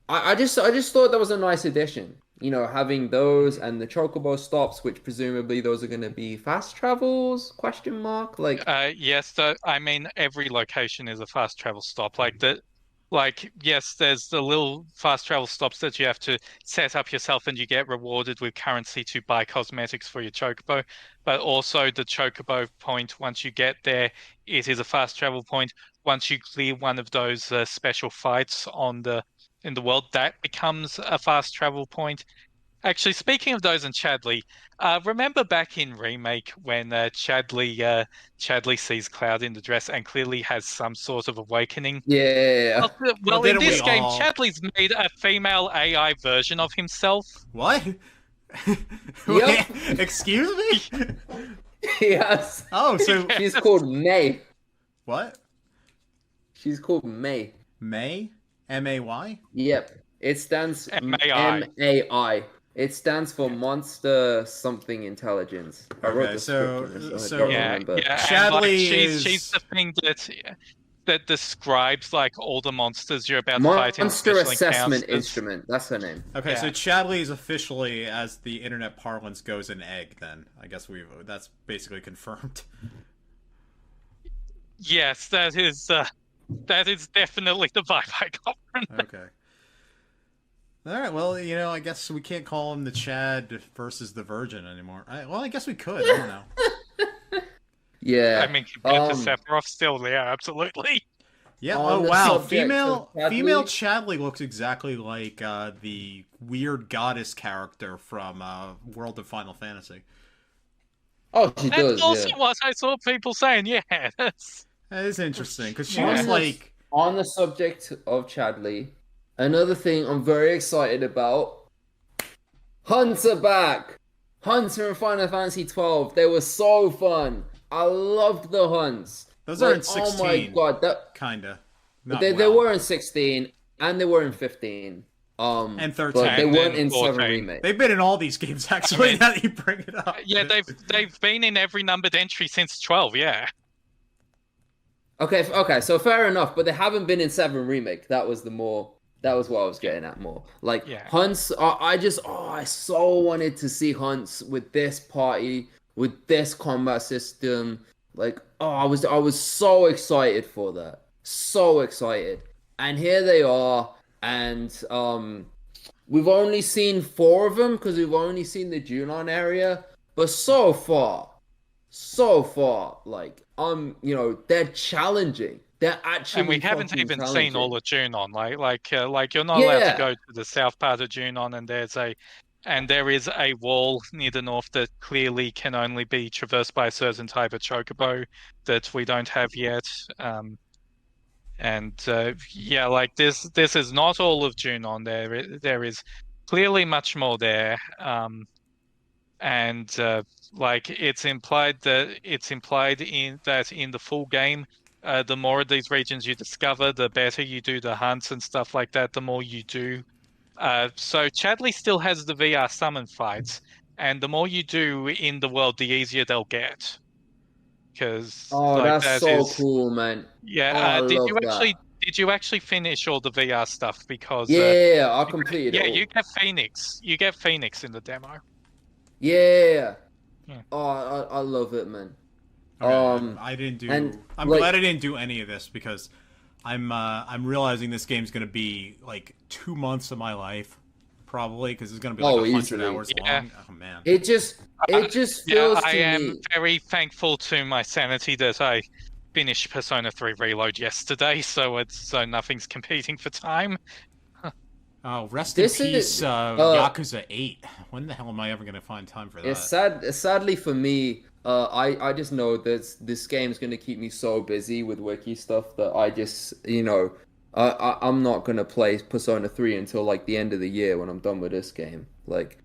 Speaker 4: I just thought that was a nice addition. You know, having those and the chocobo stops, which presumably those are going to be fast travels, ? Like,
Speaker 3: yes, I mean, every location is a fast travel stop. Yes, there's the little fast travel stops that you have to set up yourself, and you get rewarded with currency to buy cosmetics for your chocobo. But also the chocobo point, once you get there, it is a fast travel point. Once you clear one of those special fights in the world, that becomes a fast travel point. Actually, speaking of those and Chadley, remember back in Remake when Chadley sees Cloud in the dress and clearly has some sort of awakening?
Speaker 4: Yeah.
Speaker 3: Well, in
Speaker 1: didn't we
Speaker 3: this game,
Speaker 1: all?
Speaker 3: Chadley's made a female AI version of himself.
Speaker 1: What?
Speaker 4: Yep.
Speaker 1: Excuse me?
Speaker 4: Yes.
Speaker 1: Oh, so
Speaker 4: She's called May.
Speaker 1: what?
Speaker 4: She's called May.
Speaker 1: May? M-A-Y?
Speaker 4: Yep. It stands
Speaker 3: MAI.
Speaker 4: MAI. It stands for Monster Something Intelligence. I wrote
Speaker 1: Okay,
Speaker 4: the
Speaker 1: so-
Speaker 4: script in this,
Speaker 1: so-
Speaker 4: I don't
Speaker 3: Yeah,
Speaker 4: remember.
Speaker 3: yeah. And, like,
Speaker 1: Chadley
Speaker 3: she's
Speaker 1: is-
Speaker 3: the thing that describes like all the monsters you're about to fight in
Speaker 4: Monster
Speaker 3: special
Speaker 4: Assessment
Speaker 3: encounters.
Speaker 4: Instrument. That's her name.
Speaker 1: Okay, so
Speaker 3: Yeah.
Speaker 1: Chadley is officially, as the internet parlance goes, an egg. Then I guess that's basically confirmed.
Speaker 3: Yes, that is definitely the vibe I got from that.
Speaker 1: Okay. All right. Well, I guess we can't call him the Chad versus the Virgin anymore. I guess we could. I don't know.
Speaker 4: Yeah.
Speaker 3: I mean, compared to
Speaker 4: Um,
Speaker 3: Sephiroth, still, yeah, absolutely.
Speaker 1: Yeah.
Speaker 4: On
Speaker 1: Oh
Speaker 4: the
Speaker 1: wow.
Speaker 4: subject
Speaker 1: Female
Speaker 4: of Chadley-
Speaker 1: female Chadley looks exactly like the weird goddess character from World of Final Fantasy.
Speaker 4: Oh, she
Speaker 3: That's
Speaker 4: does.
Speaker 3: also
Speaker 4: Yeah.
Speaker 3: what I saw people saying. Yeah, that's
Speaker 1: That is interesting because she
Speaker 3: Yeah.
Speaker 1: looks
Speaker 4: On the-
Speaker 1: like.
Speaker 4: On the subject of Chadley, another thing I'm very excited about. Hunts are back. Hunts are in Final Fantasy 12. They were so fun. I loved the hunts.
Speaker 1: Those are in
Speaker 4: Oh my
Speaker 1: 16.
Speaker 4: god,
Speaker 1: Kinda.
Speaker 4: they were in 16 and they were in 15.
Speaker 1: And 13.
Speaker 4: But they
Speaker 3: And
Speaker 4: weren't
Speaker 3: then
Speaker 4: in 7
Speaker 3: 14.
Speaker 4: Remake.
Speaker 1: They've been in all these games actually.
Speaker 3: I mean-
Speaker 1: now that you bring it up.
Speaker 3: yeah. They've been in every numbered entry since 12. Yeah,
Speaker 4: Okay, so fair enough, but they haven't been in 7 Remake. That was what I was getting at more. Like
Speaker 3: Yeah.
Speaker 4: Hunts, I so wanted to see Hunts with this party, with this combat system. Like, I was so excited for that. So excited. And here they are, and we've only seen 4 of them because we've only seen the Junon area, but so far, like, they're challenging. They're actually
Speaker 3: and we haven't
Speaker 4: fucking
Speaker 3: even
Speaker 4: challenging.
Speaker 3: seen all of Junon. Like you're not allowed
Speaker 4: Yeah.
Speaker 3: to go to the south part of Junon, and there is a wall near the north that clearly can only be traversed by a certain type of chocobo that we don't have yet. Yeah, like this is not all of Junon. There is clearly much more there. Like it's implied in the full game, the more of these regions you discover, the better you do the hunts and stuff like that, the more you do. So Chadley still has the VR summon fights, and the more you do in the world, the easier they'll get. Because
Speaker 4: that's so cool, man.
Speaker 3: Yeah.
Speaker 4: I love that.
Speaker 3: Did you actually finish all the VR stuff? Because
Speaker 4: Yeah, I completed
Speaker 3: yeah,
Speaker 4: it all.
Speaker 3: you get Phoenix. You get Phoenix in the demo.
Speaker 4: Yeah.
Speaker 3: Yeah.
Speaker 4: Oh, I love it, man.
Speaker 1: Okay, I didn't do.
Speaker 4: and,
Speaker 1: I'm
Speaker 4: like-
Speaker 1: glad I didn't do any of this because I'm realizing this game's gonna be like 2 months of my life, probably because it's gonna be like 100
Speaker 4: easily.
Speaker 1: hours
Speaker 3: Yeah.
Speaker 1: long. Oh man.
Speaker 4: It just feels
Speaker 3: I
Speaker 4: to
Speaker 3: am
Speaker 4: me.
Speaker 3: very thankful to my sanity that I finished Persona 3 Reload yesterday, so nothing's competing for time.
Speaker 1: Oh, rest
Speaker 4: This
Speaker 1: in
Speaker 4: is-
Speaker 1: peace, Yakuza 8. When the hell am I ever gonna find time for that?
Speaker 4: It's sadly for me, I just know that this game's gonna keep me so busy with wiki stuff that I just, I'm not gonna play Persona 3 until like the end of the year when I'm done with this game. Like,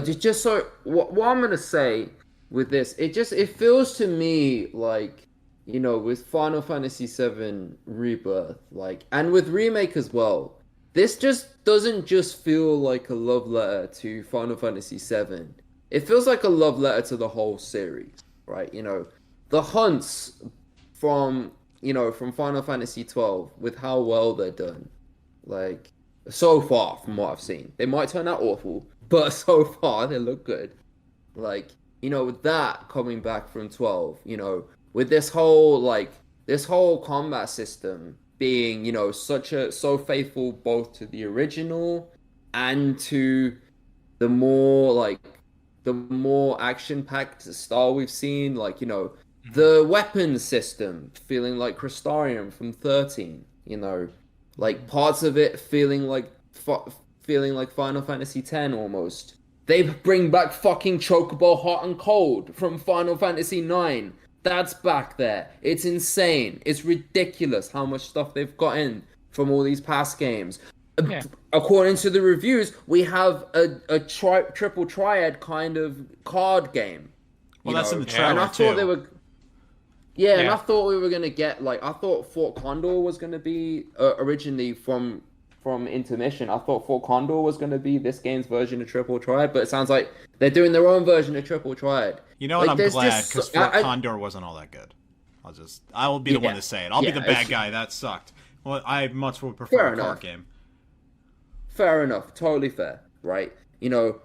Speaker 4: just so what I'm gonna say with this, it feels to me like, with Final Fantasy VII Rebirth, like, and with Remake as well. This just doesn't just feel like a love letter to Final Fantasy VII. It feels like a love letter to the whole series, right? The hunts from Final Fantasy XII with how well they're done, like, so far from what I've seen. They might turn out awful, but so far they look good. Like, with that coming back from 12, with this whole combat system being, so faithful both to the original and to the more action-packed style we've seen, like, the weapon system feeling like Crystarium from 13, like parts of it feeling like Final Fantasy X almost. They bring back fucking Chocobo Hot and Cold from Final Fantasy IX. That's back there. It's insane. It's ridiculous how much stuff they've got in from all these past games.
Speaker 3: Yeah.
Speaker 4: According to the reviews, we have a triple triad kind of card game.
Speaker 1: Well, that's in the
Speaker 4: And
Speaker 1: trailer
Speaker 4: I thought
Speaker 1: too.
Speaker 4: they were. Yeah, and I thought we were gonna get like I thought Fort Condor was gonna be originally from Intermission. I thought Fort Condor was gonna be this game's version of Triple Triad, but it sounds like they're doing their own version of Triple Triad.
Speaker 1: You know what?
Speaker 4: Like,
Speaker 1: I'm glad because Fort Condor wasn't all that good. I will be the one to say it. I'll be the bad guy. That sucked. Well, I much would prefer a card game.
Speaker 4: Fair enough. Totally fair. Right? You know,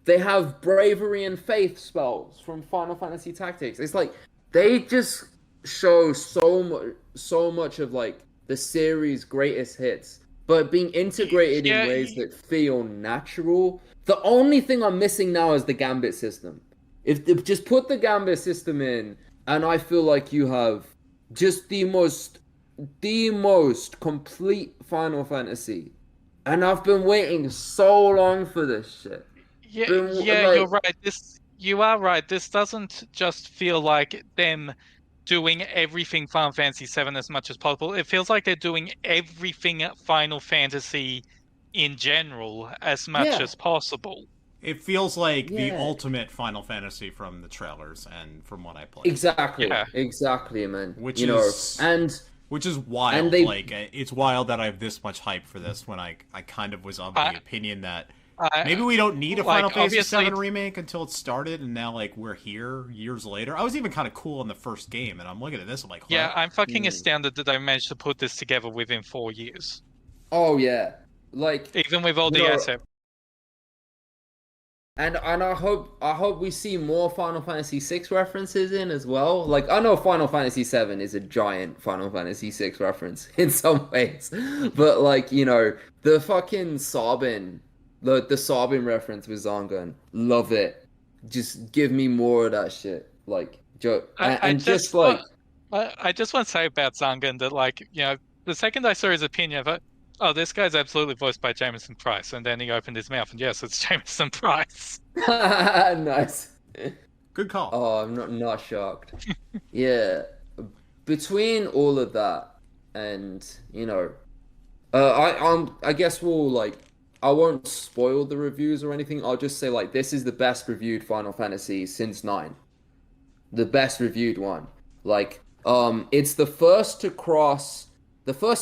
Speaker 4: they have bravery and faith spells from Final Fantasy Tactics. It's like they just show so much of like the series' greatest hits, but being integrated in ways that feel natural. The only thing I'm missing now is the Gambit system. If just put the Gambit system in, and I feel like you have just the most complete Final Fantasy. And I've been waiting so long for this shit.
Speaker 3: You're right. You are right. This doesn't just feel like them doing everything Final Fantasy VII as much as possible. It feels like they're doing everything Final Fantasy in general as much as possible.
Speaker 1: It feels like the ultimate Final Fantasy from the trailers and from what I played.
Speaker 4: Exactly, man. Which is
Speaker 1: wild. It's wild that I have this much hype for this when I kind of was of the opinion that maybe we don't need a Final Fantasy VII Remake until it started, and now we're here years later. I was even kind of cool in the first game, and I'm looking at this, I'm like,
Speaker 3: yeah, I'm fucking astounded that they managed to put this together within 4 years.
Speaker 4: Oh yeah,
Speaker 3: even with all the assets.
Speaker 4: And I hope we see more Final Fantasy VI references in as well. Like, I know Final Fantasy VII is a giant Final Fantasy VI reference in some ways, but the fucking Sabin, the Sabin reference with Zangan, love it. Just give me more of that shit. I just want
Speaker 3: to say about Zangan that the second I saw his opinion, I thought, this guy's absolutely voiced by Jameson Price. And then he opened his mouth, and yes, it's Jameson Price.
Speaker 4: Nice.
Speaker 1: Good call.
Speaker 4: Oh, I'm not shocked. Yeah. Between all of that and, I guess I won't spoil the reviews or anything. I'll just say, this is the best reviewed Final Fantasy since 9. The best reviewed one. It's the first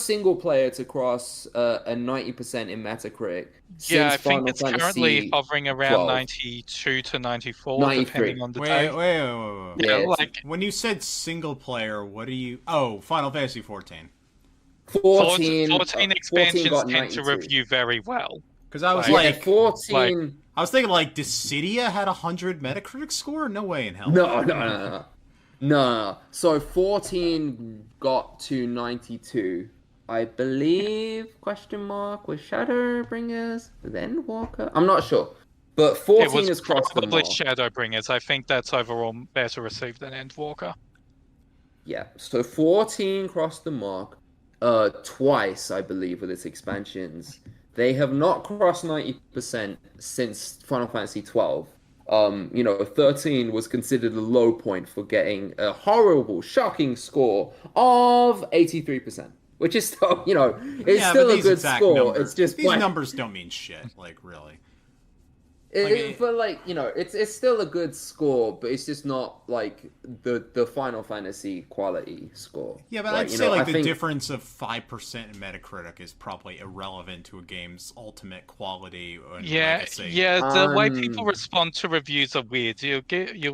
Speaker 4: single player to cross a 90% in Metacritic.
Speaker 3: Yeah, I think it's currently hovering around 92 to 94, depending on the day.
Speaker 1: Wait.
Speaker 3: Yeah,
Speaker 1: when you said single player, what do you... Oh, Final Fantasy 14.
Speaker 3: 14 expansions tend to review very well.
Speaker 1: Because I was
Speaker 4: 14...
Speaker 1: I was thinking, Dissidia had 100 Metacritic score? No way in hell.
Speaker 4: No. So 14 got to 92, I believe? With Shadowbringers, then Walker. I'm not sure, but 14 has crossed the mark.
Speaker 3: Shadowbringers. I think that's overall better received than Endwalker.
Speaker 4: Yeah. So 14 crossed the mark, twice, I believe, with its expansions. They have not crossed 90% since Final Fantasy 12. 13 was considered a low point for getting a horrible, shocking score of 83%, which is still, it's still a good score.
Speaker 1: Numbers,
Speaker 4: it's just
Speaker 1: these numbers don't mean shit, really.
Speaker 4: It's still a good score, but it's just not the Final Fantasy quality score.
Speaker 1: Yeah, but I'd say the difference of 5% in Metacritic is probably irrelevant to a game's ultimate quality.
Speaker 3: The way people respond to reviews are weird. You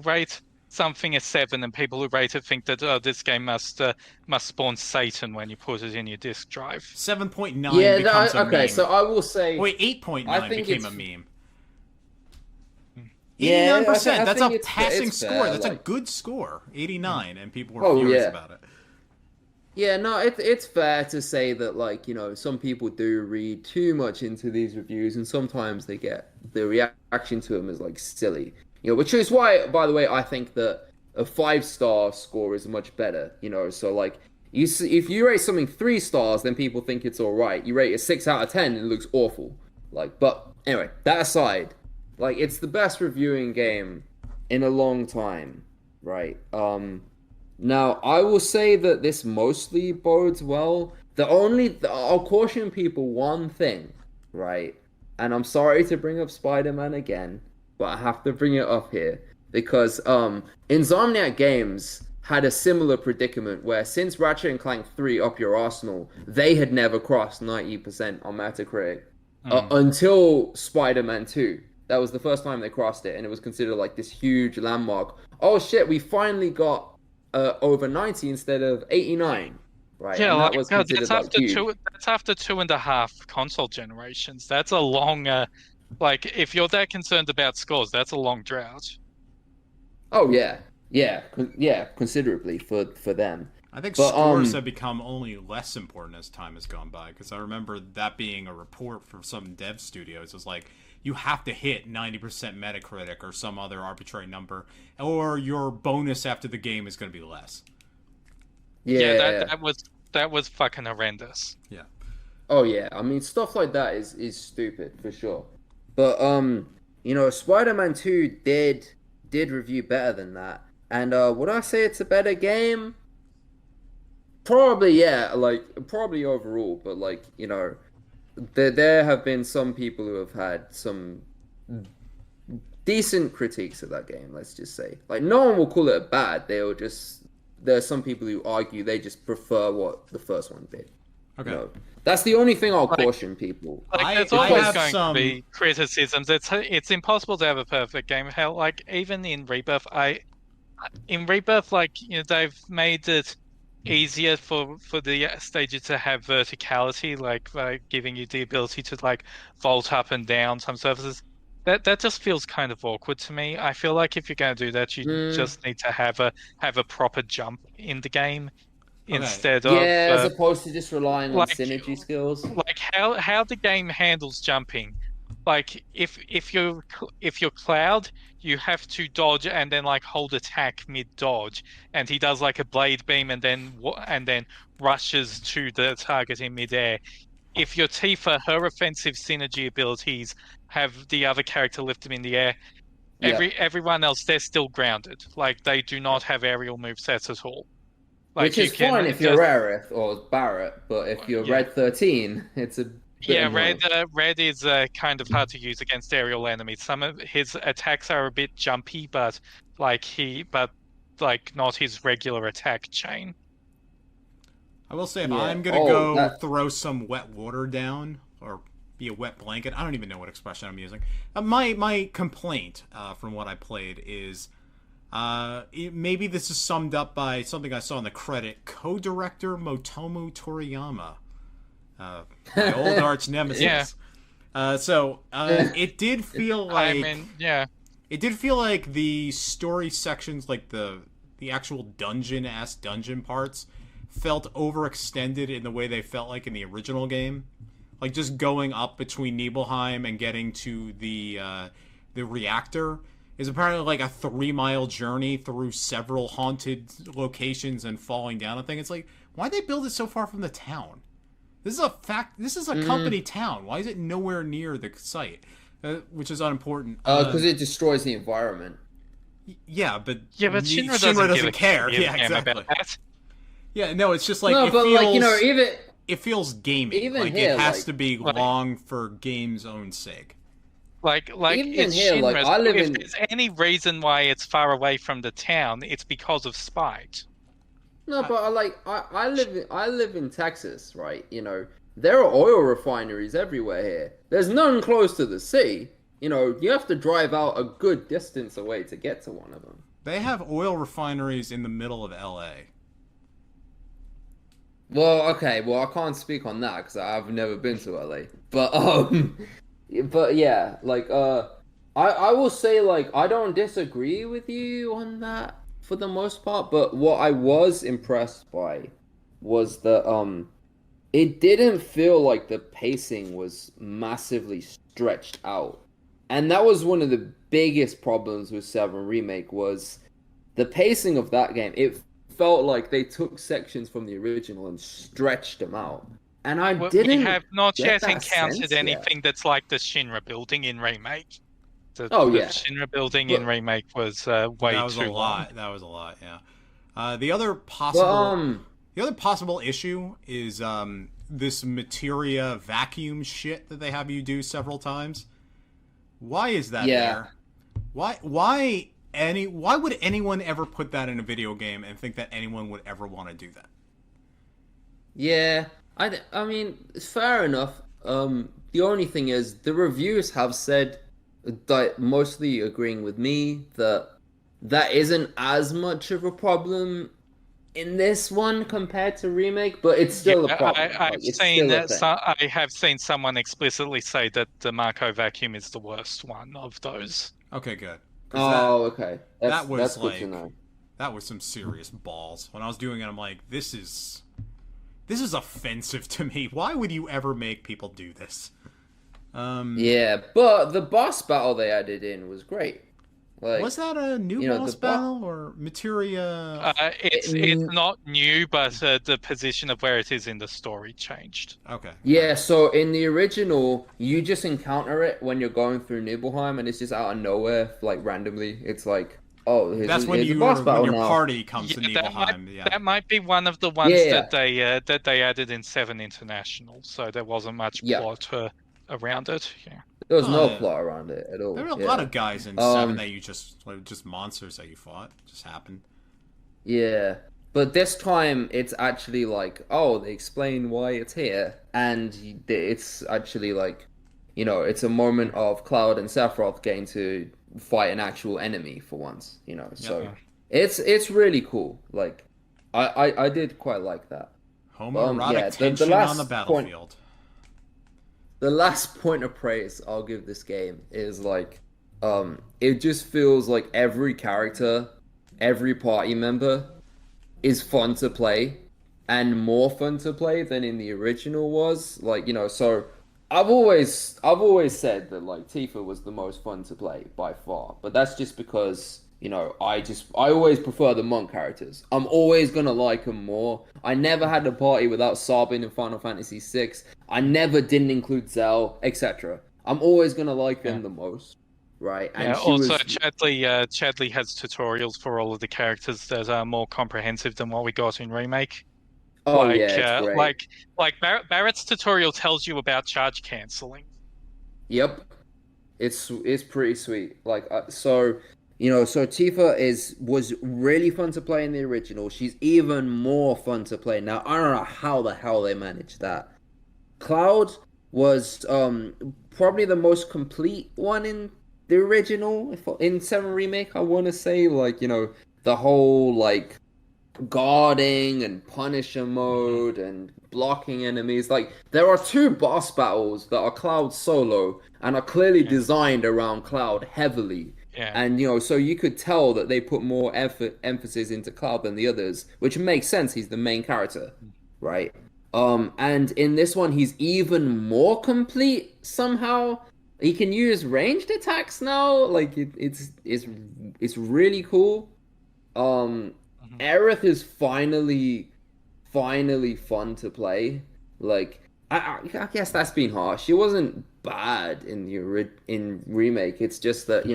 Speaker 3: rate something a 7, and people who rate it think that this game must spawn Satan when you put it in your disk drive.
Speaker 1: 7.9 becomes a meme.
Speaker 4: Okay, so I will say...
Speaker 1: Wait, 8.9 became a meme. 89%.
Speaker 4: Yeah,
Speaker 1: that's a passing score. That's a good score. 89, and people were furious about it.
Speaker 4: Yeah, no, it's fair to say that some people do read too much into these reviews, and sometimes they get the reaction to them is silly. Which is why, by the way, I think that a 5-star score is much better. So if you rate something 3 stars, then people think it's all right. You rate it 6 out of 10, and it looks awful. But anyway, that aside. Like, it's the best reviewing game in a long time, right? Now, I will say that this mostly bodes well. I'll caution people one thing, right? And I'm sorry to bring up Spider-Man again, but I have to bring it up here. Because Insomniac Games had a similar predicament where since Ratchet and Clank 3 Up Your Arsenal, they had never crossed 90% on Metacritic until Spider-Man 2. That was the first time they crossed it, and it was considered like this huge landmark. Oh shit, we finally got over 90 instead of 89. Right?
Speaker 3: Yeah,
Speaker 4: and
Speaker 3: like,
Speaker 4: that was
Speaker 3: that's
Speaker 4: considered
Speaker 3: after
Speaker 4: huge.
Speaker 3: that's after 2.5 console generations. That's a long like if you're that concerned about scores, that's a long drought.
Speaker 4: Oh yeah, considerably for them.
Speaker 1: I think scores have become only less important as time has gone by, because I remember that being a report for some dev studios. It was like, you have to hit 90% Metacritic or some other arbitrary number, or your bonus after the game is going to be less.
Speaker 3: Yeah, that was fucking horrendous.
Speaker 1: Yeah.
Speaker 4: Oh yeah, I mean stuff like that is stupid for sure. But you know, Spider-Man 2 did review better than that. And would I say it's a better game? Probably, yeah, like probably overall, but like, you know, there have been some people who have had some decent critiques of that game, let's just say. Like, no one will call it bad. There's some people who argue they just prefer what the first one did.
Speaker 1: Okay.
Speaker 4: You know, that's the only thing I'll caution people.
Speaker 3: Like, there's
Speaker 1: I
Speaker 3: always
Speaker 1: have
Speaker 3: going
Speaker 1: some-
Speaker 3: to be criticisms. It's impossible to have a perfect game. Hell, like even in Rebirth, like, you know, they've made it easier for the stages to have verticality, like by giving you the ability to like vault up and down some surfaces. That just feels kind of awkward to me. I feel like if you're going to do that, you just need to have a proper jump in the game instead of
Speaker 4: as opposed to just relying on
Speaker 3: like,
Speaker 4: synergy skills.
Speaker 3: like how the game handles jumping. Like if you're Cloud, you have to dodge and then like hold attack mid dodge, and he does like a blade beam and then rushes to the target in midair. If you're Tifa, her offensive synergy abilities have the other character lift him in the air. Everyone else, they're still grounded. Like, they do not have aerial movesets at all. Like,
Speaker 4: Which is fine if you're Aerith or Barrett, but if you're Red 13, it's a bit annoying.
Speaker 3: Red is kind of hard to use against aerial enemies. Some of his attacks are a bit jumpy, but not his regular attack chain.
Speaker 1: I will say, if I'm gonna throw some wet water down, or be a wet blanket, I don't even know what expression I'm using. My complaint from what I played is, maybe this is summed up by something I saw in the credit. Co-director Motomu Toriyama, my old arch nemesis. It did feel like it did feel like the story sections, like the actual dungeon parts, felt overextended in the way they felt like in the original game. Like, just going up between Nibelheim and getting to the reactor is apparently like a 3-mile journey through several haunted locations and falling down a thing. It's like, why'd they build it so far from the town? This is a company town. Why is it nowhere near the site? Which is unimportant.
Speaker 4: Because it destroys the environment.
Speaker 1: Yeah, but
Speaker 3: Shinra
Speaker 1: doesn't care. Yeah, exactly.
Speaker 3: About that.
Speaker 1: Yeah, no, it's just like, it feels gamey.
Speaker 4: Even
Speaker 1: like,
Speaker 4: here,
Speaker 1: it has to be long for game's own sake.
Speaker 3: Like
Speaker 4: even
Speaker 3: it's
Speaker 4: here,
Speaker 3: Shinra.
Speaker 4: like,
Speaker 3: If there's any reason why it's far away from the town, it's because of spite.
Speaker 4: No, but I live in Texas, right? You know, there are oil refineries everywhere here. There's none close to the sea. You know, you have to drive out a good distance away to get to one of them.
Speaker 1: They have oil refineries in the middle of LA.
Speaker 4: Well, okay, I can't speak on that because I've never been to LA. But yeah, like, I will say, like, I don't disagree with you on that for the most part, but what I was impressed by was that, it didn't feel like the pacing was massively stretched out. And that was one of the biggest problems with 7 Remake, was the pacing of that game. It felt like they took sections from the original and stretched them out. And we
Speaker 3: have not yet encountered anything that's like the Shinra building in Remake. The
Speaker 4: Oh, yeah.
Speaker 3: Shinra building in Remake was way
Speaker 1: That was
Speaker 3: too
Speaker 1: a lot.
Speaker 3: long.
Speaker 1: That was a lot. Yeah. The other possible issue is this materia vacuum shit that they have you do several times. Why is that there? Why would anyone ever put that in a video game and think that anyone would ever want to do that?
Speaker 4: Yeah, I mean, it's fair enough. The only thing is, the reviews have said, that mostly agreeing with me, that isn't as much of a problem in this one compared to Remake, but it's still a problem.
Speaker 3: I have seen someone explicitly say that the Marco vacuum is the worst one of those.
Speaker 1: Okay, good.
Speaker 4: Okay.
Speaker 1: That's
Speaker 4: good
Speaker 1: like,
Speaker 4: to know.
Speaker 1: That was some serious balls. When I was doing it, I'm like, this is offensive to me. Why would you ever make people do this?
Speaker 4: Yeah, but the boss battle they added in was great. Like,
Speaker 1: was that a new boss battle or materia?
Speaker 3: It's not new, but the position of where it is in the story changed.
Speaker 1: Okay.
Speaker 4: Yeah, so in the original, you just encounter it when you're going through Nibelheim, and it's just out of nowhere, like randomly. It's like,
Speaker 1: that's when your party comes to Nibelheim.
Speaker 3: That might be one of the ones that they added in 7 International. So there wasn't much plot around it. Yeah.
Speaker 4: There was no plot around it at all.
Speaker 1: There were a lot of guys in 7 that you just monsters that you fought. It just happened.
Speaker 4: Yeah. But this time, it's actually like, they explain why it's here. And it's actually like, it's a moment of Cloud and Sephiroth getting to fight an actual enemy for once, So it's really cool. Like, I did quite like that.
Speaker 1: Homoerotic tension on the battlefield.
Speaker 4: The last point of praise I'll give this game is like, it just feels like every character, every party member is fun to play, and more fun to play than in the original was. Like, so I've always said that like Tifa was the most fun to play by far, but that's just because I always prefer the monk characters. I'm always gonna like them more. I never had a party without Sabin in Final Fantasy VI. I never didn't include Zell, etc. I'm always gonna like them the most, right? And
Speaker 3: Chadley has tutorials for all of the characters that are more comprehensive than what we got in Remake.
Speaker 4: It's great.
Speaker 3: Like Barrett's tutorial tells you about charge cancelling.
Speaker 4: Yep, it's pretty sweet. Like so Tifa was really fun to play in the original. She's even more fun to play now. I don't know how the hell they managed that. Cloud was probably the most complete one in the original. In 7 Remake, I want to say, like, the whole like guarding and punisher mode and blocking enemies. Like, there are 2 boss battles that are Cloud solo and are clearly designed around Cloud heavily.
Speaker 3: Yeah.
Speaker 4: And, so you could tell that they put more emphasis into Cloud than the others, which makes sense. He's the main character, right? And in this one, he's even more complete somehow. He can use ranged attacks now. Like, it's really cool. Aerith is finally fun to play. Like, I guess that's been harsh. She wasn't bad in Remake. It's just that,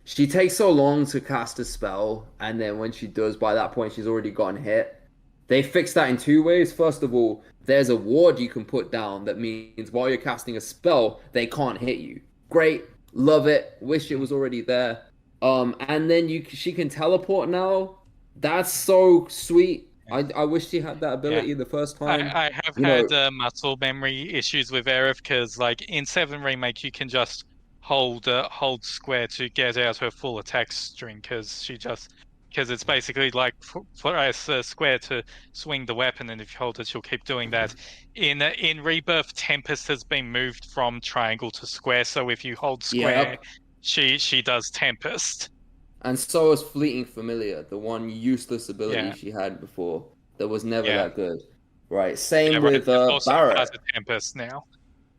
Speaker 4: she takes so long to cast a spell, and then when she does, by that point, she's already gotten hit. They fixed that in 2 ways. First of all, there's a ward you can put down that means while you're casting a spell, they can't hit you. Great. Love it. Wish it was already there. And then she can teleport now. That's so sweet. I wish she had that ability the first time.
Speaker 3: I have had muscle memory issues with Aerith because, like, in 7 Remake, you can just hold square to get out her full attack string because it's basically like press square to swing the weapon, and if you hold it, she'll keep doing that. In Rebirth, Tempest has been moved from triangle to square, so if you hold square, she does Tempest.
Speaker 4: And so is Fleeting Familiar, the one useless ability she had before that was never that good. Right. Same with Barrett.
Speaker 3: Has a Tempest now.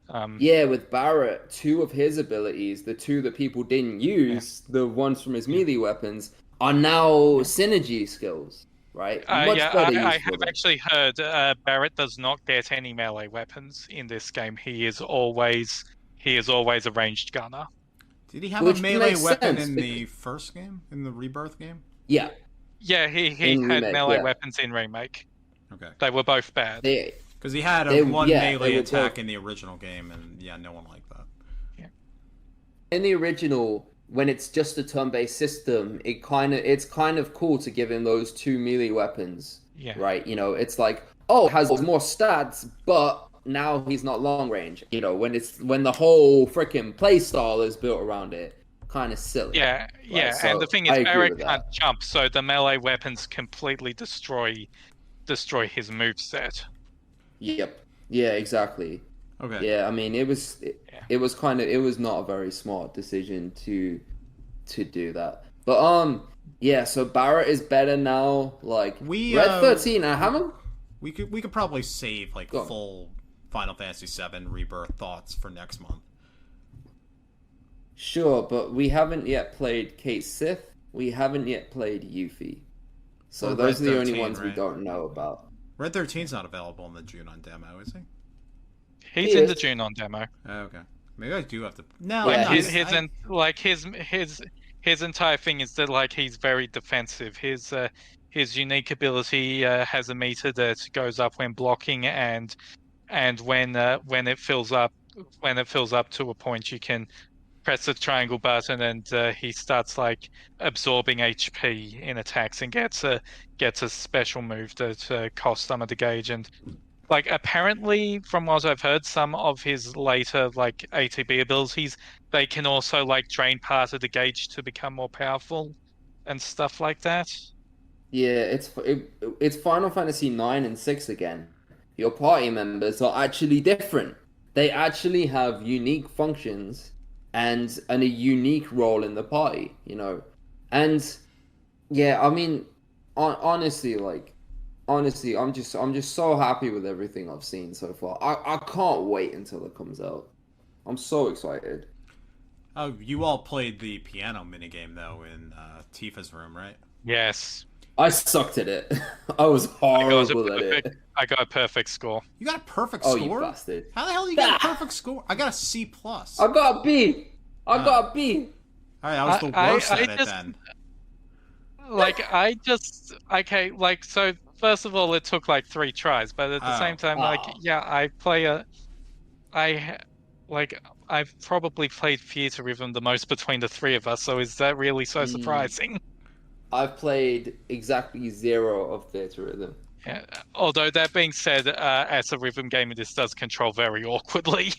Speaker 4: With Barrett, 2 of his abilities, the 2 that people didn't use, the ones from his melee weapons, are now synergy skills, right?
Speaker 3: I have actually heard Barrett does not get any melee weapons in this game. He is always a ranged gunner.
Speaker 1: Did he have
Speaker 4: Which
Speaker 1: a melee
Speaker 4: makes
Speaker 1: weapon
Speaker 4: sense,
Speaker 1: in the first game? In the Rebirth game?
Speaker 4: Yeah.
Speaker 3: Yeah, he
Speaker 4: In
Speaker 3: had
Speaker 4: Remake,
Speaker 3: melee
Speaker 4: yeah.
Speaker 3: weapons in Remake.
Speaker 1: Okay.
Speaker 3: They were both bad.
Speaker 1: Because he had one melee attack in the original game, and yeah, no one liked that.
Speaker 3: Yeah.
Speaker 4: In the original, when it's just a turn-based system, it's kind of cool to give him those 2 melee weapons.
Speaker 3: Yeah.
Speaker 4: Right? You know, it's like, oh, it has more stats, but now he's not long range. You know, when the whole freaking play style is built around it, kind of silly.
Speaker 3: Yeah, yeah.
Speaker 4: So
Speaker 3: and the thing is,
Speaker 4: I agree
Speaker 3: Barrett
Speaker 4: with
Speaker 3: can't
Speaker 4: that.
Speaker 3: jump, so the melee weapons completely destroy his moveset.
Speaker 4: Yep. Yeah, exactly.
Speaker 1: Okay.
Speaker 4: Yeah, I mean, it was not a very smart decision to do that. But yeah, so Barrett is better now. Like Red 13, I haven't.
Speaker 1: We could probably save like
Speaker 4: Go on.
Speaker 1: full Final Fantasy VII Rebirth thoughts for next month.
Speaker 4: Sure, but we haven't yet played Kate Sith. We haven't yet played Yuffie. So
Speaker 1: Or
Speaker 4: those
Speaker 1: Red
Speaker 4: are the only
Speaker 1: 13,
Speaker 4: ones we
Speaker 1: right?
Speaker 4: don't know about.
Speaker 1: Red 13's not available in the Junon demo, is he?
Speaker 3: He's
Speaker 4: He
Speaker 3: in
Speaker 4: is.
Speaker 3: the Junon demo.
Speaker 1: Oh, okay. Maybe I do have to. No,
Speaker 4: Yeah,
Speaker 1: I'm
Speaker 3: Like
Speaker 1: not.
Speaker 3: his entire thing is that like he's very defensive. His unique ability has a meter that goes up when blocking, and when it fills up to a point, you can press the triangle button, and he starts like absorbing HP in attacks and gets a special move that costs some of the gauge. And like apparently, from what I've heard, some of his later like ATB abilities, they can also like drain part of the gauge to become more powerful and stuff like that.
Speaker 4: Yeah, it's Final Fantasy 9 and 6 again. Your party members are actually different. They actually have unique functions and a unique role in the party, you know. And yeah, I mean, honestly, I'm just so happy with everything I've seen so far. I can't wait until it comes out. I'm so excited.
Speaker 1: Oh, you all played the piano minigame though in Tifa's room, right?
Speaker 3: Yes,
Speaker 4: I sucked at it. I was horrible at it.
Speaker 3: I got a perfect score.
Speaker 1: You got a perfect
Speaker 4: Oh,
Speaker 1: score?
Speaker 4: you bastard.
Speaker 1: How the hell you got a perfect score? I got a C+.
Speaker 4: I got a B. I got a B.
Speaker 1: Alright, I was the worst at it then.
Speaker 3: Okay, like, so first of all, it took like 3 tries, but at the same time, like, yeah, I've probably played Theater Rhythm the most between the 3 of us, so is that really so surprising?
Speaker 4: I've played exactly 0 of Theater Rhythm.
Speaker 3: Yeah. Although that being said, as a rhythm game, this does control very awkwardly.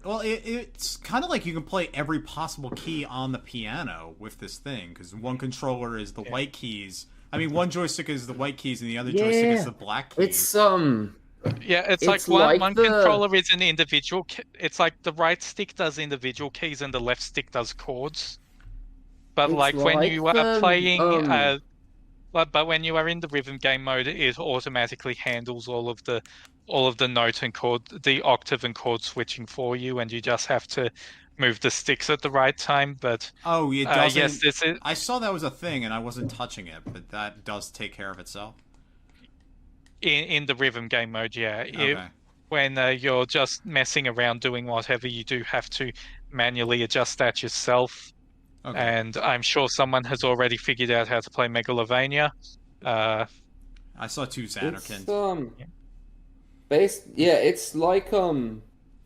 Speaker 1: Well, it's kind of like you can play every possible key on the piano with this thing, because one controller is the white keys. I mean, one joystick is the white keys, and the other joystick is the black keys.
Speaker 4: It's
Speaker 3: Yeah, it's like one controller is an individual. It's like the right stick does individual keys and the left stick does chords. But
Speaker 4: It's
Speaker 3: like when
Speaker 4: like
Speaker 3: you are
Speaker 4: the,
Speaker 3: playing, but when you are in the rhythm game mode, it automatically handles all of the note and chord, the octave and chord switching for you, and you just have to move the sticks at the right time. But
Speaker 1: oh, it doesn't.
Speaker 3: Yes, this is.
Speaker 1: I saw that was a thing, and I wasn't touching it, but that does take care of itself.
Speaker 3: In the rhythm game mode, yeah.
Speaker 1: Okay.
Speaker 3: When you're just messing around doing whatever, you do have to manually adjust that yourself.
Speaker 1: Okay.
Speaker 3: And I'm sure someone has already figured out how to play Megalovania.
Speaker 1: I saw 2 Xanarkins.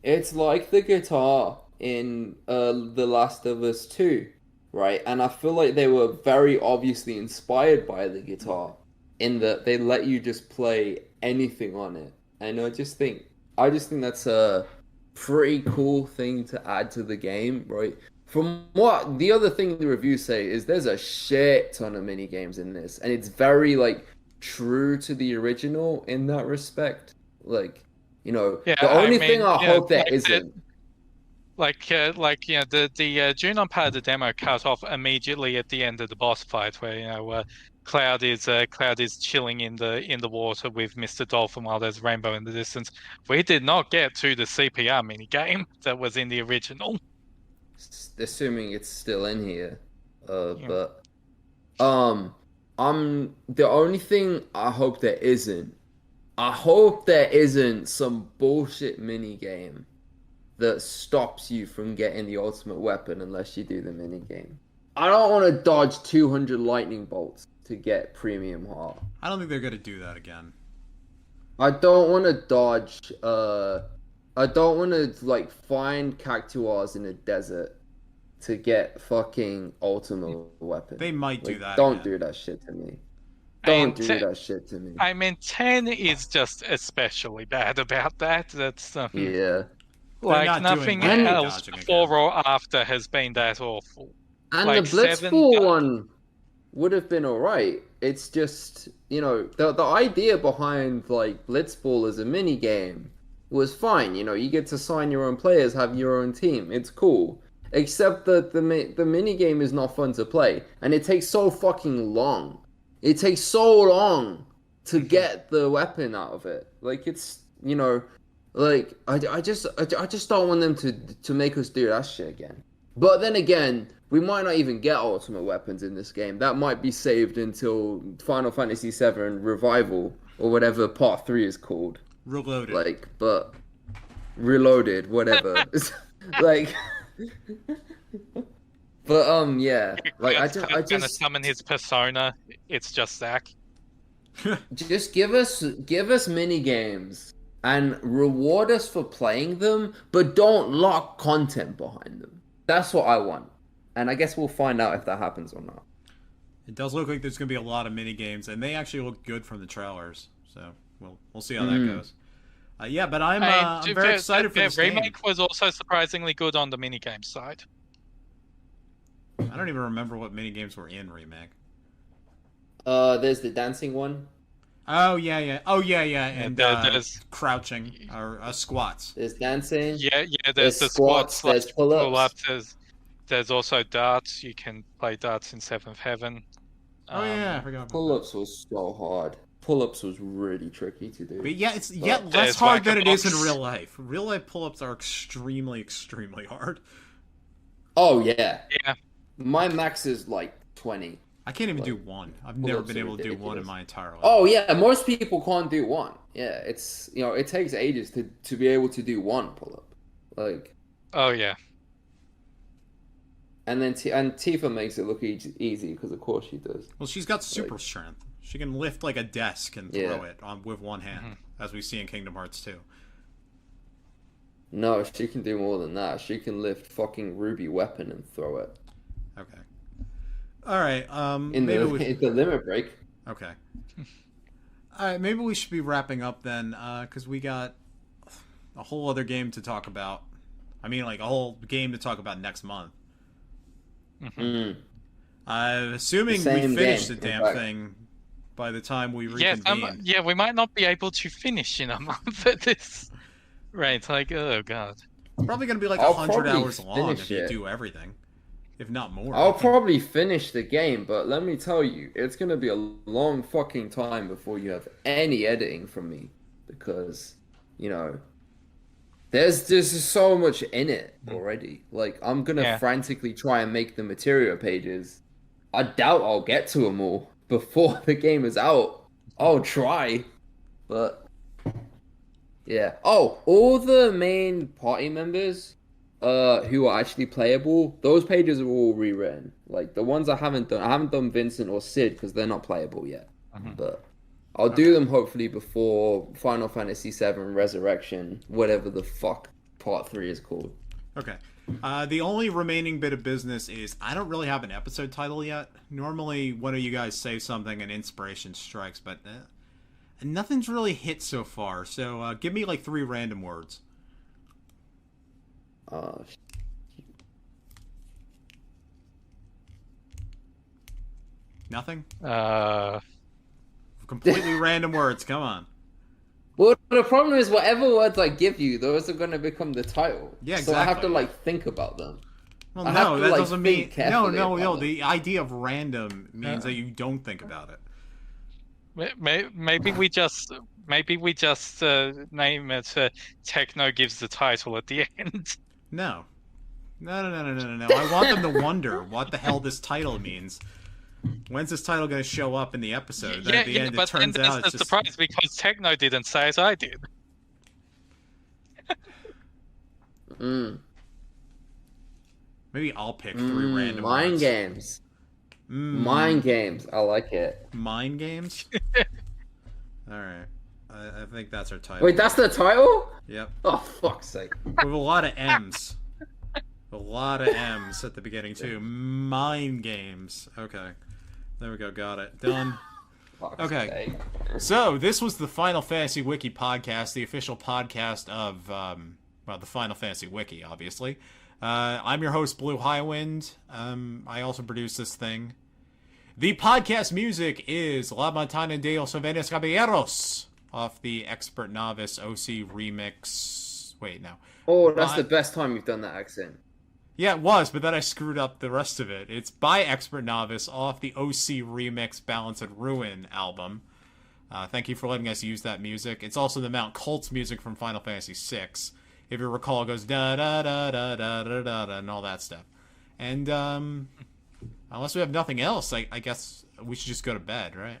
Speaker 4: It's like the guitar in The Last of Us 2, right? And I feel like they were very obviously inspired by the guitar in that they let you just play anything on it. And I just think that's a pretty cool thing to add to the game, right? From what the other thing the reviews say is there's a shit ton of mini games in this, and it's very like true to the original in that respect. Like, you know,
Speaker 3: Yeah,
Speaker 4: the only
Speaker 3: I mean,
Speaker 4: thing I
Speaker 3: yeah,
Speaker 4: hope there
Speaker 3: like
Speaker 4: isn't.
Speaker 3: The Junon part of the demo cut off immediately at the end of the boss fight, where Cloud is chilling in the water with Mr. Dolphin while there's a rainbow in the distance. We did not get to the CPR mini game that was in the original.
Speaker 4: Assuming it's still in here,
Speaker 3: Yeah.
Speaker 4: but I'm the only thing I hope there isn't. I hope there isn't some bullshit mini game that stops you from getting the ultimate weapon unless you do the minigame. I don't want to dodge 200 lightning bolts to get premium heart.
Speaker 1: I don't think they're gonna do that again.
Speaker 4: I don't want to dodge. I don't want to like find cactuars in a desert to get fucking ultimate weapon.
Speaker 1: They might do
Speaker 4: Like,
Speaker 1: that.
Speaker 4: Don't
Speaker 1: again.
Speaker 4: do that shit to me.
Speaker 3: And
Speaker 4: Don't do that shit to me.
Speaker 3: I mean, 10 is just especially bad about that. That's
Speaker 4: Yeah.
Speaker 3: like
Speaker 1: not
Speaker 3: nothing
Speaker 1: doing any
Speaker 3: else
Speaker 1: dodging
Speaker 3: before
Speaker 1: again.
Speaker 3: or after has been that awful.
Speaker 4: And
Speaker 3: Like,
Speaker 4: the Blitzball
Speaker 3: 7
Speaker 4: one would have been alright. It's just, you know, the idea behind like Blitzball as a mini game was fine. You know, you get to sign your own players, have your own team. It's cool. Except that the mini game is not fun to play, and it takes so fucking long. It takes so long to get the weapon out of it. Like, it's, you know, like I just don't want them to make us do that shit again. But then again, we might not even get ultimate weapons in this game. That might be saved until Final Fantasy VII Revival or whatever Part 3 is called.
Speaker 1: Reloaded.
Speaker 4: Like, but Reloaded, whatever. Like, but yeah. Like, I
Speaker 3: gonna
Speaker 4: just
Speaker 3: summon his persona. It's just Zack.
Speaker 4: just give us mini games and reward us for playing them, but don't lock content behind them. That's what I want. And I guess we'll find out if that happens or not.
Speaker 1: It does look like there's going to be a lot of mini games, and they actually look good from the trailers. So we'll see how that goes. Yeah, but I'm very excited for this
Speaker 3: Remake
Speaker 1: game.
Speaker 3: was also surprisingly good on the minigame side.
Speaker 1: I don't even remember what mini games were in Remake.
Speaker 2: There's the dancing one.
Speaker 1: Oh yeah. And
Speaker 3: there's
Speaker 1: crouching or squats.
Speaker 2: There's dancing.
Speaker 3: Yeah. There's
Speaker 2: There's
Speaker 3: the
Speaker 2: squats,
Speaker 3: squats.
Speaker 2: there's pull-ups.
Speaker 3: There's also darts. You can play darts in Seventh Heaven.
Speaker 1: Oh yeah, I forgot about that.
Speaker 2: Pull-ups was so hard. Pull-ups was really tricky to do.
Speaker 1: But yeah, it's yet less
Speaker 3: There's
Speaker 1: hard than it is in
Speaker 3: whack-a-box.
Speaker 1: real life. Real life pull-ups are extremely hard.
Speaker 2: Oh yeah.
Speaker 3: Yeah.
Speaker 2: My max is like 20.
Speaker 1: I can't even do one. I've never
Speaker 2: pull-ups
Speaker 1: been
Speaker 2: are
Speaker 1: able to do one in
Speaker 2: ridiculous.
Speaker 1: my entire life.
Speaker 2: Oh yeah, most people can't do one. Yeah, it's, you know, it takes ages to be able to do one pull-up. Like,
Speaker 3: Oh yeah.
Speaker 2: and then Tifa makes it look easy because of course she does.
Speaker 1: Well, she's got super strength. She can lift like a desk and throw
Speaker 2: Yeah.
Speaker 1: it with one hand, as we see in Kingdom Hearts 2.
Speaker 2: No, she can do more than that. She can lift fucking Ruby weapon and throw it.
Speaker 1: Okay. All right.
Speaker 2: In
Speaker 1: maybe
Speaker 2: the limit break.
Speaker 1: Okay. All right. Maybe we should be wrapping up then, because we got a whole other game to talk about. I mean, like a whole game to talk about next month. Assuming we
Speaker 2: same
Speaker 1: finish
Speaker 2: game,
Speaker 1: the
Speaker 2: in
Speaker 1: damn
Speaker 2: fact.
Speaker 1: thing by the time we
Speaker 3: Yeah,
Speaker 1: reconvene.
Speaker 3: yeah, we might not be able to finish in a month at this rate. Like, oh god.
Speaker 1: It's probably going to be like
Speaker 2: I'll
Speaker 1: 100
Speaker 2: probably
Speaker 1: hours long if
Speaker 2: finish
Speaker 1: you
Speaker 2: it.
Speaker 1: do everything, if not more.
Speaker 2: I'll probably finish the game, but let me tell you, it's gonna be a long fucking time before you have any editing from me, because, you know, there's just so much in it already. Like, I'm gonna
Speaker 3: Yeah.
Speaker 2: frantically try and make the material pages. I doubt I'll get to them all before the game is out. I'll try, but yeah. Oh, all the main party members who are actually playable, those pages are all rewritten. Like, the ones I haven't done Vincent or Sid because they're not playable yet. But I'll do them hopefully before Final Fantasy VII Resurrection, whatever the fuck Part 3 is called.
Speaker 1: Okay. The only remaining bit of business is I don't really have an episode title yet. Normally, one of you guys say something and inspiration strikes, but nothing's really hit so far. So give me like 3 random words. Nothing? Completely random words. Come on.
Speaker 2: Well, the problem is whatever words I give you, those are going to become the title.
Speaker 1: Yeah,
Speaker 2: So I have to,
Speaker 1: exactly.
Speaker 2: like, think about them.
Speaker 1: Well,
Speaker 2: I have
Speaker 1: no,
Speaker 2: to,
Speaker 1: that
Speaker 2: like,
Speaker 1: doesn't
Speaker 2: think
Speaker 1: mean
Speaker 2: carefully
Speaker 1: no.
Speaker 2: about them.
Speaker 1: The idea of random means that you don't think about it.
Speaker 3: Maybe we just name it Techno gives the title at the end.
Speaker 1: No. I want them to wonder what the hell this title means. When's this title going to show up in the episode? Then at the end, it
Speaker 3: but then
Speaker 1: turns
Speaker 3: there's
Speaker 1: out
Speaker 3: the
Speaker 1: it's just...
Speaker 3: surprise because Techno didn't say as I did.
Speaker 1: Maybe I'll pick 3 random
Speaker 4: Mind
Speaker 1: words.
Speaker 4: games. Mind games. I like it.
Speaker 1: Mind games? Alright. I think that's our title.
Speaker 4: Wait, that's the title?
Speaker 1: Yep.
Speaker 4: Oh, fuck's sake.
Speaker 1: With a lot of M's. A lot of M's at the beginning, too. Mind games. Okay. There we go. Got it. Done.
Speaker 4: Fuck's
Speaker 1: Okay.
Speaker 4: sake.
Speaker 1: So, this was the Final Fantasy Wiki Podcast, the official podcast of, the Final Fantasy Wiki, obviously. I'm your host, BlueHighwind. I also produce this thing. The podcast music is La Montana de los Jovenes Caballeros off the XPRTNovice OC Remix. Wait, no.
Speaker 4: Oh, that's the best time you've done that accent.
Speaker 1: Yeah, it was, but then I screwed up the rest of it. It's by XPRTNovice off the OC Remix Balance and Ruin album. Thank you for letting us use that music. It's also the Mount Koltz music from Final Fantasy VI. If you recall, it goes da-da-da-da-da-da-da and all that stuff. And, unless we have nothing else, I guess we should just go to bed, right?